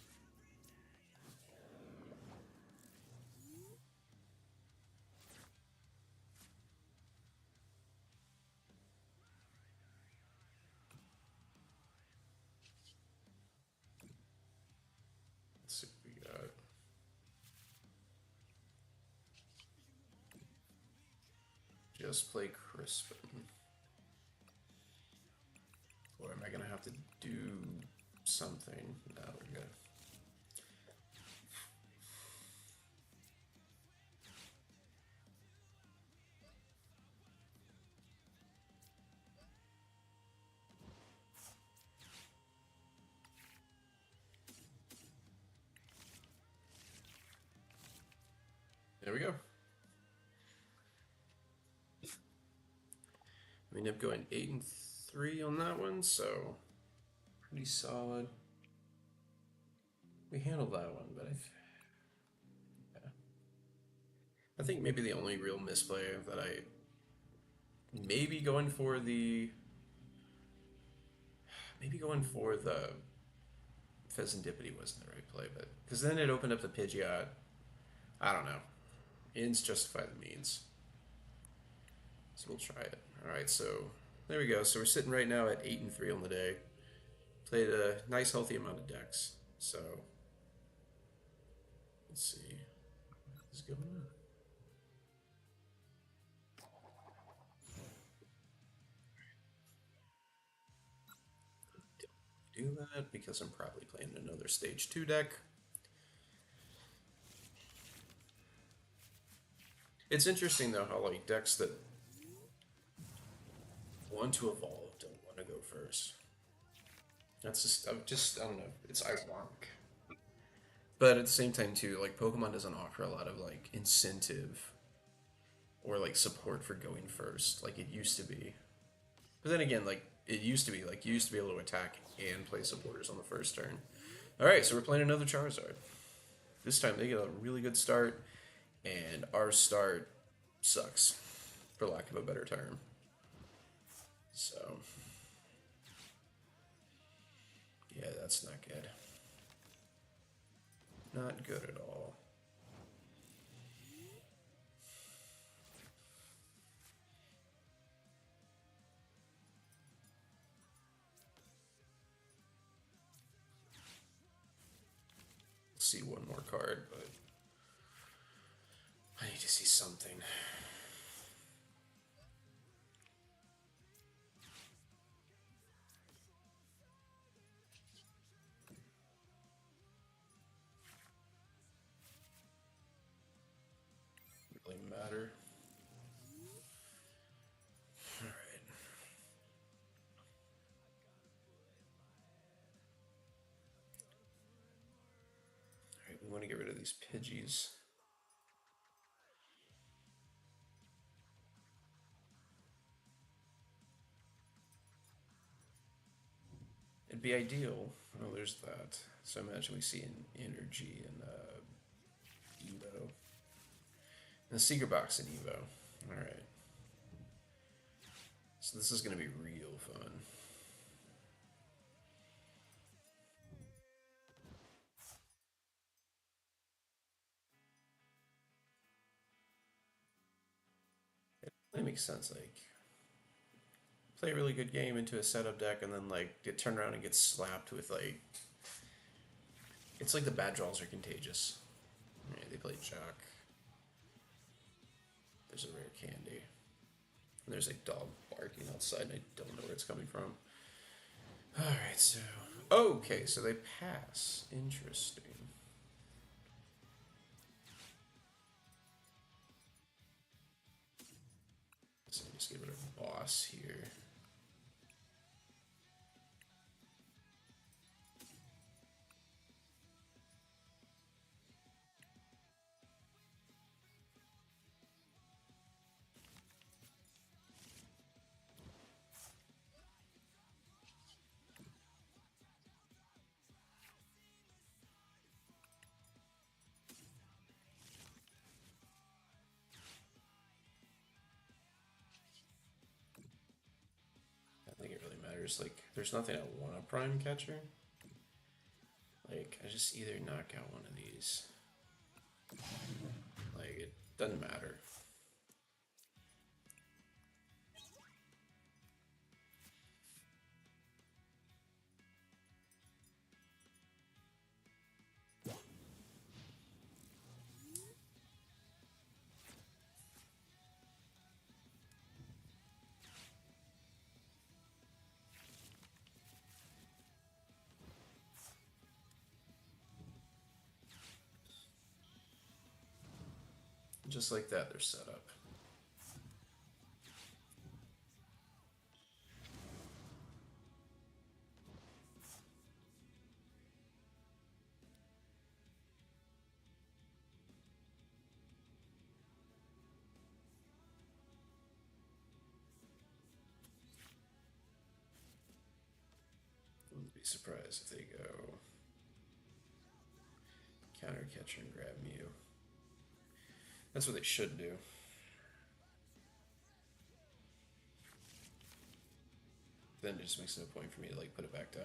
Let's see what we got. Just play Crispin. Or am I gonna have to do something? No, we're good. There we go. We end up going 8-3 on that one, so pretty solid. We handled that one, but I think maybe the only real misplay that I maybe going for the maybe going for the Pheasantipity wasn't the right play, but because then it opened up the Pidgeot. I don't know. Ends justify the means. So we'll try it. All right, so there we go. So we're sitting right now at 8-3 on the day. Played a nice, healthy amount of decks. So let's see what's going on. Don't do that because I'm probably playing another stage 2 deck. It's interesting though how like decks that want to evolve don't want to go first. That's just I don't know. It's ironic. But at the same time too, like Pokemon doesn't offer a lot of like incentive or like support for going first like it used to be. But then again, like it used to be like you used to be able to attack and play supporters on the first turn. All right, so we're playing another Charizard. This time they get a really good start, and our start sucks, for lack of a better term. So yeah, that's not good. Not good at all. See one more card, but I need to see something. Really matter. All right. All right. We want to get rid of these Pidgeys. It'd be ideal. Oh, there's that. So imagine we see an energy and Evo. And a secret box in Evo. Alright. So this is going to be real fun. It makes sense. Like, play a really good game into a setup deck and then, like, get turned around and get slapped with, like. It's like the bad draws are contagious. Alright, they play Jock. There's a rare candy. And there's a dog barking outside, and I don't know where it's coming from. Alright, so. Okay, so they pass. Interesting. So just get rid of boss here. I think it really matters. Like, there's nothing I want a prime catcher. Like, I just either knock out one of these. Like, it doesn't matter. Just like that, they're set up. Wouldn't be surprised if they go counter catcher and grab Mew. That's what they should do. Then it just makes no point for me to like put it back down.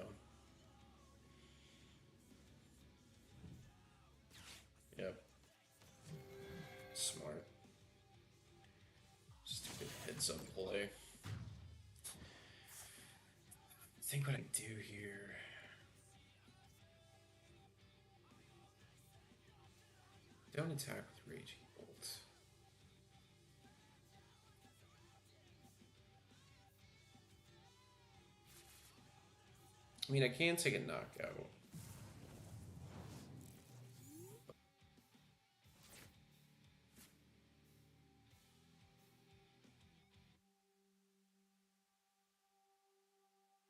Yep. Smart. Stupid heads up play. I think what I do here. Don't attack with Raging Bolt. I mean, I can take a knockout.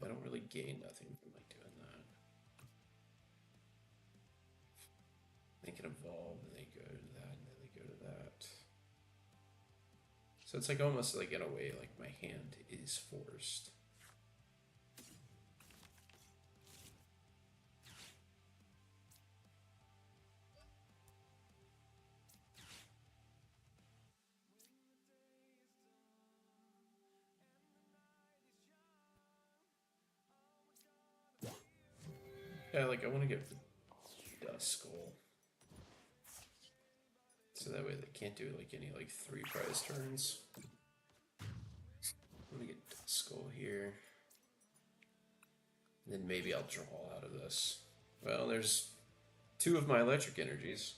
I don't really gain nothing from like doing that. They can evolve, and they go to that, and then they go to that. So it's like almost like in a way, like my hand is forced. Yeah, like I want to get the Dust Skull. So that way they can't do like any like 3 prize turns. Let me get Dust Skull here. And then maybe I'll draw out of this. Well, there's 2 of my electric energies.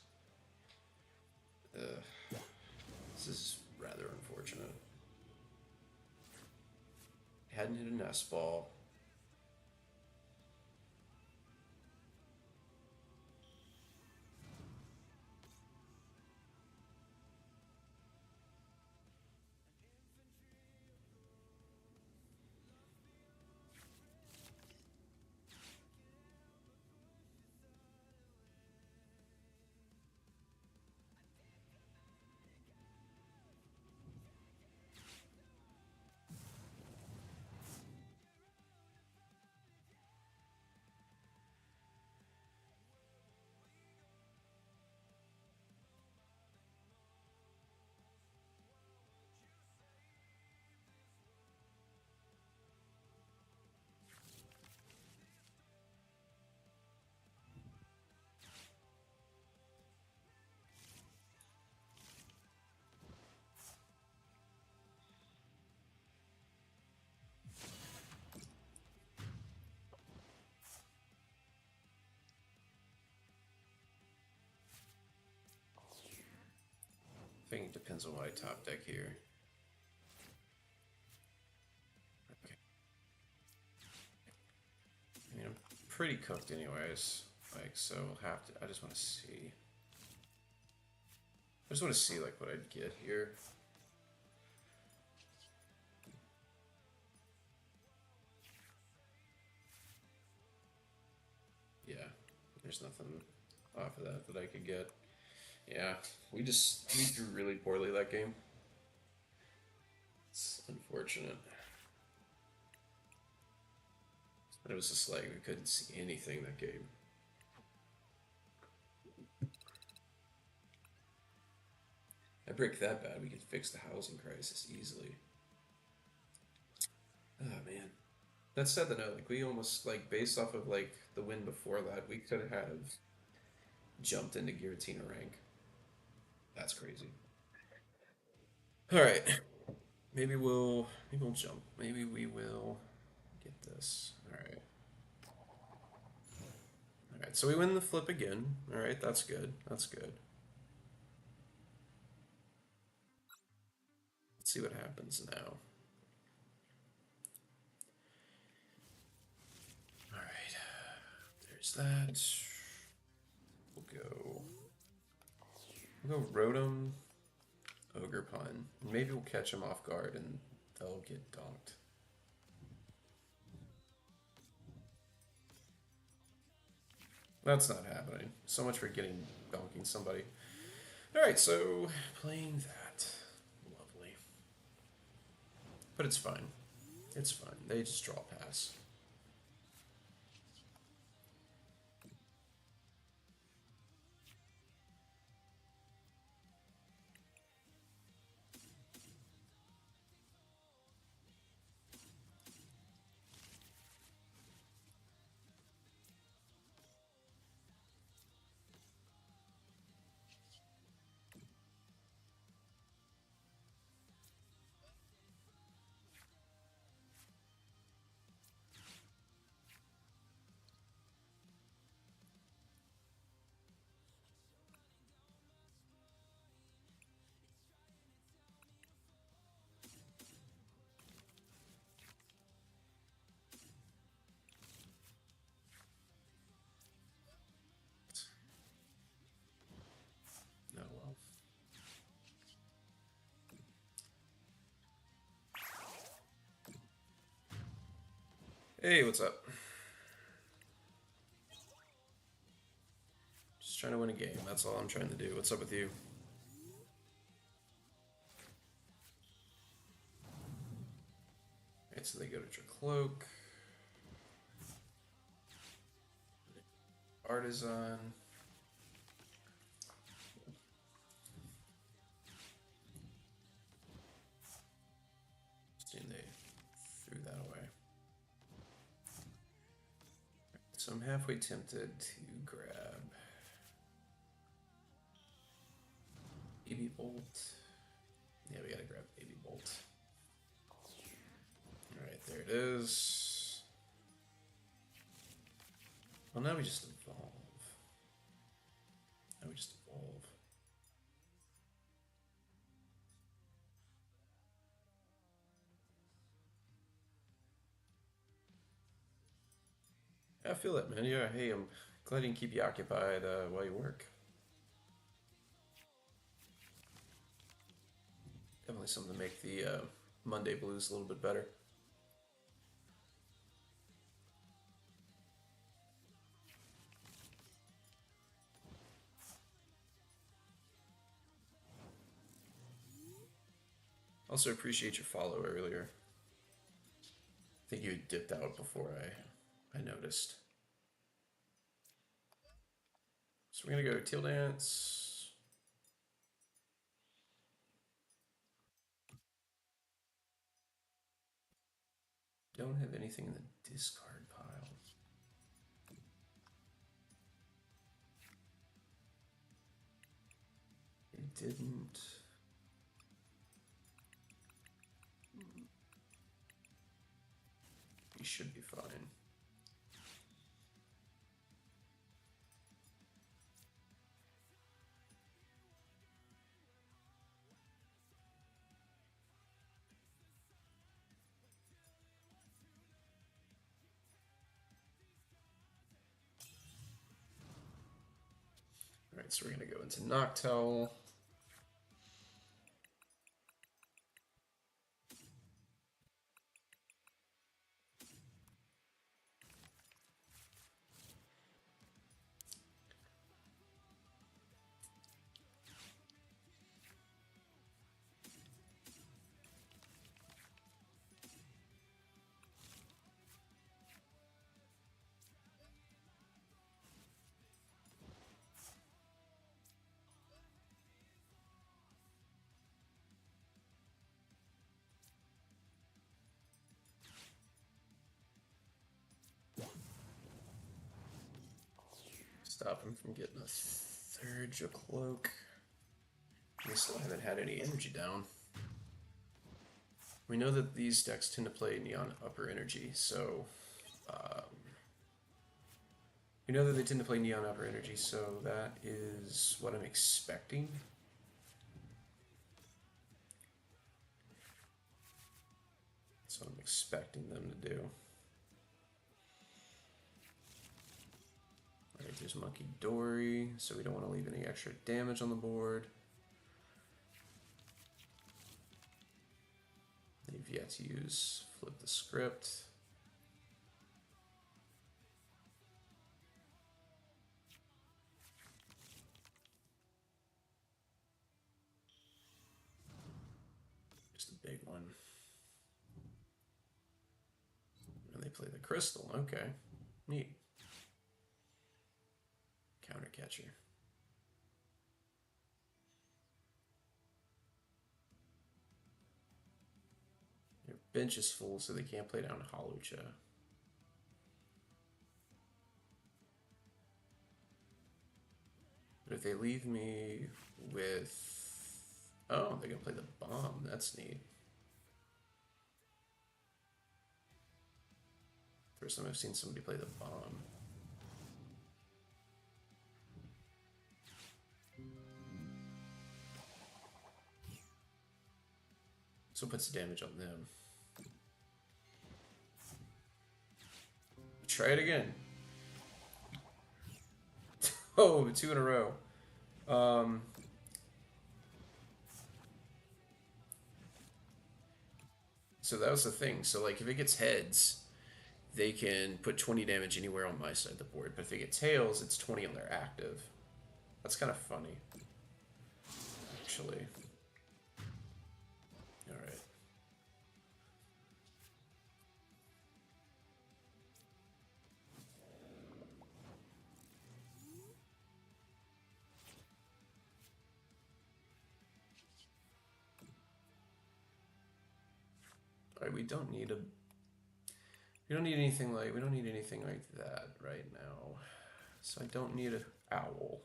This is rather unfortunate. Hadn't hit a nest ball. I think it depends on what I top deck here. Okay. I mean, I'm pretty cooked anyways. Like, so I'll have to, I just want to see. I just want to see like what I'd get here. Yeah, there's nothing off of that that I could get. Yeah, we drew really poorly that game. It's unfortunate. It was just like we couldn't see anything that game. I break that bad, we could fix the housing crisis easily. Oh man. That said though, no, like we almost like based off of like the win before that, we could have jumped into Giratina rank. That's crazy. Alright. Maybe we'll jump. Maybe we will get this. Alright. Alright, so we win the flip again. Alright, that's good. That's good. Let's see what happens now. Alright. There's that. We'll go Rotom, Ogre Pun. Maybe we'll catch them off guard and they'll get donked. That's not happening. So much for getting donking somebody. Alright, so playing that. Lovely. But it's fine. It's fine. They just draw pass. Hey, what's up? Just trying to win a game. That's all I'm trying to do. What's up with you? Alright, so they go to Cloak. Artisan. Seeing they threw that away. So I'm halfway tempted to grab Baby Bolt. Yeah, we gotta grab Baby Bolt. Alright, there it is. Well, now we just evolve. Now we just evolve. I feel that, man. Yeah, hey, I'm glad I can keep you occupied while you work. Definitely something to make the Monday blues a little bit better. Also appreciate your follow earlier. I think you had dipped out before I noticed. So we're gonna go to Teal Dance. Don't have anything in the discard pile. It didn't. You should be fine. Alright, so we're gonna go into Noctowl. Stop him from getting a third Cloak. We still haven't had any energy down. We know that these decks tend to play Neon Upper Energy, so we know that they tend to play Neon Upper Energy, so that is what I'm expecting. That's what I'm expecting them to do. Alright, there's Monkey Dory, so we don't want to leave any extra damage on the board. They've yet to use Flip the Script. Just a big one. And they play the Crystal, okay. Neat. Counter Catcher. Their bench is full, so they can't play down Holocha. But if they leave me with... Oh, they're gonna play the Bomb. That's neat. First time I've seen somebody play the Bomb. So it puts damage on them. Try it again. Oh, 2 in a row. So that was the thing. So like if it gets heads they can put 20 damage anywhere on my side of the board. But if they get tails, it's 20 on their active. That's kind of funny, actually. All right. All right, we don't need anything like that right now. So I don't need an owl.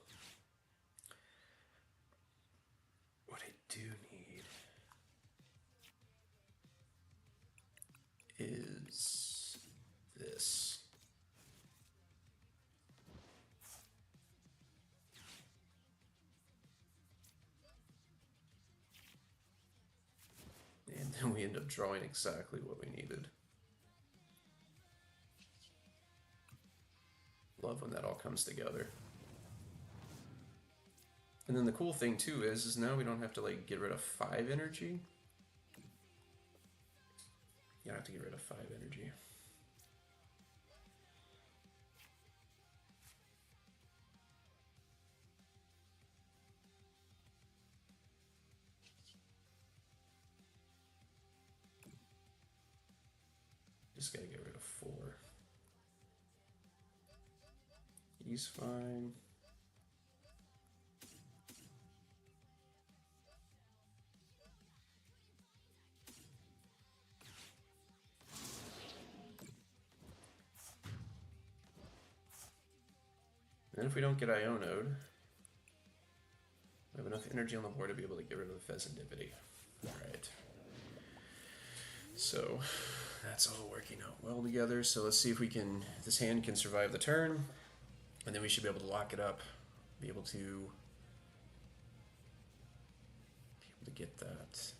What I do need is this. And then we end up drawing exactly what we needed. Love when that all comes together. And then the cool thing too is now we don't have to like get rid of 5 energy. You don't have to get rid of 5 energy. Just gotta get rid of 4. He's fine. And if we don't get Ionode, we have enough energy on the board to be able to get rid of the Pheasantipity. Alright. So that's all working out well together. So let's see if this hand can survive the turn, and then we should be able to lock it up, be able to get that.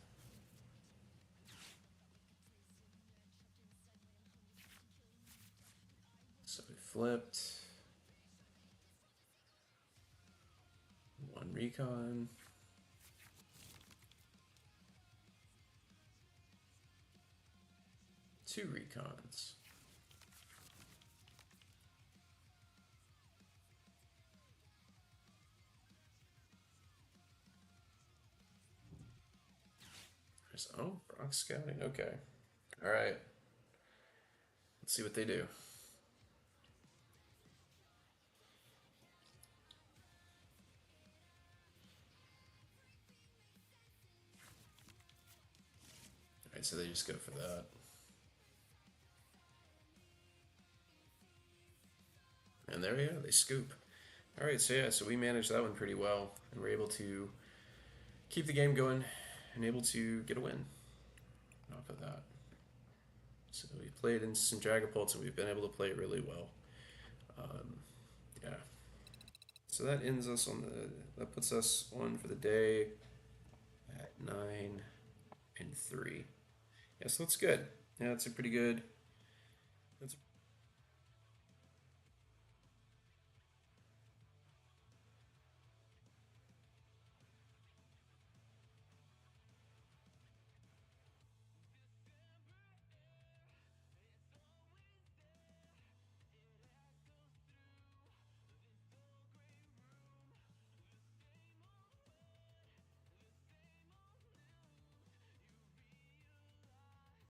So we flipped. 1 recon. Two recons. Oh, Bronx scouting. Okay. All right. Let's see what they do. All right, so they just go for that. And there we go. They scoop. All right, so yeah, so we managed that one pretty well, and we're able to keep the game going and able to get a win off of that. So we played in some Dragapults, and we've been able to play really well. Yeah. So that ends us that puts us on for the day at 9-3. Yeah, so that's good. Yeah, that's a pretty good. That's a